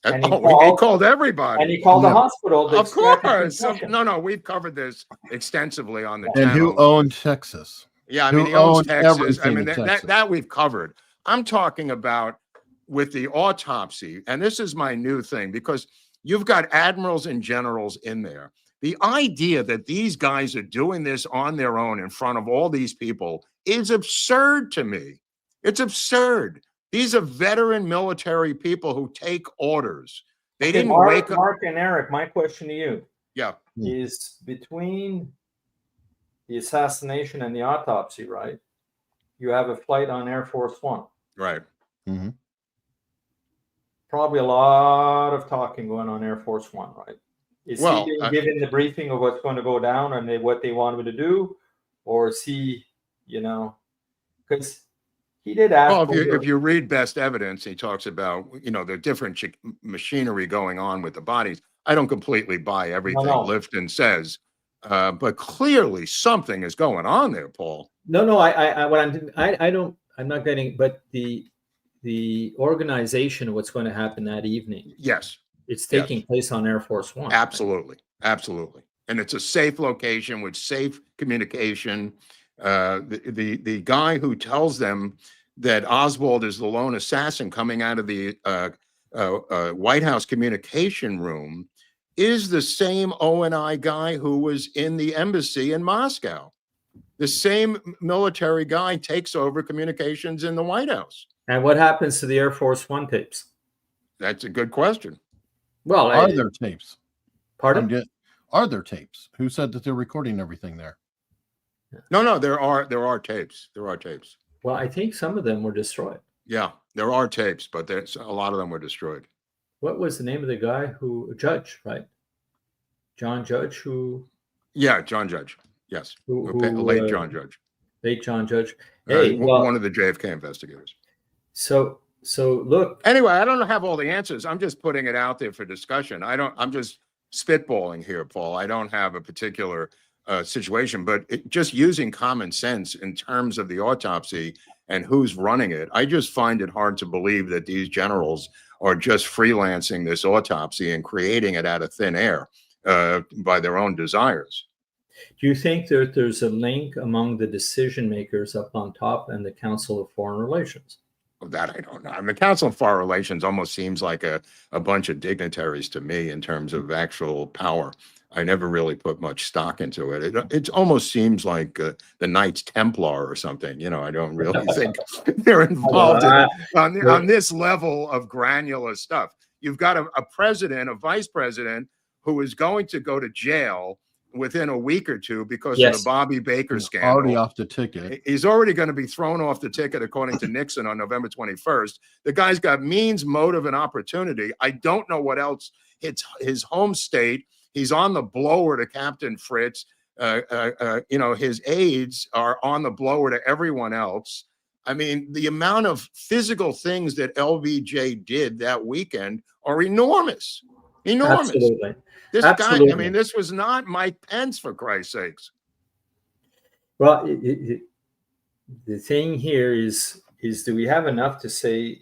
And he called everybody. And he called the hospital. Of course. No, we've covered this extensively on the channel. And who owned Texas? Yeah, I mean, he owns Texas. I mean, that we've covered. I'm talking about with the autopsy, and this is my new thing, because you've got admirals and generals in there. The idea that these guys are doing this on their own in front of all these people is absurd to me. It's absurd. These are veteran military people who take orders. They didn't wake up. Mark and Eric, my question to you is between the assassination and the autopsy, right? You have a flight on Air Force One. Right. Mm-hmm. Probably a lot of talking going on Air Force One, right? Is he being given the briefing of what's going to go down and what they want him to do? Or is he, because he did ask. Well, if you read Best Evidence, he talks about, the different machinery going on with the bodies. I don't completely buy everything Lifton says, but clearly something is going on there, Paul. No, I'm not getting, but the organization of what's going to happen that evening. Yes. It's taking place on Air Force One. Absolutely. Right? Absolutely. And it's a safe location with safe communication. The guy who tells them that Oswald is the lone assassin coming out of the White House communication room is the same O&I guy who was in the embassy in Moscow. The same military guy takes over communications in the White House. And what happens to the Air Force One tapes? That's a good question. Well, are there tapes? Pardon? Are there tapes? Who said that they're recording everything there? No, there are tapes. There are tapes. Well, I think some of them were destroyed. Yeah, there are tapes, but a lot of them were destroyed. What was the name of the guy Judge, right? John Judge, Yeah, John Judge. Yes. Late John Judge. Late John Judge. Hey, one of the JFK investigators. So look. Anyway, I don't have all the answers. I'm just putting it out there for discussion. I'm just spitballing here, Paul. I don't have a particular situation, but just using common sense in terms of the autopsy and who's running it, I just find it hard to believe that these generals are just freelancing this autopsy and creating it out of thin air by their own desires. Do you think that there's a link among the decision makers up on top and the Council of Foreign Relations? That I don't know. I mean, the Council of Foreign Relations almost seems like a bunch of dignitaries to me in terms of actual power. I never really put much stock into it. It almost seems like the Knights Templar or something. I don't really think they're involved on this level of granular stuff. You've got a president, a vice president, who is going to go to jail within a week or two because of the Bobby Baker scandal. Already off the ticket. He's already going to be thrown off the ticket, according to Nixon, on November 21st. The guy's got means, motive, and opportunity. I don't know what else. It's his home state. He's on the blower to Captain Fritz. His aides are on the blower to everyone else. I mean, the amount of physical things that LBJ did that weekend are enormous. Enormous. Absolutely. This guy, I mean, this was not Mike Pence, for Christ's sakes. Well, the thing here is do we have enough to say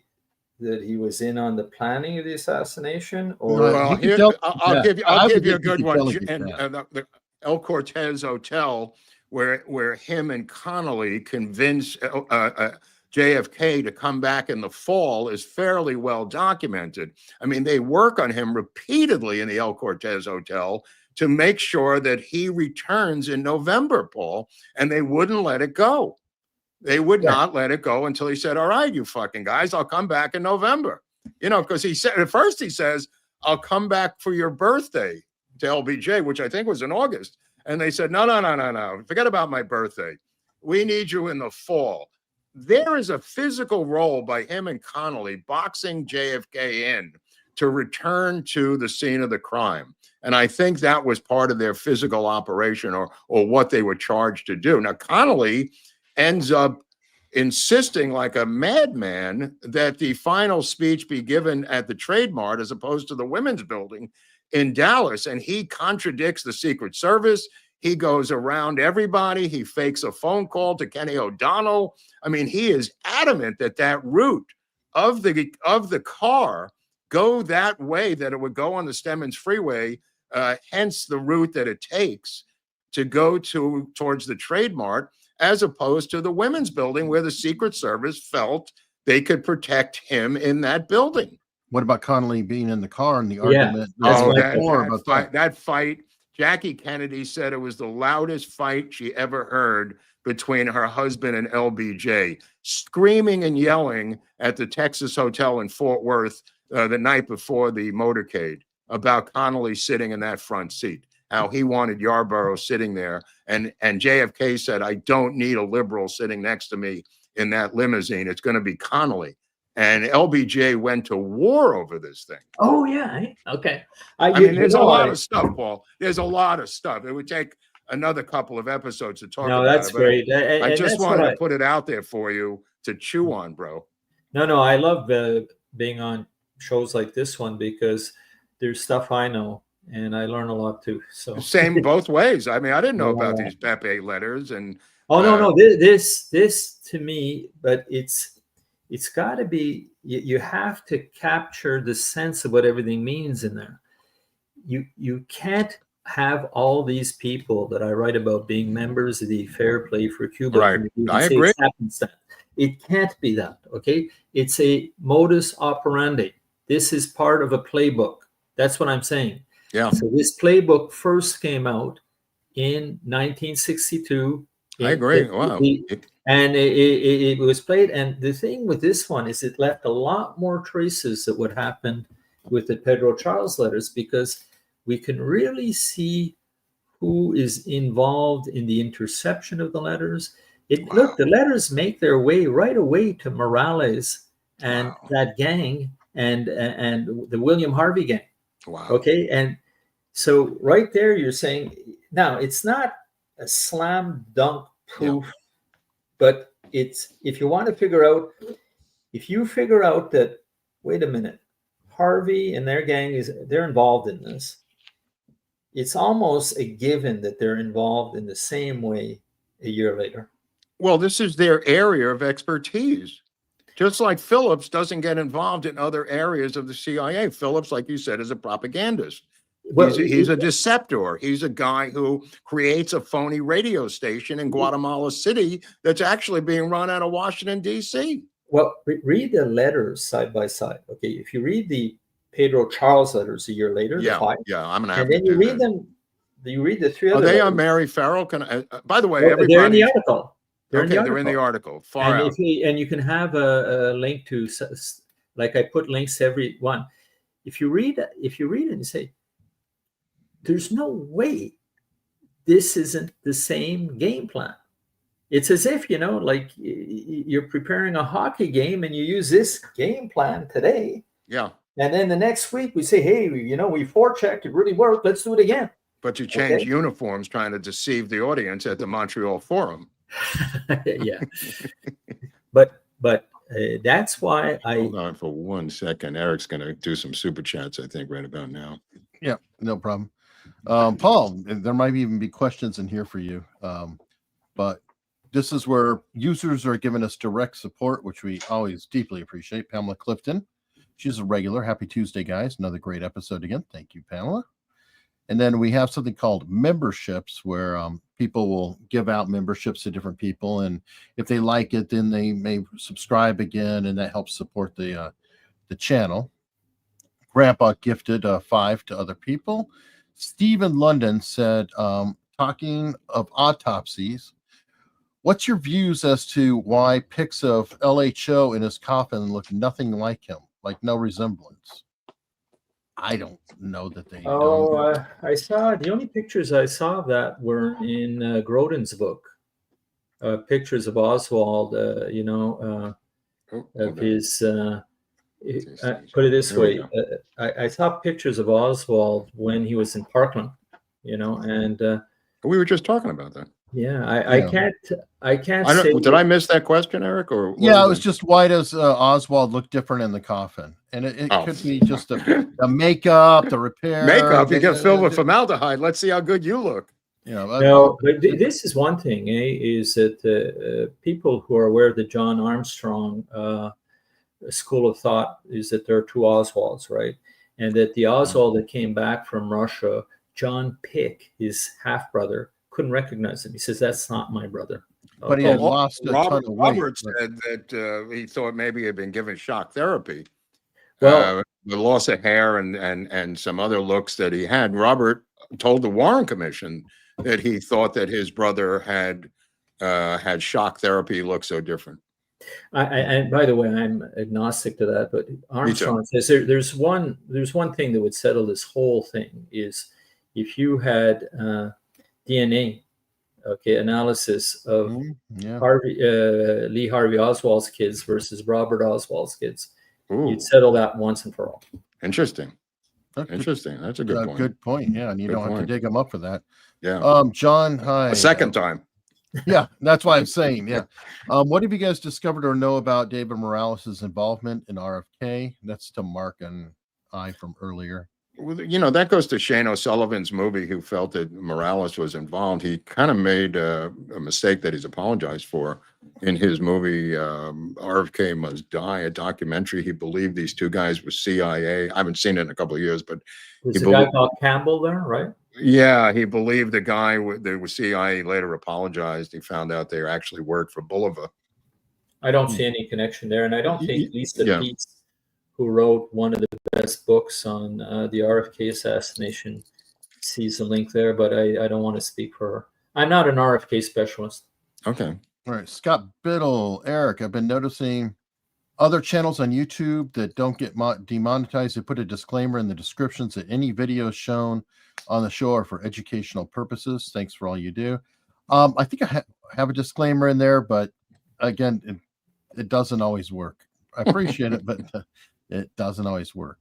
that he was in on the planning of the assassination? Or I'll give you a good one. And the El Cortez Hotel where him and Connolly convince JFK to come back in the fall is fairly well documented. I mean, they work on him repeatedly in the El Cortez Hotel to make sure that he returns in November, Paul, and they wouldn't let it go. They would not let it go until he said, all right, you fucking guys, I'll come back in November. You know, because he said, at first he says, I'll come back for your birthday to LBJ, which I think was in August. And they said, no. Forget about my birthday. We need you in the fall. There is a physical role by him and Connolly boxing JFK in to return to the scene of the crime. And I think that was part of their physical operation or what they were charged to do. Now, Connolly ends up insisting like a madman that the final speech be given at the Trade Mart as opposed to the Women's Building in Dallas. And he contradicts the Secret Service. He goes around everybody. He fakes a phone call to Kenny O'Donnell. I mean, he is adamant that that route of the car go that way, that it would go on the Stemmons Freeway, hence the route that it takes to go towards the Trade Mart, as opposed to the Women's Building, where the Secret Service felt they could protect him in that building. What about Connolly being in the car and the argument? That fight, Jackie Kennedy said it was the loudest fight she ever heard between her husband and LBJ, screaming and yelling at the Texas Hotel in Fort Worth the night before the motorcade about Connolly sitting in that front seat, how he wanted Yarborough sitting there. And JFK said, I don't need a liberal sitting next to me in that limousine. It's going to be Connolly. And LBJ went to war over this thing. Oh, yeah. Okay. I mean, there's a lot of stuff, Paul. There's a lot of stuff. It would take another couple of episodes to talk about it. No, that's great. I just wanted to put it out there for you to chew on, bro. No, I love being on shows like this one because there's stuff I know and I learn a lot too. So same both ways. I mean, I didn't know about these Pepe letters and no. This to me, but it's got to be. You have to capture the sense of what everything means in there. You can't have all these people that I write about being members of the Fair Play for Cuba. Right, I agree. It can't be that. Okay, it's a modus operandi. This is part of a playbook. That's what I'm saying. Yeah. So this playbook first came out in 1962. I agree. Wow. And it was played. And the thing with this one is it left a lot more traces of what happened with the Pedro Charles letters, because we can really see who is involved in the interception of the letters. Look, the letters make their way right away to Morales and that gang and the William Harvey gang. Wow. Okay. And so right there, you're saying, now it's not a slam dunk proof, but it's, if you want to figure out, if you figure out that, wait a minute, Harvey and their gang they're involved in this, it's almost a given that they're involved in the same way a year later. Well, this is their area of expertise. Just like Phillips doesn't get involved in other areas of the CIA. Phillips, like you said, is a propagandist. Well, he's a deceptor. He's a guy who creates a phony radio station in Guatemala City that's actually being run out of Washington, D.C. Well, read the letters side by side. Okay, if you read the Pedro Charles letters a year later, I'm gonna have and then you read them. You read the three other. Are they letters. on Mary Farrell? By the way, everybody. They're in the article. They're in the article. Far out. And you can have a link to, like I put links to every one. If you read it and you say, there's no way this isn't the same game plan. It's as if, like you're preparing a hockey game and you use this game plan today. Yeah. And then the next week we say, hey, we forechecked, it really worked. Let's do it again. But you change uniforms trying to deceive the audience at the Montreal Forum. Yeah. But that's why Hold on for 1 second. Eric's going to do some super chats, I think, right about now. Yeah, no problem. Paul, there might even be questions in here for you. But this is where users are giving us direct support, which we always deeply appreciate. Pamela Clifton, she's a regular. Happy Tuesday, guys. Another great episode again. Thank you, Pamela. And then we have something called memberships, where people will give out memberships to different people, and if they like it, then they may subscribe again, and that helps support the channel. Grandpa gifted 5 to other people. Stephen London said, talking of autopsies, what's your views as to why pics of LHO in his coffin look nothing like him, like no resemblance? I don't know that they. I saw the only pictures I saw that were in Grodin's book. Pictures of Oswald, of his. Put it this way: I saw pictures of Oswald when he was in Parkland, and we were just talking about that. Yeah, I can't say. Did I miss that question, Eric? Or yeah, it was just, why does Oswald look different in the coffin? And it could be just the makeup, the repair. Makeup, you get filled with formaldehyde. Let's see how good you look. No, but this is one thing, is that people who are aware of the John Armstrong school of thought is that there are 2 Oswalds, right? And that the Oswald that came back from Russia, John Pick, his half-brother, couldn't recognize him. He says, "That's not my brother." But he had lost a ton of weight. Robert said that he thought maybe he had been given shock therapy. Well, the loss of hair and some other looks that he had. Robert told the Warren Commission that he thought that his brother had shock therapy looked so different. And by the way, I'm agnostic to that, but Armstrong says there's one thing that would settle this whole thing, is if you had DNA, analysis of Lee Harvey Oswald's kids versus Robert Oswald's kids. Ooh. You'd settle that once and for all. Interesting. Interesting. That's a good point. Good point. Yeah, and you don't have to dig them up for that. Yeah. John, hi. A second time. Yeah, that's why I'm saying. Yeah. What have you guys discovered or know about David Morales' involvement in RFK? That's to Mark and I from earlier. Well, that goes to Shane O'Sullivan's movie, who felt that Morales was involved. He kind of made a mistake that he's apologized for in his movie, RFK Must Die, a documentary. He believed these 2 guys were CIA. I haven't seen it in a couple of years, but there's a guy called Campbell there, right? Yeah, he believed the guy that was CIA. Later apologized. He found out they actually worked for Bulova. I don't see any connection there, and I don't think Lisa Peetz, who wrote one of the best books on the RFK assassination, sees a link there, but I don't want to speak for her. I'm not an RFK specialist. Okay. All right. Scott Biddle, Eric, I've been noticing other channels on YouTube that don't get demonetized. They put a disclaimer in the descriptions that any videos shown on the show are for educational purposes. Thanks for all you do. I think I have a disclaimer in there, but again, it doesn't always work. I appreciate it, but it doesn't always work.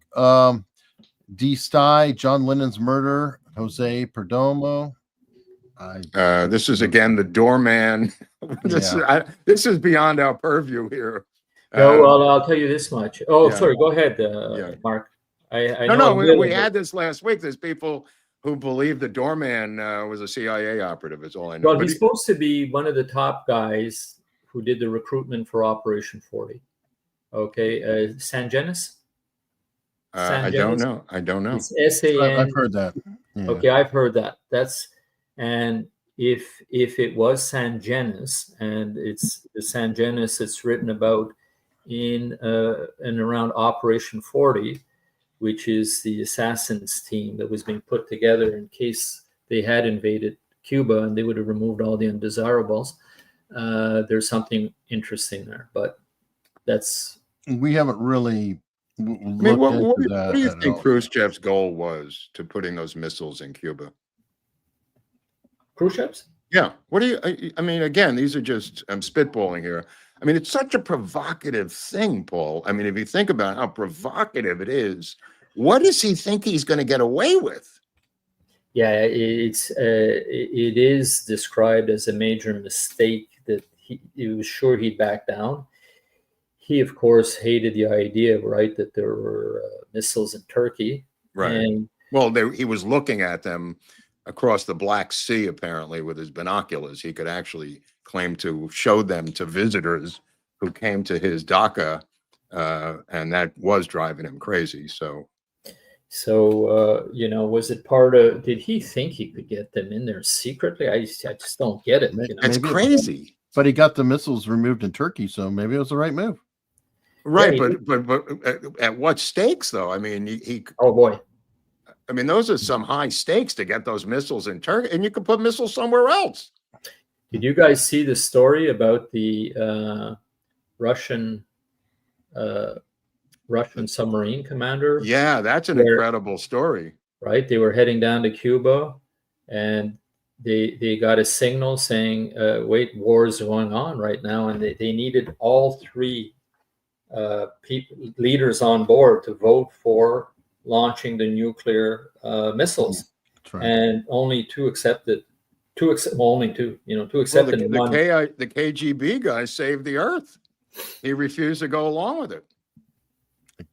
D. Stye, John Lennon's murder, Jose Perdomo. This is again the doorman. This is beyond our purview here. No, well, I'll tell you this much. Sorry, go ahead, Mark. We had this last week. There's people who believe the doorman was a CIA operative. Is all I know. Well, he's supposed to be one of the top guys who did the recruitment for Operation 40. Okay, Sangenis? I don't know. It's S-A-N. I've heard that. Yeah. Okay, I've heard that. And if it was Sangenis, and it's the Sangenis that's written about in and around Operation 40, which is the assassins team that was being put together in case they had invaded Cuba and they would have removed all the undesirables. There's something interesting there, but we haven't really what do you think Khrushchev's goal was to putting those missiles in Cuba? Khrushchev's? Yeah. What do you? I mean, again, these are just I'm spitballing here. I mean, it's such a provocative thing, Paul. I mean, if you think about how provocative it is, what does he think he's going to get away with? Yeah, it is described as a major mistake that he was sure he'd back down. He, of course, hated the idea, right, that there were missiles in Turkey. Right. And, he was looking at them across the Black Sea, apparently, with his binoculars. He could actually claim to show them to visitors who came to his dacha, and that was driving him crazy. So So, was it part of, did he think he could get them in there secretly? I just don't get it. It's crazy. But he got the missiles removed in Turkey, so maybe it was the right move. Right, yeah, but at what stakes, though? I mean, he oh boy. I mean, those are some high stakes to get those missiles in Turkey, and you can put missiles somewhere else. Did you guys see the story about the Russian submarine commander? Yeah, that's an incredible story. Right, they were heading down to Cuba, and they got a signal saying, "Wait, war is going on right now," and they needed all three leaders on board to vote for launching the nuclear missiles, right. And only two accepted. Only two. Two accepted. Well, the KGB guy saved the earth. He refused to go along with it.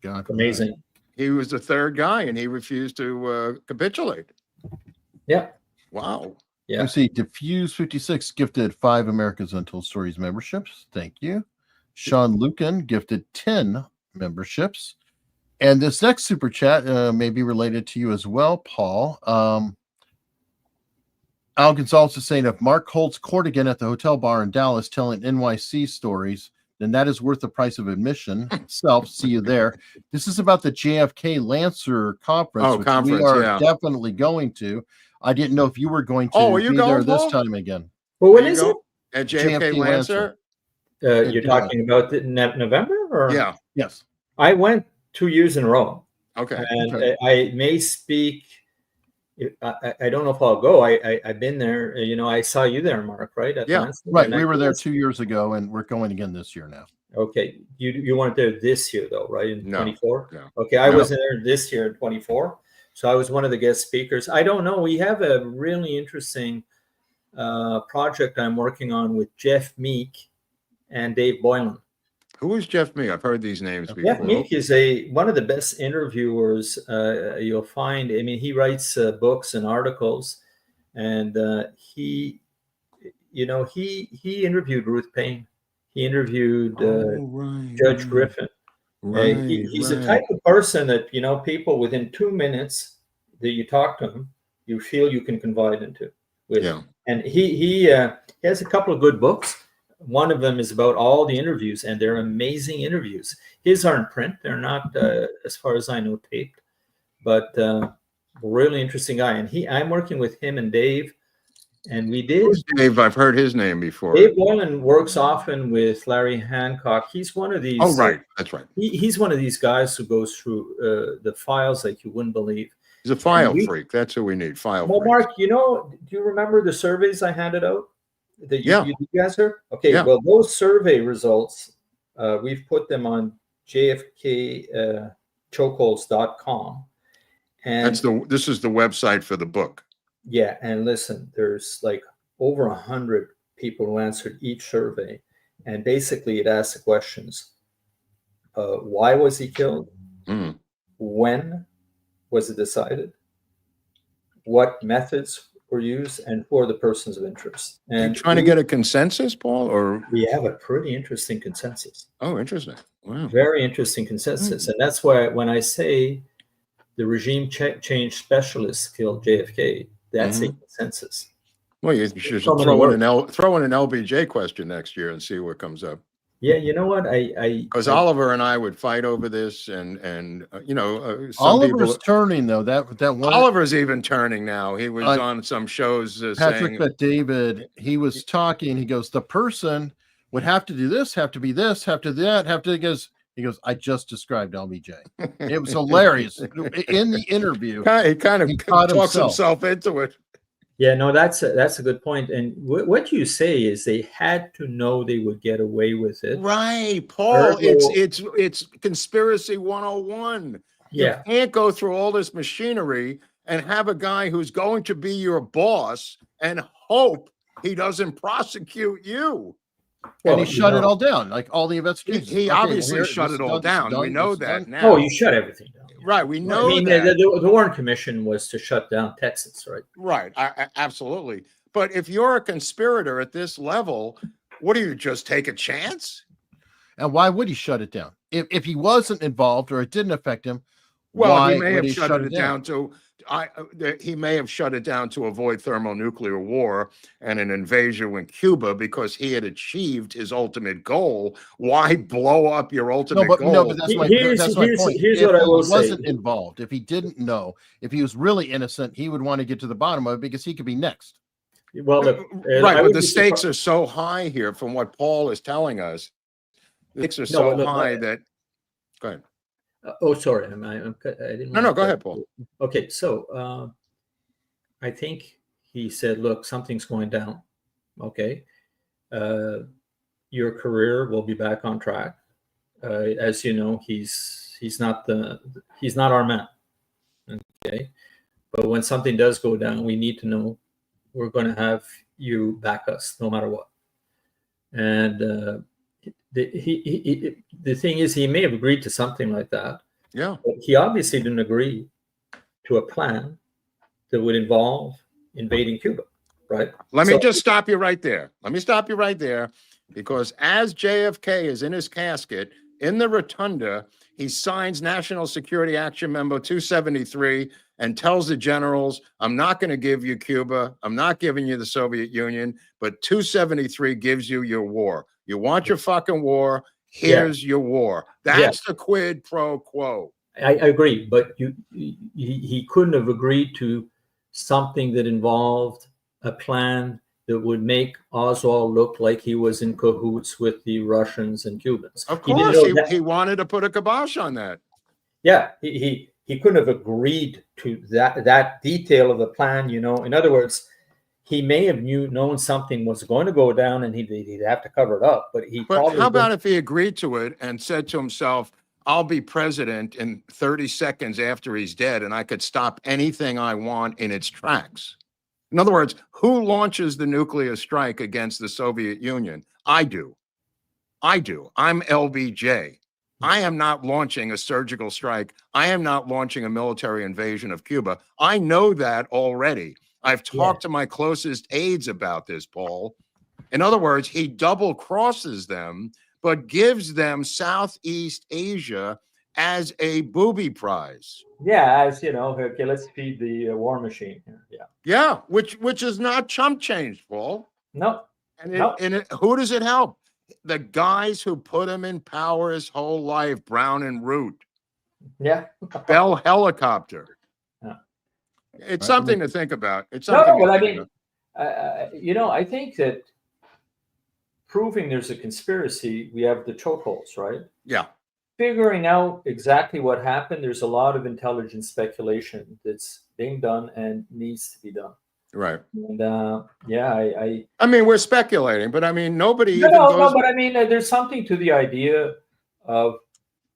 God, amazing. He was the third guy, and he refused to capitulate. Yeah. Wow. Yeah. See, Diffuse 56 gifted 5 America's Untold Stories memberships. Thank you. Sean Lucan gifted 10 memberships. And this next super chat may be related to you as well, Paul. Al Gonzalez is saying, if Mark holds court again at the hotel bar in Dallas telling NYC stories, then that is worth the price of admission itself. See you there. This is about the JFK Lancer conference, which we are definitely going to. I didn't know if you were going to be there this time again. Well, when is it? At JFK Lancer? You're talking about November? Or? Yeah. Yes. I went 2 years in a row. Okay. And I may speak. I don't know if I'll go. I've been there. I saw you there, Mark, right? Right. We were there 2 years ago, and we're going again this year now. Okay. You weren't there this year, though, right? In 24? No. Okay. I was there this year in 24. So I was one of the guest speakers. I don't know. We have a really interesting project I'm working on with Jeff Meek and Dave Boylan. Who is Jeff Meek? I've heard these names before. Jeff Meek is one of the best interviewers you'll find. I mean, he writes books and articles, and he interviewed Ruth Payne. He interviewed Judge Griffin. Right, he's the type of person that people within 2 minutes that you talk to him, you feel you can confide into. And he has a couple of good books. One of them is about all the interviews, and they're amazing interviews. His are in print; they're not, as far as I know, taped. But really interesting guy. And I'm working with him and Dave, and we did. Who's Dave? I've heard his name before. Dave Boylan works often with Larry Hancock. He's one of these. Oh, right, that's right. He's one of these guys who goes through the files like you wouldn't believe. He's a file freak. That's who we need. File. Well, freaks. Mark, do you remember the surveys I handed out? That you guys heard? Okay, yeah. Well, those survey results, we've put them on jfkchokeholds.com. And this is the website for the book. Yeah, and listen, there's like over 100 people who answered each survey, and basically it asks the questions: why was he killed? Mm. When was it decided? What methods were used, and who are the persons of interest? And trying to get a consensus, Paul, or we have a pretty interesting consensus. Oh, interesting! Wow, very interesting consensus, and that's why when I say the regime change specialists killed JFK, that's a consensus. Well, you should throw in an LBJ question next year and see what comes up. Yeah, you know what? Because Oliver and I would fight over this, and Oliver's turning though. That one. Oliver's even turning now. He was on some shows. Patrick Bet David. He was talking. He goes, the person would have to do this, have to be this, have to do that, have to. He goes, I just described LBJ. It was hilarious in the interview. He kind of talks himself into it. Yeah, no, that's a good point. And what you say is they had to know they would get away with it. Right, Paul. It's conspiracy 101. Yeah. You can't go through all this machinery and have a guy who's going to be your boss and hope he doesn't prosecute you. Well, and he shut it all down, like all the investigations. He obviously shut it all down. We know that now. Oh, you shut everything down. Right, we know. I mean, that. The Warren Commission was to shut down Texas, right? Right, absolutely. But if you're a conspirator at this level, what do you just take a chance? And why would he shut it down? If he wasn't involved or it didn't affect him, Well, why he may would have he shut it down to. He may have shut it down to avoid thermonuclear war and an invasion with Cuba because he had achieved his ultimate goal. Why blow up your ultimate goal? No, but that's my point. Here's If what I will he say. wasn't involved, if he didn't know, if he was really innocent, he would want to get to the bottom of it because he could be next. Well, look, right, but the stakes are so high here from what Paul is telling us. The stakes are so high that. Go ahead. Oh, sorry. I didn't. No, go ahead, Paul. Okay, so I think he said, "Look, something's going down. Okay, your career will be back on track. As you know, he's not our man. Okay, but when something does go down, we need to know we're going to have you back us no matter what." And the thing is, he may have agreed to something like that. Yeah. But he obviously didn't agree to a plan that would involve invading Cuba, right? Let me just stop you right there. Because as JFK is in his casket, in the rotunda, he signs National Security Action Memo 273 and tells the generals, I'm not going to give you Cuba. I'm not giving you the Soviet Union, but 273 gives you your war. You want your fucking war? Here's your war. That's the quid pro quo. I agree, but he couldn't have agreed to something that involved a plan that would make Oswald look like he was in cahoots with the Russians and Cubans. Of course, he wanted to put a kibosh on that. Yeah, he couldn't have agreed to that detail of the plan. You know, in other words, he may have known something was going to go down, and he'd have to cover it up. But how about if he agreed to it and said to himself, I'll be president in 30 seconds after he's dead, and I could stop anything I want in its tracks. In other words, who launches the nuclear strike against the Soviet Union? I do. I'm LBJ. I am not launching a surgical strike. I am not launching a military invasion of Cuba. I know that already. I've talked to my closest aides about this, Paul. In other words, he double crosses them, but gives them Southeast Asia as a booby prize. Yeah, as you know, okay, let's feed the war machine here. Yeah, which is not chump change, Paul. No. And who does it help? The guys who put him in power his whole life, Brown and Root. Yeah. Bell Helicopter. Yeah. It's something to think about. It's something. I think that proving there's a conspiracy, we have the chokeholds, right? Yeah. Figuring out exactly what happened, there's a lot of intelligence speculation that's being done and needs to be done. Right. And I mean, we're speculating, but I mean, nobody but I mean, there's something to the idea of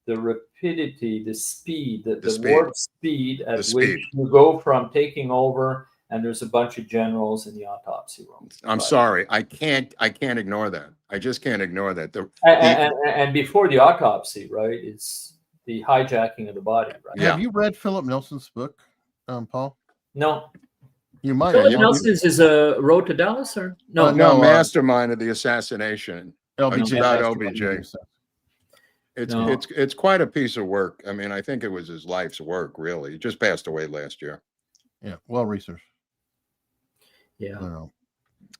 the rapidity, the speed, the warp speed at which you go from taking over, and there's a bunch of generals in the autopsy room. I'm sorry, I can't ignore that. I just can't ignore that. And before the autopsy, right, it's the hijacking of the body, right? Have you read Philip Nelson's book, Paul? No. You might. Philip Nelson's is a Road to Dallas, or no? Mastermind of the Assassination. LBJ. It's about LBJ. It's quite a piece of work. I mean, I think it was his life's work, really. He just passed away last year. Yeah, well researched. Yeah. All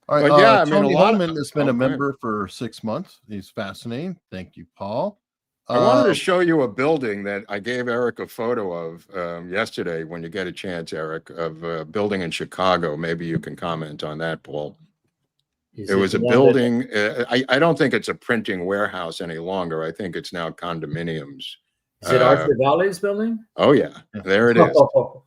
right. Tony Holman has been a member for 6 months. He's fascinating. Thank you, Paul. I wanted to show you a building that I gave Eric a photo of yesterday. When you get a chance, Eric, of a building in Chicago. Maybe you can comment on that, Paul. It was a building. I don't think it's a printing warehouse any longer. I think it's now condominiums. Is it Arthur Vallee's building? Oh, yeah. There it is. Okay.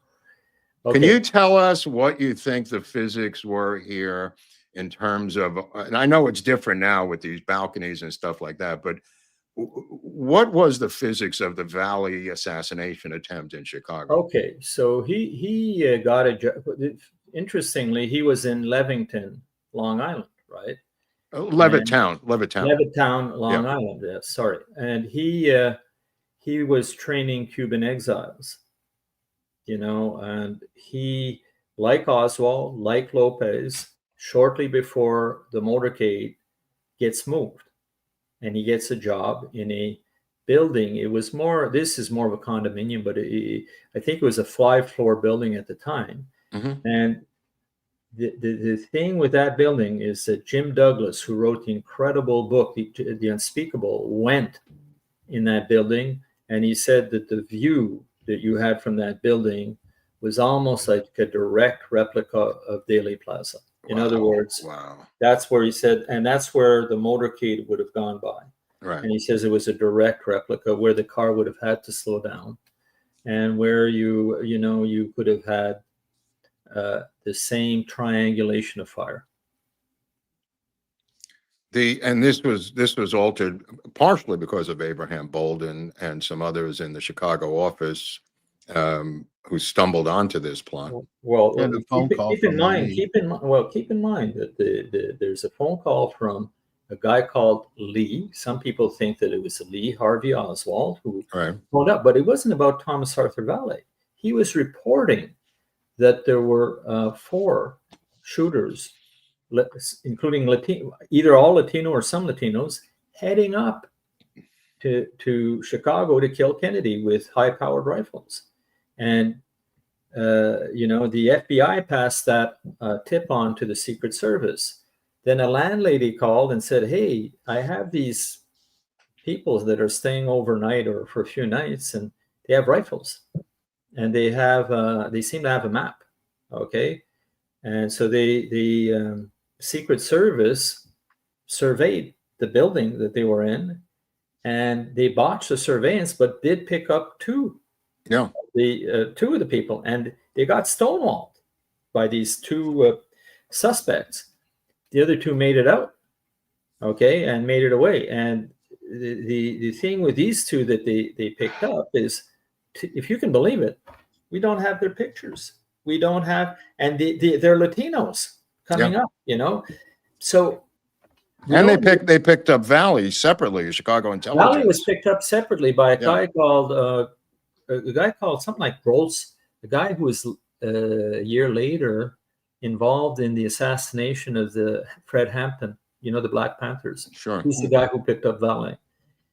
Can you tell us what you think the physics were here in terms of, and I know it's different now with these balconies and stuff like that, but what was the physics of the Vallee assassination attempt in Chicago? Okay, so he got a job. Interestingly, he was in Levington, Long Island, right? Levittown, Long Island. Yeah, sorry, and he was training Cuban exiles, and he, like Oswald, like Lopez, shortly before the motorcade gets moved, and he gets a job in a building. It was more, this is more of a condominium, but I think it was a 5-floor building at the time. And the thing with that building is that Jim Douglas, who wrote the incredible book, The Unspeakable, went in that building, and he said that the view that you had from that building was almost like a direct replica of Dealey Plaza. In other words, that's where he said, and that's where the motorcade would have gone by. Right. And he says it was a direct replica where the car would have had to slow down, and where you could have had the same triangulation of fire. And this was altered partially because of Abraham Bolden and some others in the Chicago office who stumbled onto this plot. Well, keep in mind that there's a phone call from a guy called Lee. Some people think that it was Lee Harvey Oswald who phoned up, but it wasn't about Thomas Arthur Vallee. He was reporting that there were 4 shooters, including Latino, either all Latino or some Latinos, heading up to Chicago to kill Kennedy with high-powered rifles. And the FBI passed that tip on to the Secret Service. Then a landlady called and said, "Hey, I have these people that are staying overnight or for a few nights, and they have rifles, and they seem to have a map." Okay, and so the Secret Service surveyed the building that they were in, and they botched the surveillance, but did pick up 2 of the people, and they got stonewalled by these 2 suspects. The other 2 made it out, okay, and made it away. And the thing with these 2 that they picked up is, if you can believe it, we don't have their pictures. We don't have, and they're Latinos coming up, So, and they picked up Vallee separately, Chicago Intelligence. Vallee was picked up separately by a guy called something like Groltz, the guy who was a year later involved in the assassination of the Fred Hampton, the Black Panthers. Sure, he's the guy who picked up Vallee.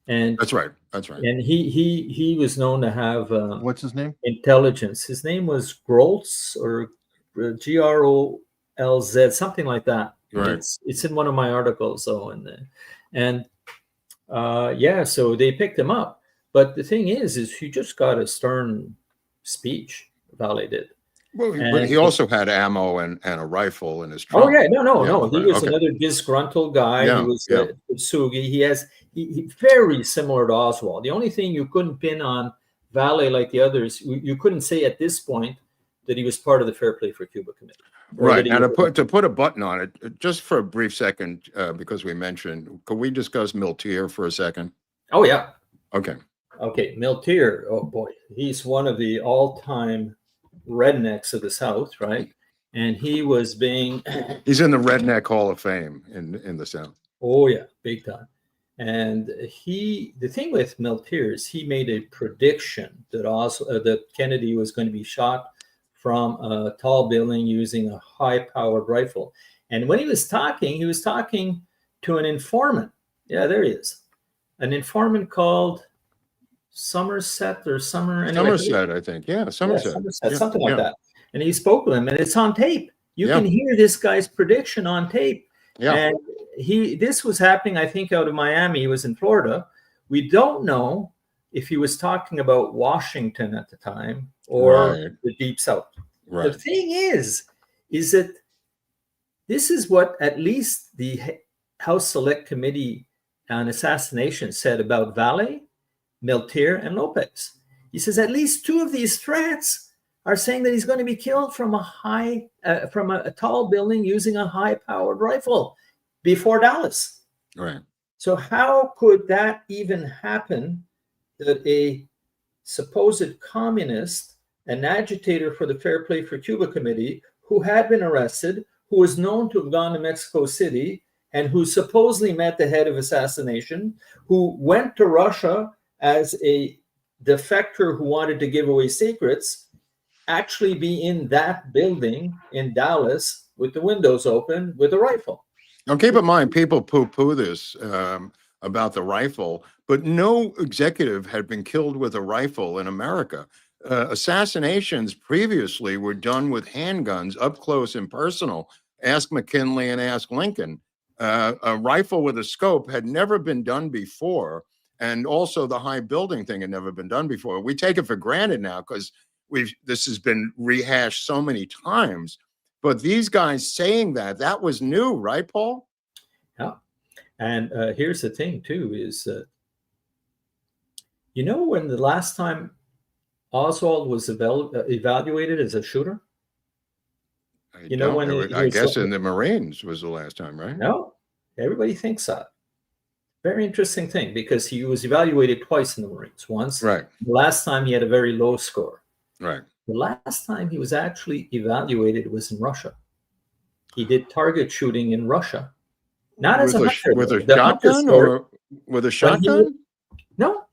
And that's right. And he was known to have what's his name? Intelligence. His name was Groltz or Grolz, something like that. Right. It's in one of my articles, though, so they picked him up. But the thing is he just got a stern speech. Vallee did. Well, but he also had ammo and a rifle in his trunk. Oh yeah, no. He was another disgruntled guy. He was Sugi. He very similar to Oswald. The only thing you couldn't pin on Vallee like the others, you couldn't say at this point that he was part of the Fair Play for Cuba Committee. Right, and to put a button on it, just for a brief second, because we mentioned, could we discuss Milteer for a second? Oh yeah. Okay, Milteer. Oh boy, he's one of the all-time rednecks of the South, right? And he was being he's in the Redneck Hall of Fame in the South. Oh yeah, big time. And the thing with Milteer is he made a prediction that Kennedy was going to be shot from a tall building using a high-powered rifle. And when he was talking to an informant. Yeah, there he is. An informant called Somerset or Somerset, I think. Yeah, Somerset. Something like that. And he spoke with him, and it's on tape. You can hear this guy's prediction on tape. Yeah. And this was happening, I think, out of Miami. He was in Florida. We don't know if he was talking about Washington at the time or the Deep South. Right. The thing is that this is what at least the House Select Committee on Assassination said about Vallee, Milteer, and Lopez. He says at least 2 of these threats are saying that he's going to be killed from a tall building using a high-powered rifle before Dallas. Right. So how could that even happen, that a supposed communist, an agitator for the Fair Play for Cuba Committee, who had been arrested, who was known to have gone to Mexico City, and who supposedly met the head of assassination, who went to Russia as a defector who wanted to give away secrets, actually be in that building in Dallas with the windows open with a rifle? Now, keep in mind, people poo-poo this. about the rifle, but no executive had been killed with a rifle in America. Assassinations previously were done with handguns, up close and personal. Ask McKinley and ask Lincoln. A rifle with a scope had never been done before. And also the high building thing had never been done before. We take it for granted now because this has been rehashed so many times. But these guys saying that was new, right, Paul? Yeah. And here's the thing, too, is, when the last time Oswald was evaluated as a shooter? I guess in the Marines was the last time, right? No, everybody thinks that. Very interesting thing, because he was evaluated twice in the Marines. Once, right. The last time he had a very low score. Right. The last time he was actually evaluated was in Russia. He did target shooting in Russia. Not as a hunter. With a shotgun or with a shotgun? No.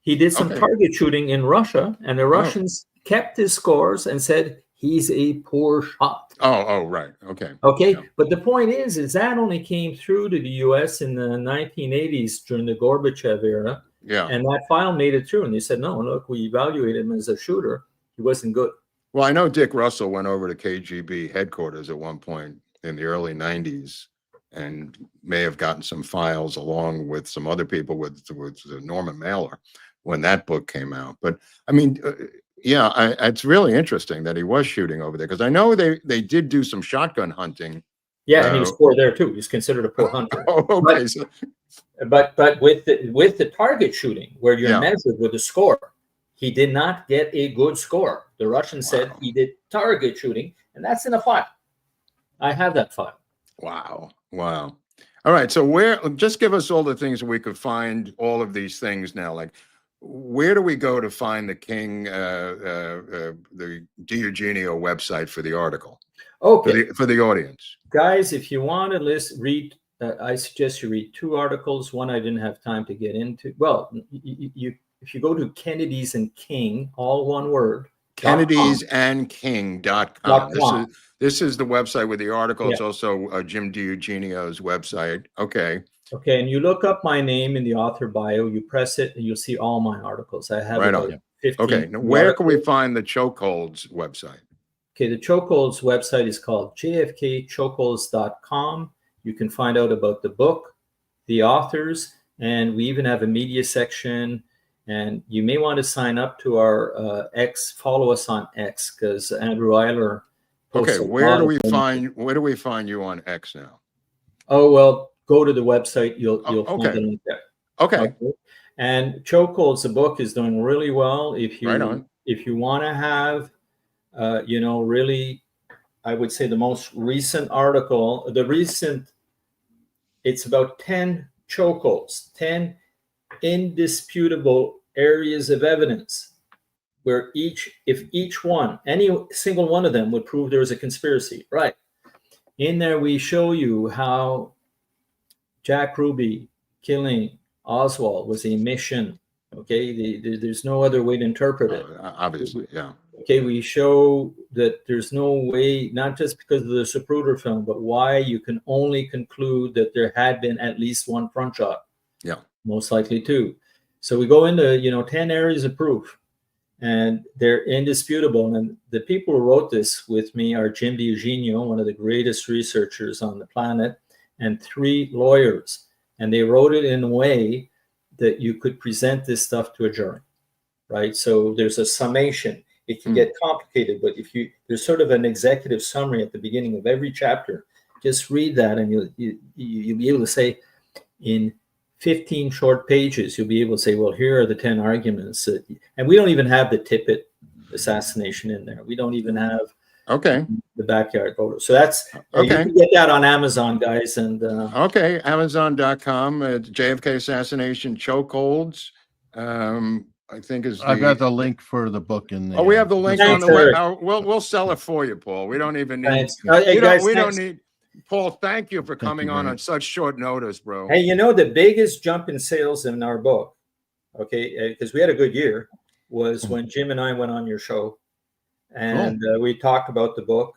He did some target shooting in Russia, and the Russians kept his scores and said he's a poor shot. Oh, right. Okay. Yeah. But the point is that only came through to the U.S. in the 1980s during the Gorbachev era. Yeah. And that file made it through, and they said, no, look, we evaluated him as a shooter. He wasn't good. Well, I know Dick Russell went over to KGB headquarters at one point in the early 90s and may have gotten some files along with some other people with Norman Mailer when that book came out. But I mean, it's really interesting that he was shooting over there, because I know they did do some shotgun hunting. Yeah, and he was poor there too. He's considered a poor hunter. Okay. But with the target shooting, where you're measured with a score, he did not get a good score. The Russians said he did target shooting, and that's in a file. I have that file. Wow. All right. So just give us all the things we could find all of these things now. Like, where do we go to find the King, the DiEugenio website for the article? Okay. For the audience. Guys, if you want to read, I suggest you read two articles. One I didn't have time to get into. Well, if you go to Kennedy's and King, all one word. KennedysandKing.com. This is the website with the article. Yeah. It's also Jim DiEugenio's website. Okay, and you look up my name in the author bio, you press it, and you'll see all my articles. I have about 15. Okay, now where can we find the Chokeholds website? Okay, the Chokeholds website is called jfkchokeholds.com. You can find out about the book, the authors, and we even have a media section. And you may want to sign up to our X, follow us on X, because Andrew Eiler. Okay, where do we find you on X now? Oh, well, go to the website. You'll find the link there. Okay. And Chokeholds, the book, is doing really well. If you want to have, really, I would say the most recent article, it's about 10 chokeholds, 10 indisputable areas of evidence where if each one, any single one of them would prove there was a conspiracy, right? In there, we show you how Jack Ruby killing Oswald was a mission. Okay, there's no other way to interpret it. Obviously, yeah. Okay, we show that there's no way, not just because of the Zapruder film, but why you can only conclude that there had been at least one front shot. Yeah. Most likely two. So we go into 10 areas of proof, and they're indisputable. And the people who wrote this with me are Jim DiEugenio, one of the greatest researchers on the planet, and 3 lawyers. And they wrote it in a way that you could present this stuff to a jury, right? So there's a summation. It can get complicated, but there's sort of an executive summary at the beginning of every chapter. Just read that, and you'll be able to say, in 15 short pages, you'll be able to say, well, here are the 10 arguments. And we don't even have the Tippit assassination in there. We don't even have the backyard photo. So that's, you can get that on Amazon, guys. And Amazon.com, JFK Assassination Chokeholds. I think I've got the link for the book in there. Oh, we have the link on the web. We'll sell it for you, Paul. We don't even need. We don't need. Paul, thank you for coming on such short notice, bro. Hey, the biggest jump in sales in our book, because we had a good year, was when Jim and I went on your show, and we talked about the book.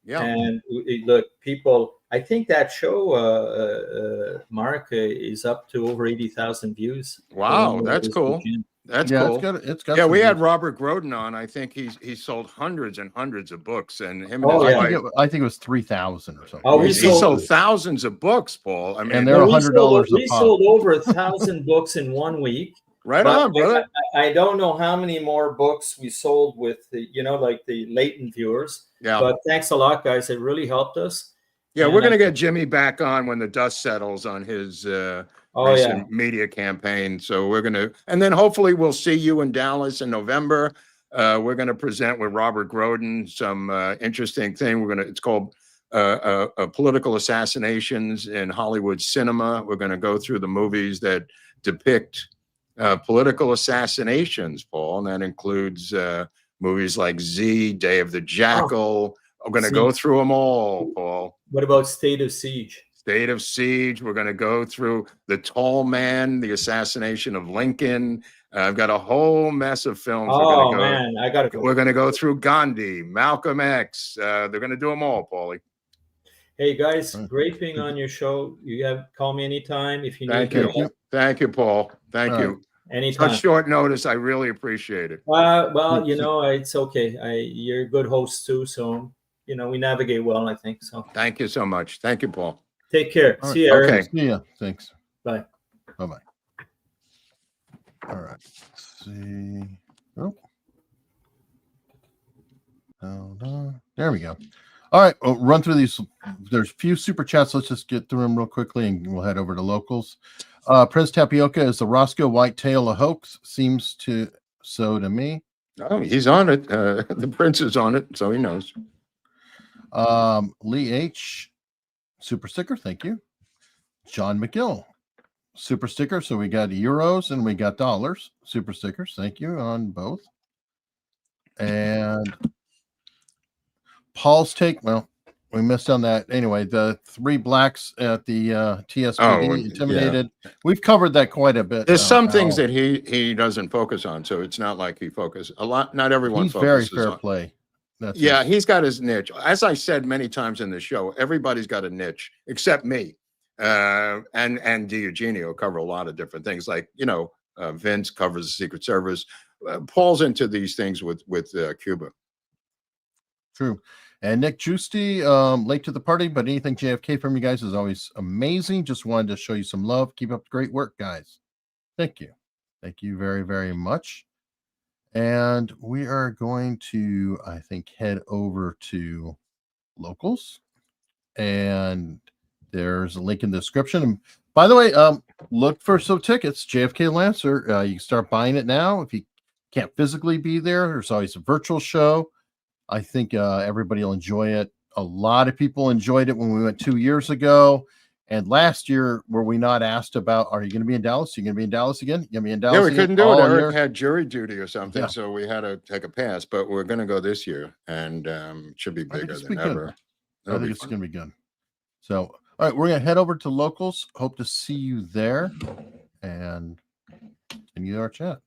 Yeah. And look, people, I think that show, Mark, is up to over 80,000 views. Wow, that's cool. That's cool. It's got yeah, we had Robert Groden on. I think he sold hundreds and hundreds of books, and him and his wife. I think it was 3,000 or something. Oh, he sold thousands of books, Paul. I mean, and they're $100. We sold over 1,000 books in 1 week. Right on, brother. I don't know how many more books we sold with the, like the latent viewers. Yeah. But thanks a lot, guys. It really helped us. Yeah, we're going to get Jimmy back on when the dust settles on his recent media campaign. So we're going to, and then hopefully we'll see you in Dallas in November. We're going to present with Robert Groden some interesting thing. It's called Political Assassinations in Hollywood Cinema. We're going to go through the movies that depict political assassinations, Paul, and that includes movies like Z, Day of the Jackal. I'm going to go through them all, Paul. What about State of Siege? State of Siege. We're going to go through The Tall Man, The Assassination of Lincoln. I've got a whole mess of films. Oh, man, I got to go. We're going to go through Gandhi, Malcolm X. They're going to do them all, Paulie. Hey, guys, great being on your show. Call me anytime if you need. Thank you. Thank you, Paul. Thank you. Anytime. Such short notice. I really appreciate it. Well, it's okay. You're a good host too. So, we navigate well, I think. So thank you so much. Thank you, Paul. Take care. See you, Eric. Okay. See ya. Thanks. Bye. Bye-bye. All right. Let's see. Oh. Hold on. There we go. All right. We'll run through these. There's a few super chats. Let's just get through them real quickly and we'll head over to locals. Prince Tapioca, is the Roscoe Whitetail a hoax? Seems so to me. Oh, he's on it. The Prince is on it, so he knows. Lee H, super sticker, thank you. John McGill, super sticker. So we got euros and we got dollars, super stickers. Thank you on both. And Paul's take, well, we missed on that. Anyway, the 3 blacks at the TSPD intimidated. Yeah. We've covered that quite a bit. There's some things that he doesn't focus on, so it's not like he focuses a lot. Not everyone. He's very fair play. That's he's got his niche. As I said many times in the show, everybody's got a niche except me, and DiEugenio cover a lot of different things. Like Vince covers the Secret Service. Paul's into these things with Cuba. True. And Nick Giusti, late to the party, but anything JFK from you guys is always amazing. Just wanted to show you some love. Keep up the great work, guys. Thank you. Thank you very, very much. And we are going to, I think, head over to locals. And there's a link in the description. And by the way, look for some tickets. JFK Lancer. You can start buying it now. If you can't physically be there, there's always a virtual show. I think everybody will enjoy it. A lot of people enjoyed it when we went 2 years ago. And last year, were we not asked about, are you going to be in Dallas? Are you going to be in Dallas again? You going to be in Dallas? Yeah, we again? couldn't do it. Eric had jury duty or something, so we had to take a pass. But we're going to go this year, and it should be bigger than ever. I think it's going to be good. So, all right, we're going to head over to locals. Hope to see you there and continue our chat.